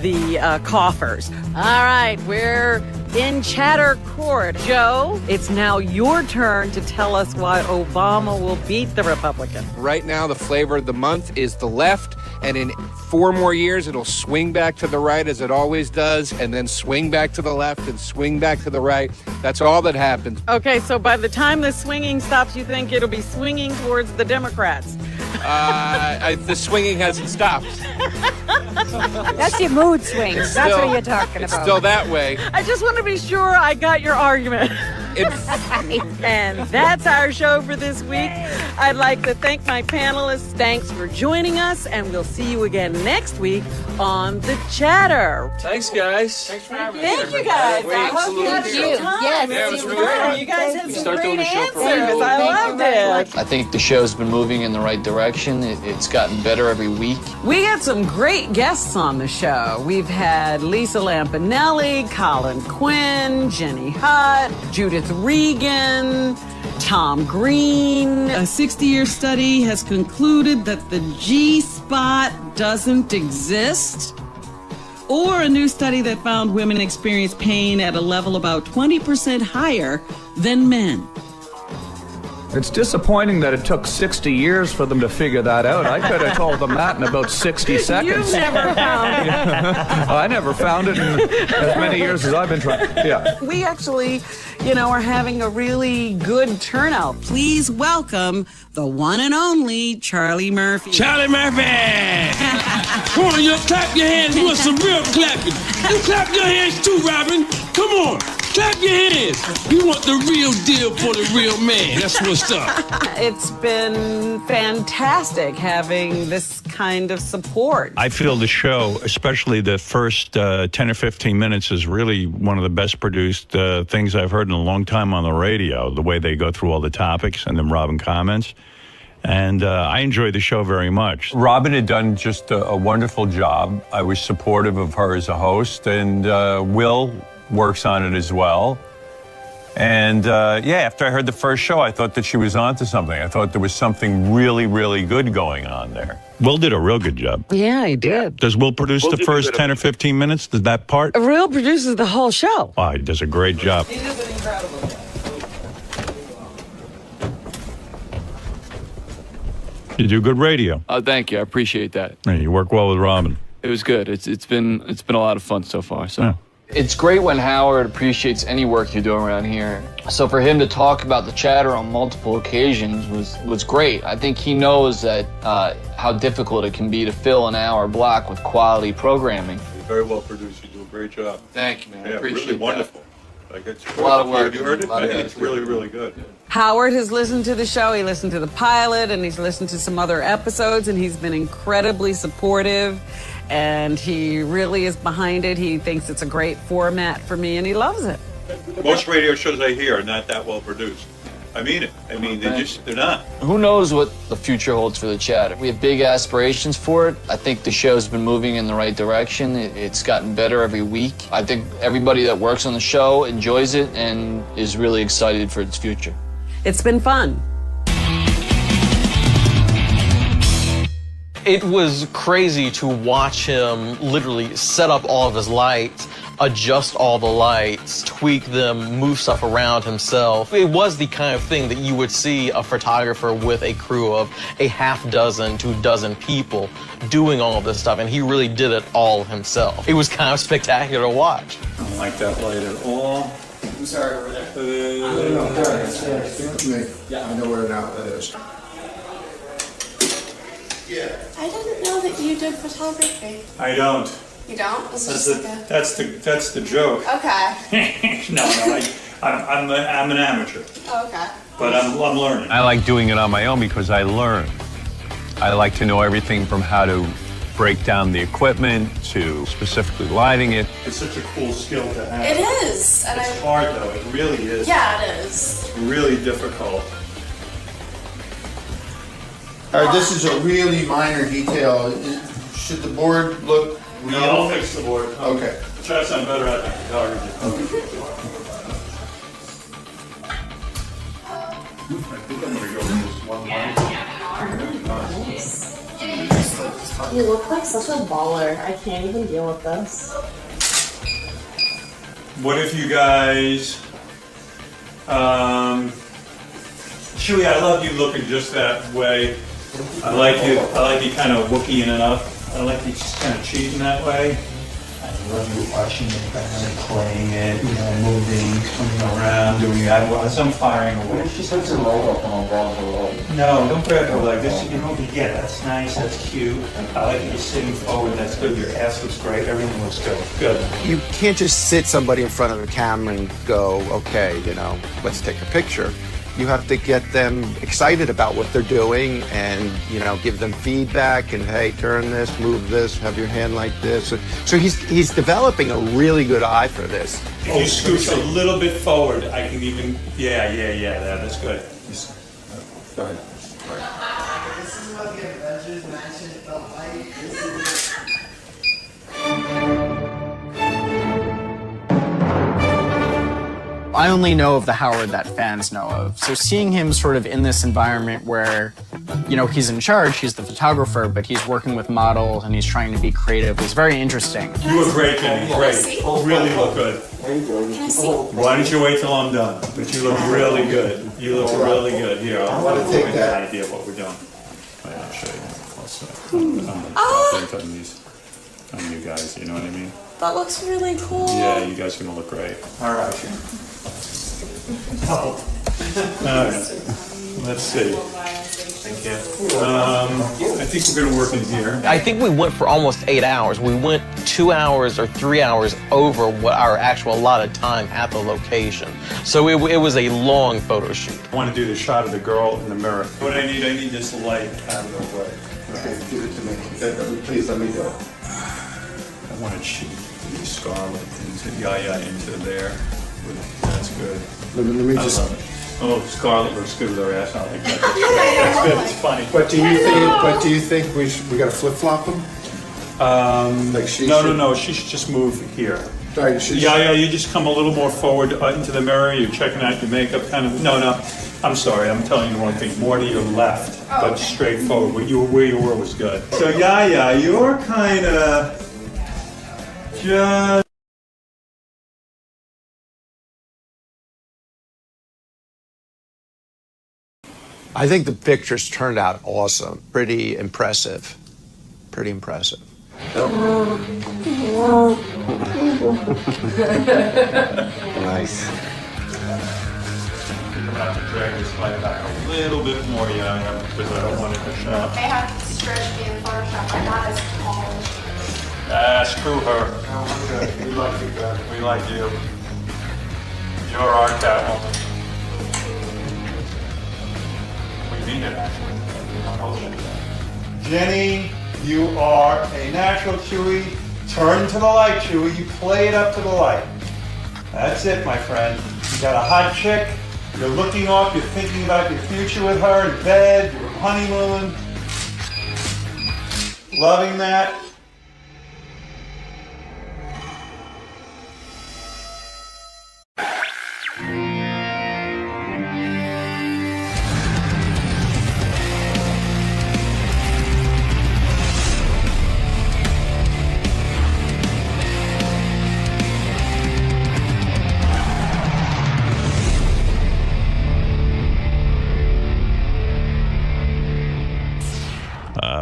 the coffers. All right, we're in chatter court. Joe, it's now your turn to tell us why Obama will beat the Republican. Right now, the flavor of the month is the left, and in 4 more years, it'll swing back to the right as it always does, and then swing back to the left and swing back to the right. That's all that happens. Okay, so by the time the swinging stops, you think it'll be swinging towards the Democrats. The swinging hasn't stopped. That's your mood swings. That's what you're talking It's about. still that way. I just want to be sure I got your argument. And that's our show for this week. I'd like to thank my panelists. Thanks for joining us, and we'll see you again next week on The Chatter. Thanks, guys. Thank you guys. I hope you had a good time. Yeah, it was really good. You guys had some Start doing great the show answers. properly. I loved it. I think the show's been moving in the right direction. It's gotten better every week. We got some great guests on the show. We've had Lisa Lampanelli, Colin Quinn, Jenny Hutt, Judith Regan, Tom Green. A 60-year study has concluded that the G-spot doesn't exist. Or a new study that found women experience pain at a level about 20% higher than men. It's disappointing that it took 60 years for them to figure that out. I could have told them that in about 60 seconds. You've never found it. I never found it in as many years as I've been trying. Yeah. We actually, are having a really good turnout. Please welcome the one and only Charlie Murphy. Charlie Murphy! Come on, you clap your hands. You want some real clapping. You clap your hands too, Robin. Come on. Clap your hands. We want the real deal for the real man. That's what's up. It's been fantastic having this kind of support. I feel the show, especially the first 10 or 15 minutes, is really one of the best produced things I've heard in a long time on the radio, the way they go through all the topics and then Robin comments. And I enjoy the show very much. Robin had done just a wonderful job. I was supportive of her as a host, and Will works on it as well. And after I heard the first show, I thought that she was onto something. I thought there was something really, really good going on there. Will did a real good job. Yeah, he did. Does Will produce the first 10 or 15 minutes? Does that part? Will produces the whole show. Oh, he does a great job. He does an incredible job. You do good radio. Thank you. I appreciate that. Yeah, you work well with Robin. It was good. It's been a lot of fun so far. So. Yeah. It's great when Howard appreciates any work you're doing around here. So for him to talk about the chatter on multiple occasions was great. I think he knows that how difficult it can be to fill an hour block with quality programming. You're very well produced. You do a great job. Thank you, man. I Yeah, appreciate really that. wonderful. Like it's A lot of work. You heard it? A lot of Yeah, it's really, really good. Howard has listened to the show. He listened to the pilot, and he's listened to some other episodes, and he's been incredibly supportive, and he really is behind it. He thinks it's a great format for me, and he loves it. Most radio shows I hear are not that well produced. I mean it. I mean, they're not. Who knows what the future holds for the chatter? We have big aspirations for it. I think the show's been moving in the right direction. It's gotten better every week. I think everybody that works on the show enjoys it and is really excited for its future. It's been fun. It was crazy to watch him literally set up all of his lights, adjust all the lights, tweak them, move stuff around himself. It was the kind of thing that you would see a photographer with a crew of a half dozen to dozen people doing all of this stuff, and he really did it all himself. It was kind of spectacular to watch. I don't like that light at all. I'm sorry, over there. Yeah, I know where now that is. I didn't know that you did photography. I don't. You don't? This is That's the joke. Okay. No, I'm an amateur, Oh, okay. but I'm learning. I like doing it on my own because I learn. I like to know everything from how to break down the equipment to specifically lighting it. It's such a cool skill to have. It is. And It's hard though. It really is. Yeah, it is. It's really difficult. All right, this is a really minor detail. Should the board look real? No, I'll fix the board. Okay. Try to sound better at the photography. I think I'm gonna go with this one light. You look like such a baller. I can't even deal with this. What if you guys, Chewie, I love you looking just that way. I like you kind of Wookieing it up. I like you just kind of cheating that way. I love you watching the band, playing it, moving, coming around. I'm doing it. As I'm firing away. She puts her leg up on a wall. No, don't grab her leg. This, yeah, that's nice. That's cute. I like that you're sitting forward. That's good. Your ass looks great. Everything looks good. Good. You can't just sit somebody in front of a camera and go, okay, let's take a picture. You have to get them excited about what they're doing and, give them feedback and, hey, turn this, move this, have your hand like this. So he's developing a really good eye for this. If you scooch a little bit forward, I can even, yeah, that's good. Go ahead. This is what the Avengers mansion felt like. I only know of the Howard that fans know of. So seeing him sort of in this environment where, he's in charge, he's the photographer, but he's working with models and he's trying to be creative is very interesting. You look great, Jenny. Great. Really look good. Why don't you wait till I'm done? But you look really good. You look really good. Here, I want to take that idea of what we're doing. I'll show you close up. On you guys, you know what I mean? That looks really cool. Yeah, you guys are gonna look great. All right. All right. Let's see. Thank you. I think we're gonna work in here. I think we went for almost 8 hours. We went 2 hours or 3 hours over what our actual allotted time at the location. So it was a long photo shoot. I want to do the shot of the girl in the mirror. What I need this light out of the way. Okay, give it to me. Please let me go. I want to shoot the Scarlet into there. That's good. Let me I just. love it. Oh, Scarlet looks good with her ass out like that. That's good. It's funny. But do you think we got to flip flop them? No. She should just move here. Right, you just come a little more forward into the mirror. You're checking out your makeup, kind of. No. I'm sorry. I'm telling you the wrong thing. More to your left, but straight forward. Where you were was good. So you're kind of just. I think the pictures turned out awesome. Pretty impressive. Pretty impressive. Nice. I'm gonna have to drag this light back a little bit more, because I don't want it to show. They have to stretch me in Photoshop. I'm not as tall. Screw her. Oh, okay. We like you, guys. We like you. You're our Catwoman. We mean it, actually. Jenny, you are a natural, Chewy. Turn to the light, Chewy. You play it up to the light. That's it, my friend. You got a hot chick. You're looking off. You're thinking about your future with her in bed. Your honeymoon. Loving that.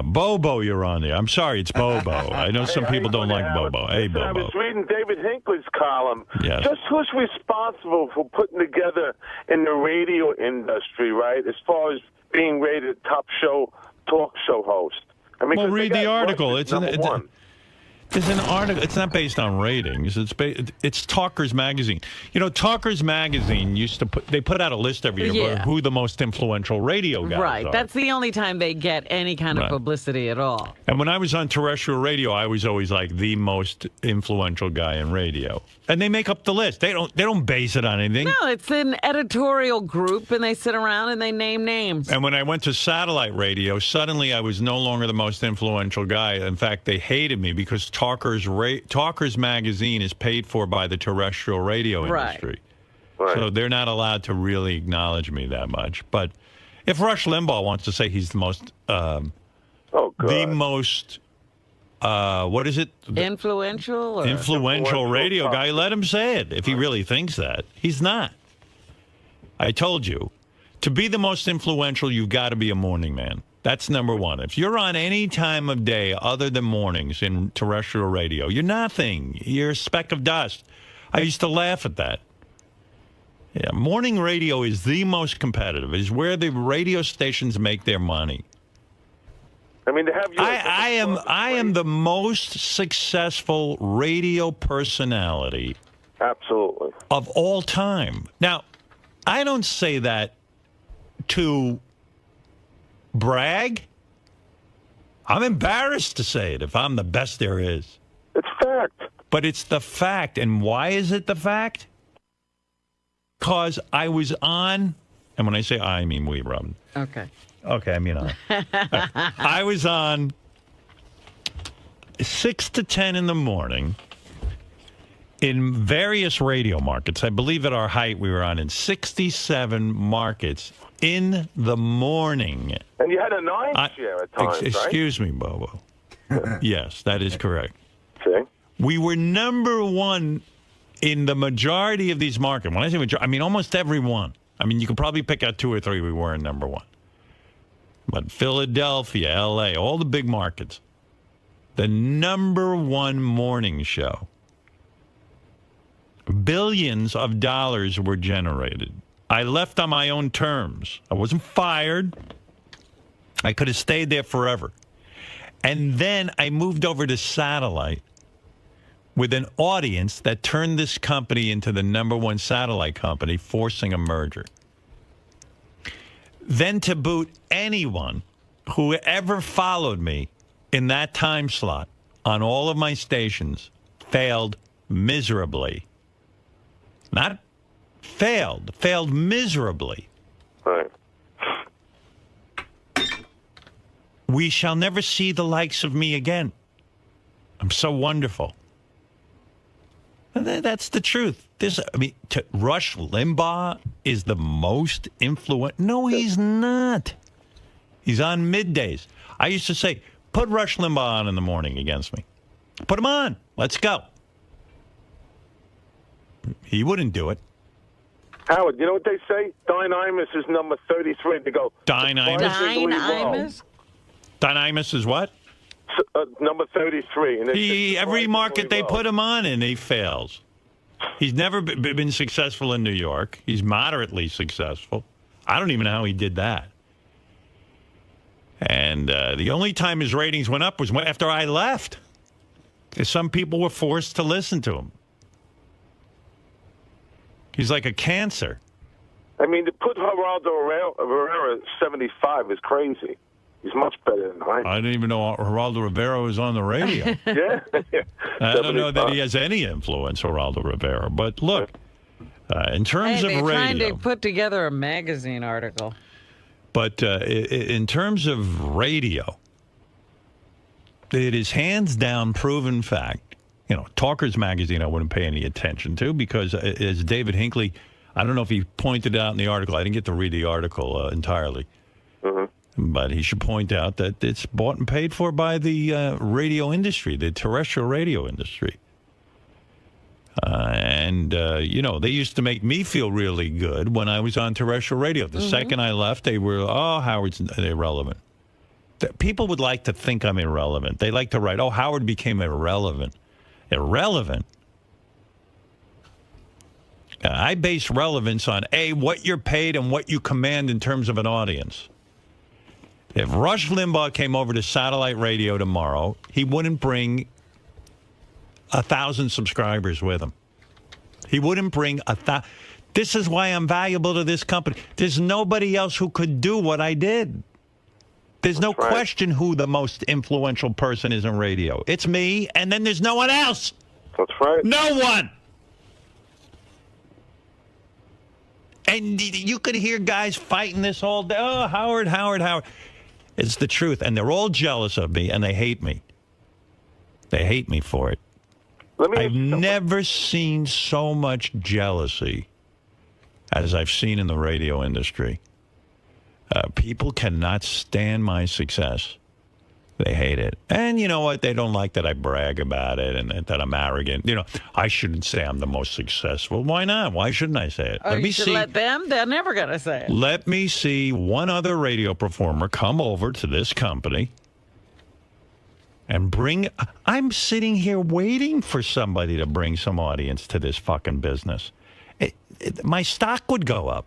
Bobo, you're on there. I'm sorry, it's Bobo. I know some people don't like Bobo. Hey, I Bobo. was reading David Hinckley's column. Yes. Just who's responsible for putting together in the radio industry, right, as far as being rated top talk show host? I mean, Well, read the article. one. There's an article. It's not based on ratings. It's Talkers Magazine. Talkers Magazine used to put out a list every year of who the most influential radio guys are. That's the only time they get any kind of publicity at all. And when I was on terrestrial radio, I was always like the most influential guy in radio. And they make up the list. They don't base it on anything. No, it's an editorial group, and they sit around and they name names. And when I went to satellite radio, suddenly I was no longer the most influential guy. In fact, they hated me because Talkers Magazine is paid for by the terrestrial radio industry. Right. So they're not allowed to really acknowledge me that much. But if Rush Limbaugh wants to say he's the most, what is it? Influential radio guy, let him say it if he really thinks that. He's not. I told you. To be the most influential, you've got to be a morning man. That's number one. If you're on any time of day other than mornings in terrestrial radio, you're nothing. You're a speck of dust. I used to laugh at that. Yeah, morning radio is the most competitive. It's where the radio stations make their money. I mean, to have you. I am the most successful radio personality. Absolutely. Of all time. Now, I don't say that to brag. I'm embarrassed to say it if I'm the best there is. It's fact. But it's the fact. And why is it the fact? Because I was on, and when I say I mean we, Robin. Okay. Okay, I mean I was on 6 to 10 in the morning in various radio markets. I believe at our height we were on in 67 markets in the morning. And you had a 9 share at times, Excuse me, Bobo. Yes, that is correct. Okay. We were number one in the majority of these markets. When I say majority, I mean almost every one. I mean, you could probably pick out 2 or 3 we weren't number one. But Philadelphia, L.A., all the big markets. The number one morning show. Billions of dollars were generated. I left on my own terms. I wasn't fired. I could have stayed there forever. And then I moved over to satellite with an audience that turned this company into the number one satellite company, forcing a merger. Then to boot, anyone who ever followed me in that time slot on all of my stations failed miserably. Not failed miserably. Right. We shall never see the likes of me again. I'm so wonderful. And that's the truth. Rush Limbaugh is the most influential. No, he's not. He's on middays. I used to say, put Rush Limbaugh on in the morning against me. Put him on. Let's go. He wouldn't do it. Howard, you know what they say? Dynamis is number 33. They go. Dynamis? Dynamis is what? Number 33. And every market they put him on in, he fails. He's never been successful in New York. He's moderately successful. I don't even know how he did that. And the only time his ratings went up was after I left. Some people were forced to listen to him. He's like a cancer. I mean, to put Geraldo Rivera 75 is crazy. He's much better than I. I didn't even know Geraldo Rivera was on the radio. Yeah. I don't know that he has any influence, Geraldo Rivera. But look, in terms of they're radio, trying to put together a magazine article. But in terms of radio, it is hands down proven fact. You know, Talkers Magazine I wouldn't pay any attention to because, as David Hinckley, I don't know if he pointed out in the article. I didn't get to read the article entirely. Mm-hmm. But he should point out that it's bought and paid for by the radio industry, the terrestrial radio industry. You know, they used to make me feel really good when I was on terrestrial radio. The second I left, they were, Howard's irrelevant. People would like to think I'm irrelevant. They like to write, Howard became irrelevant. Irrelevant? I base relevance on, what you're paid and what you command in terms of an audience. If Rush Limbaugh came over to satellite radio tomorrow, he wouldn't bring 1,000 subscribers with him. He wouldn't bring 1,000. This is why I'm valuable to this company. There's nobody else who could do what I did. There's no question who the most influential person is in radio. It's me, and then there's no one else. That's right. No one. And you could hear guys fighting this all day. Howard. It's the truth. And they're all jealous of me, and they hate me. They hate me for it. I've never seen so much jealousy as I've seen in the radio industry. People cannot stand my success. They hate it. And you know what? They don't like that I brag about it and that I'm arrogant. You know, I shouldn't say I'm the most successful. Why not? Why shouldn't I say it? Let me see. Let them. They're never going to say it. Let me see one other radio performer come over to this company and bring... I'm sitting here waiting for somebody to bring some audience to this fucking business. my stock would go up.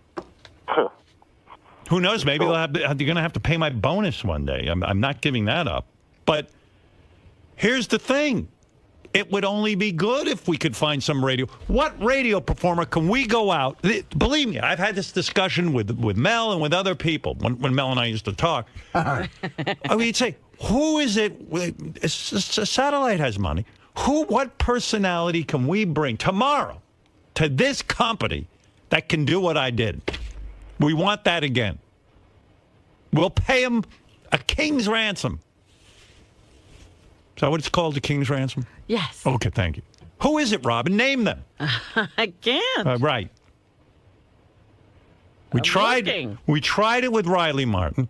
Who knows? Maybe they're going to have to pay my bonus one day. I'm not giving that up. But here's the thing. It would only be good if we could find some radio. What radio performer can we go out? Believe me, I've had this discussion with Mel and with other people when Mel and I used to talk. We'd say, who is it? Satellite has money. What personality can we bring tomorrow to this company that can do what I did? We want that again. We'll pay him a king's ransom. Is that what it's called, a king's ransom? Yes. Okay, thank you. Who is it, Robin? Name them. I can't. Right. We tried it with Riley Martin.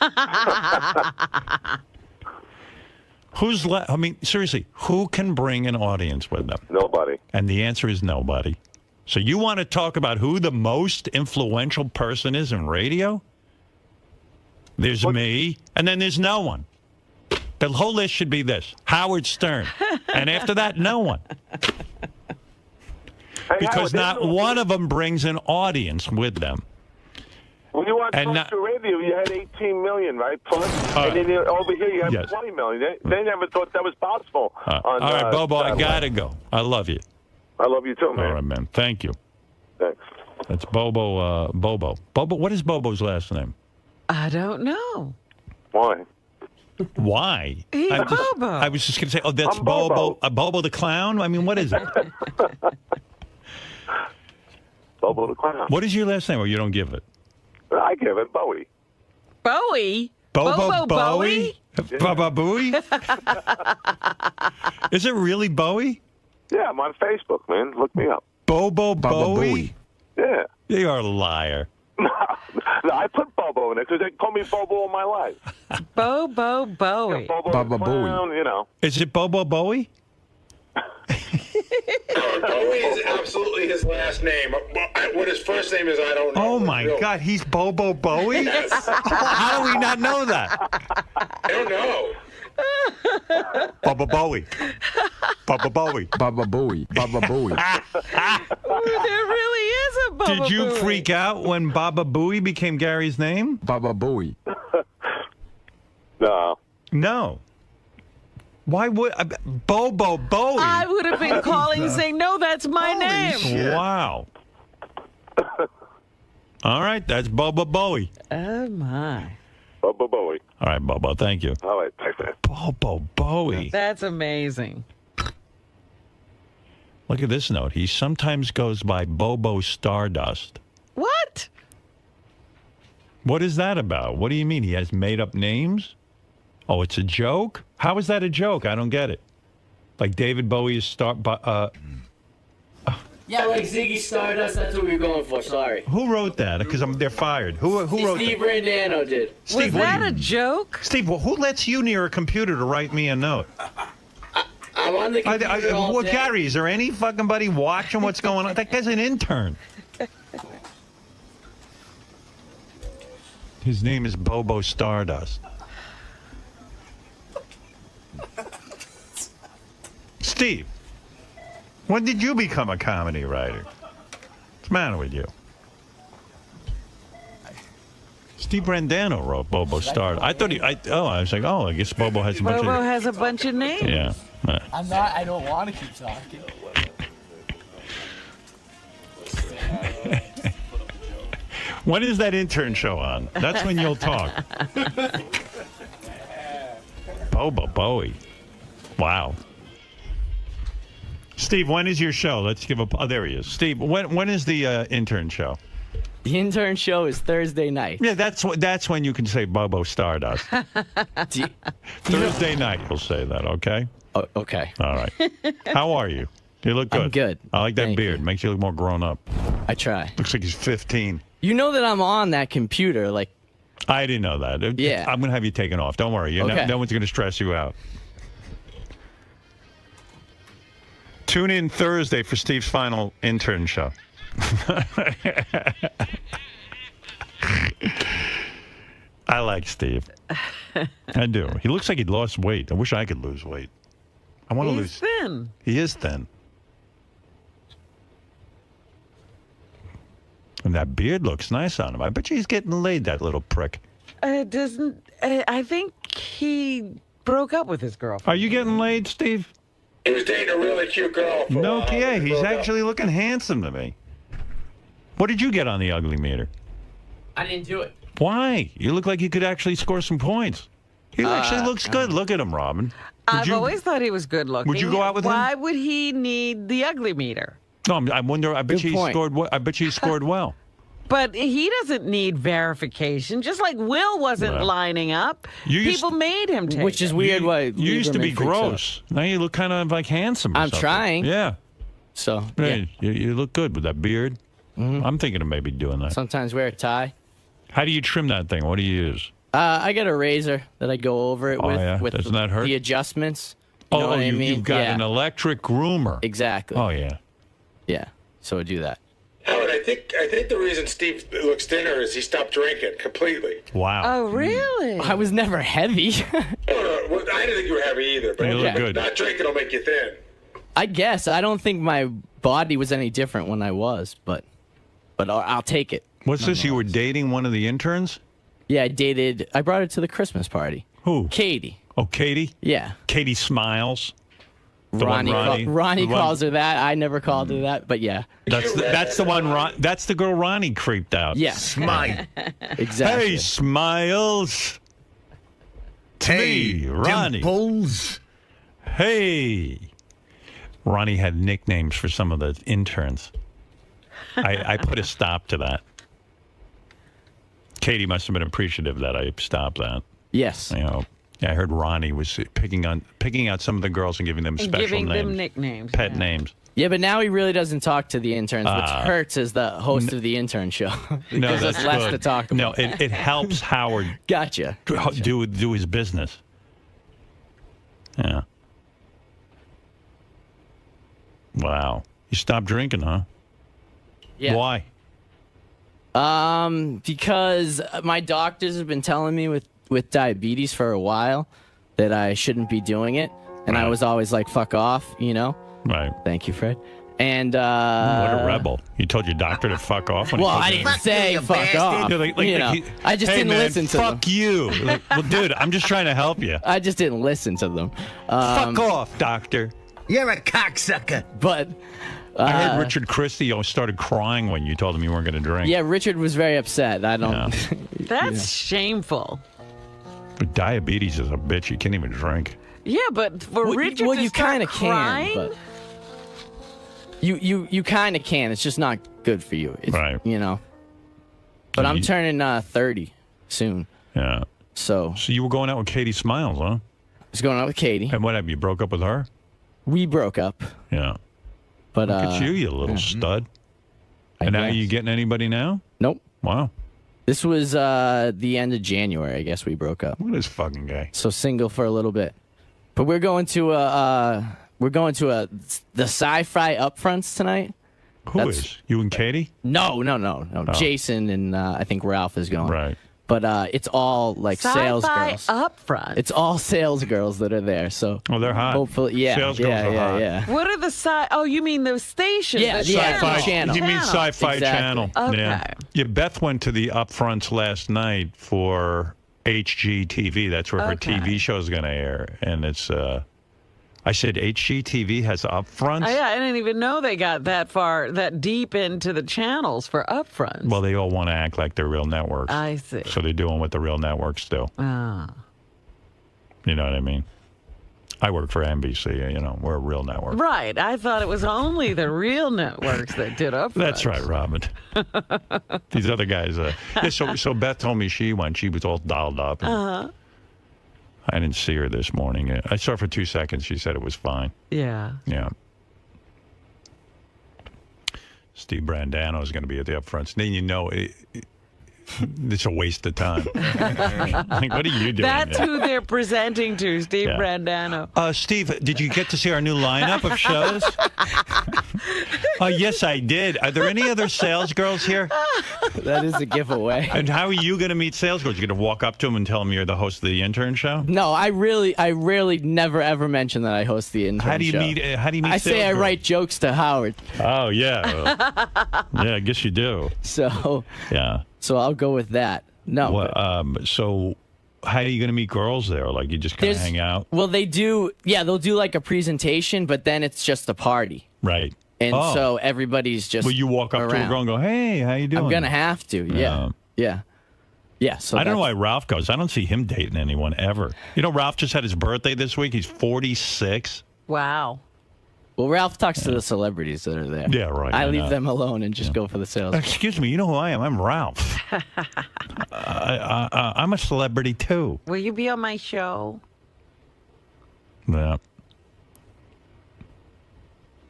I mean, seriously, who can bring an audience with them? Nobody. And the answer is nobody. So you want to talk about who the most influential person is in radio? There's me, and then there's no one. The whole list should be this: Howard Stern. And after that, no one. Because not one of them brings an audience with them. When you were on Talk Radio, you had 18 million, right? Plus, and then over here you have 20 million. They never thought that was possible. All right, Bobo, I got to go. I love you. I love you too, man. All right, man. Thank you. Thanks. That's Bobo. Bobo. What is Bobo's last name? I don't know. Why? Why? He's Bobo. I was just going to say, that's Bobo. Bobo the Clown? I mean, what is it? Bobo the Clown. What is your last name? Or you don't give it? I give it Bowie. Bowie? Bobo Bowie? Bobo Bowie? Is it really Bowie? Yeah, I'm on Facebook, man. Look me up. Bobo Bowie? Yeah. You are a liar. No, I put Bobo in it because they call me Bobo all my life. Bobo Bowie. Yeah, Bobo Bowie. You know. Is it Bobo Bowie? Bowie is absolutely his last name. What his first name is, I don't know. Oh, my God. He's Bobo Bowie? Yes. How do we not know that? I don't know. Baba Bowie. Baba Bowie. Baba Bowie. Baba Bowie. There really is a Baba Did you Bowie. freak out when Baba Bowie became Gary's name? Baba Bowie. No. No. Why would Bobo Bowie? I would have been calling saying, no, that's my name. Shit. Wow. All right, that's Bobo Bowie. Oh, my. Bobo Bowie. All right, Bobo, thank you. All right, thanks, man. Bobo Bowie. That's amazing. Look at this note. He sometimes goes by Bobo Stardust. What? What is that about? What do you mean? He has made up names? Oh, it's a joke? How is that a joke? I don't get it. Like David Bowie is Yeah, like Ziggy Stardust, that's what we were going for, sorry. Who wrote that? Because they're fired. Who wrote Steve that? Randano did. Steve, Was that a joke? Steve, who lets you near a computer to write me a note? I'm on the computer all day. Gary, is there any fucking buddy watching what's going on? That guy's an intern. His name is Bobo Stardust. Steve, when did you become a comedy writer? What's the matter with you? Steve Randano wrote Bobo Stardust. I thought I was like, I guess Bobo has a bunch Bobo of... has a bunch of names. Yeah. I don't want to keep talking. When is that intern show on? That's when you'll talk. Bobo Bowie. Wow. Steve, when is your show? Let's give a... Oh, there he is. Steve, when is the intern show? The intern show is Thursday night. Yeah, that's when you can say Bobo Stardust. Thursday night, you'll say that, okay? Oh, okay. All right. How are you? You look good. I'm good. I like that Thank beard. Makes you look more grown up. I try. Looks like he's 15. You know that I'm on that computer, like... I didn't know that. Yeah. I'm going to have you taken off. Don't worry. Okay. No one's going to stress you out. Tune in Thursday for Steve's final intern show. I like Steve. I do. He looks like he'd lost weight. I wish I could lose weight. I want to lose. He's thin. He is thin. that beard looks nice on him. I bet you he's getting laid, that little prick. Doesn't I think he broke up with his girlfriend. Are you getting laid, Steve? He was dating a really cute girl. No, yeah, he's actually looking handsome to me. What did you get on the ugly meter? I didn't do it. Why? You look like you could actually score some points. He actually looks good. Look at him, Robin. I've always thought he was good looking. Would you go out with him? Why would he need the ugly meter? No, I wonder. I bet you he scored. I bet you he scored well. But he doesn't need verification. Just like Will wasn't lining up, people made him take Which is it. weird. Why You used to be gross. Now you look kind of like handsome. Or I'm something. trying. Yeah. So Hey, you look good with that beard. I'm thinking of maybe doing that. sometimes wear a tie. How do you trim that thing? What do you use? I got a razor that I go over it with. Yeah? With Doesn't that hurt? the adjustments. You know what I mean? You've got an electric groomer. Exactly. Oh yeah. Yeah. So I do that. Howard, I think the reason Steve looks thinner is he stopped drinking completely. Wow. Oh, really? I was never heavy. No, well, I didn't think you were heavy either, but You look good. not drinking will make you thin. I guess. I don't think my body was any different when I was, but I'll take it. What's this? You were dating one of the interns? Yeah, I brought her to the Christmas party. Who? Katie. Oh, Katie? Yeah. Katie Smiles. The Ronnie, one Ronnie the one- calls her that. I never called her that, but yeah. That's the one. That's the girl Ronnie creeped out. Yeah. Smile. Exactly. Hey, Smiles. Hey, Ronnie. Dimples. Hey. Ronnie had nicknames for some of the interns. I put a stop to that. Katie must have been appreciative that I stopped that. Yes. You know, I heard Ronnie was picking out some of the girls and giving them special Giving names. them nicknames. Pet names. Yeah, but now he really doesn't talk to the interns, which hurts as the host of the intern show. No, Gives that's us less good. to talk about. No, it helps Howard Gotcha. do his business. Yeah. Wow. You stopped drinking, huh? Yeah. Why? Because my doctors have been telling me with diabetes for a while that I shouldn't be doing it, and I was always like, "Fuck off," you know. Right. Thank you, Fred. And what a rebel! You told your doctor to fuck off. When well, he I told you didn't say fuck off. Yeah, you know, I just hey, didn't man, listen to them. fuck you. Like, well, dude, I'm just trying to help you. I just didn't listen to them. Fuck off, doctor. You're a cocksucker. But I heard Richard Christie started crying when you told him you weren't going to drink. yeah, Richard was very upset. I don't. That's shameful. But diabetes is a bitch. You can't even drink. Yeah, but for Richard to you start kind of crying, can, but you kind of can. It's just not good for you. It's, Right. You know. But I'm turning 30 soon. Yeah. So you were going out with Katie Smiles, huh? I was going out with Katie. And what have you broke up with her? We broke up. Yeah. But look at you little stud. And now you getting anybody now? Nope. Wow. This was the end of January. I guess we broke up. Look at this fucking guy. So single for a little bit. But we're going to the sci-fi upfronts tonight. Who is? You and Katie? No. Oh. Jason and I think Ralph is going. Right. But it's all like sales Sci-fi girls. upfront. It's all sales girls that are there. So they're hot. Hopefully, yeah. Sales yeah, girls are yeah, hot. yeah. What are the Oh, you mean the station? Yeah, the yeah, channel. You mean Sci-Fi Exactly. Channel? Okay. Yeah. Beth went to the upfronts last night for HGTV. That's where her TV show is going to air, and it's. I said HGTV has upfronts. Oh, yeah, I didn't even know they got that deep into the channels for upfronts. Well, they all want to act like they're real networks. I see. So they're doing what the real networks do. Ah. You know what I mean? I work for NBC. You know, we're a real network. Right. I thought it was only the real networks that did upfronts. That's right, Robin. These other guys. Yeah, so Beth told me she went. She was all dolled up. Uh-huh. I didn't see her this morning. I saw her for 2 seconds. She said it was fine. Yeah. Yeah. Steve Brandano is going to be at the upfronts. Then you know, It's a waste of time. Like, what are you doing? That's who they're presenting to, Steve Brandano. Steve, did you get to see our new lineup of shows? Yes, I did. Are there any other sales girls here? That is a giveaway. And how are you going to meet sales girls? You're going to walk up to them and tell them you're the host of the intern show? No, I rarely never ever mention that I host the intern show. How do you meet? I say I write jokes to Howard. Oh yeah, yeah. I guess you do. So yeah. So I'll go with that. No. Well, so how are you going to meet girls there? Like you just kind of hang out? Well, they do. Yeah, they'll do like a presentation, but then it's just a party. Right. And so everybody's just. Will you walk up to a girl and go, "Hey, how you doing?" I'm gonna have to. Yeah. So I don't know why Ralph goes. I don't see him dating anyone ever. You know, Ralph just had his birthday this week. He's 46. Wow. Well, Ralph talks to the celebrities that are there. Yeah, right. I leave them alone and just go for the sales. Excuse me, you know who I am? I'm Ralph. I'm a celebrity too. Will you be on my show? Yeah.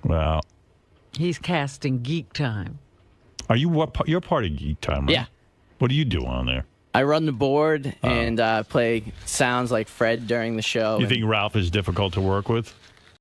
Well. He's casting Geek Time. Are you you're part of Geek Time, right? Yeah. What do you do on there? I run the board and play sounds like Fred during the show. You think Ralph is difficult to work with?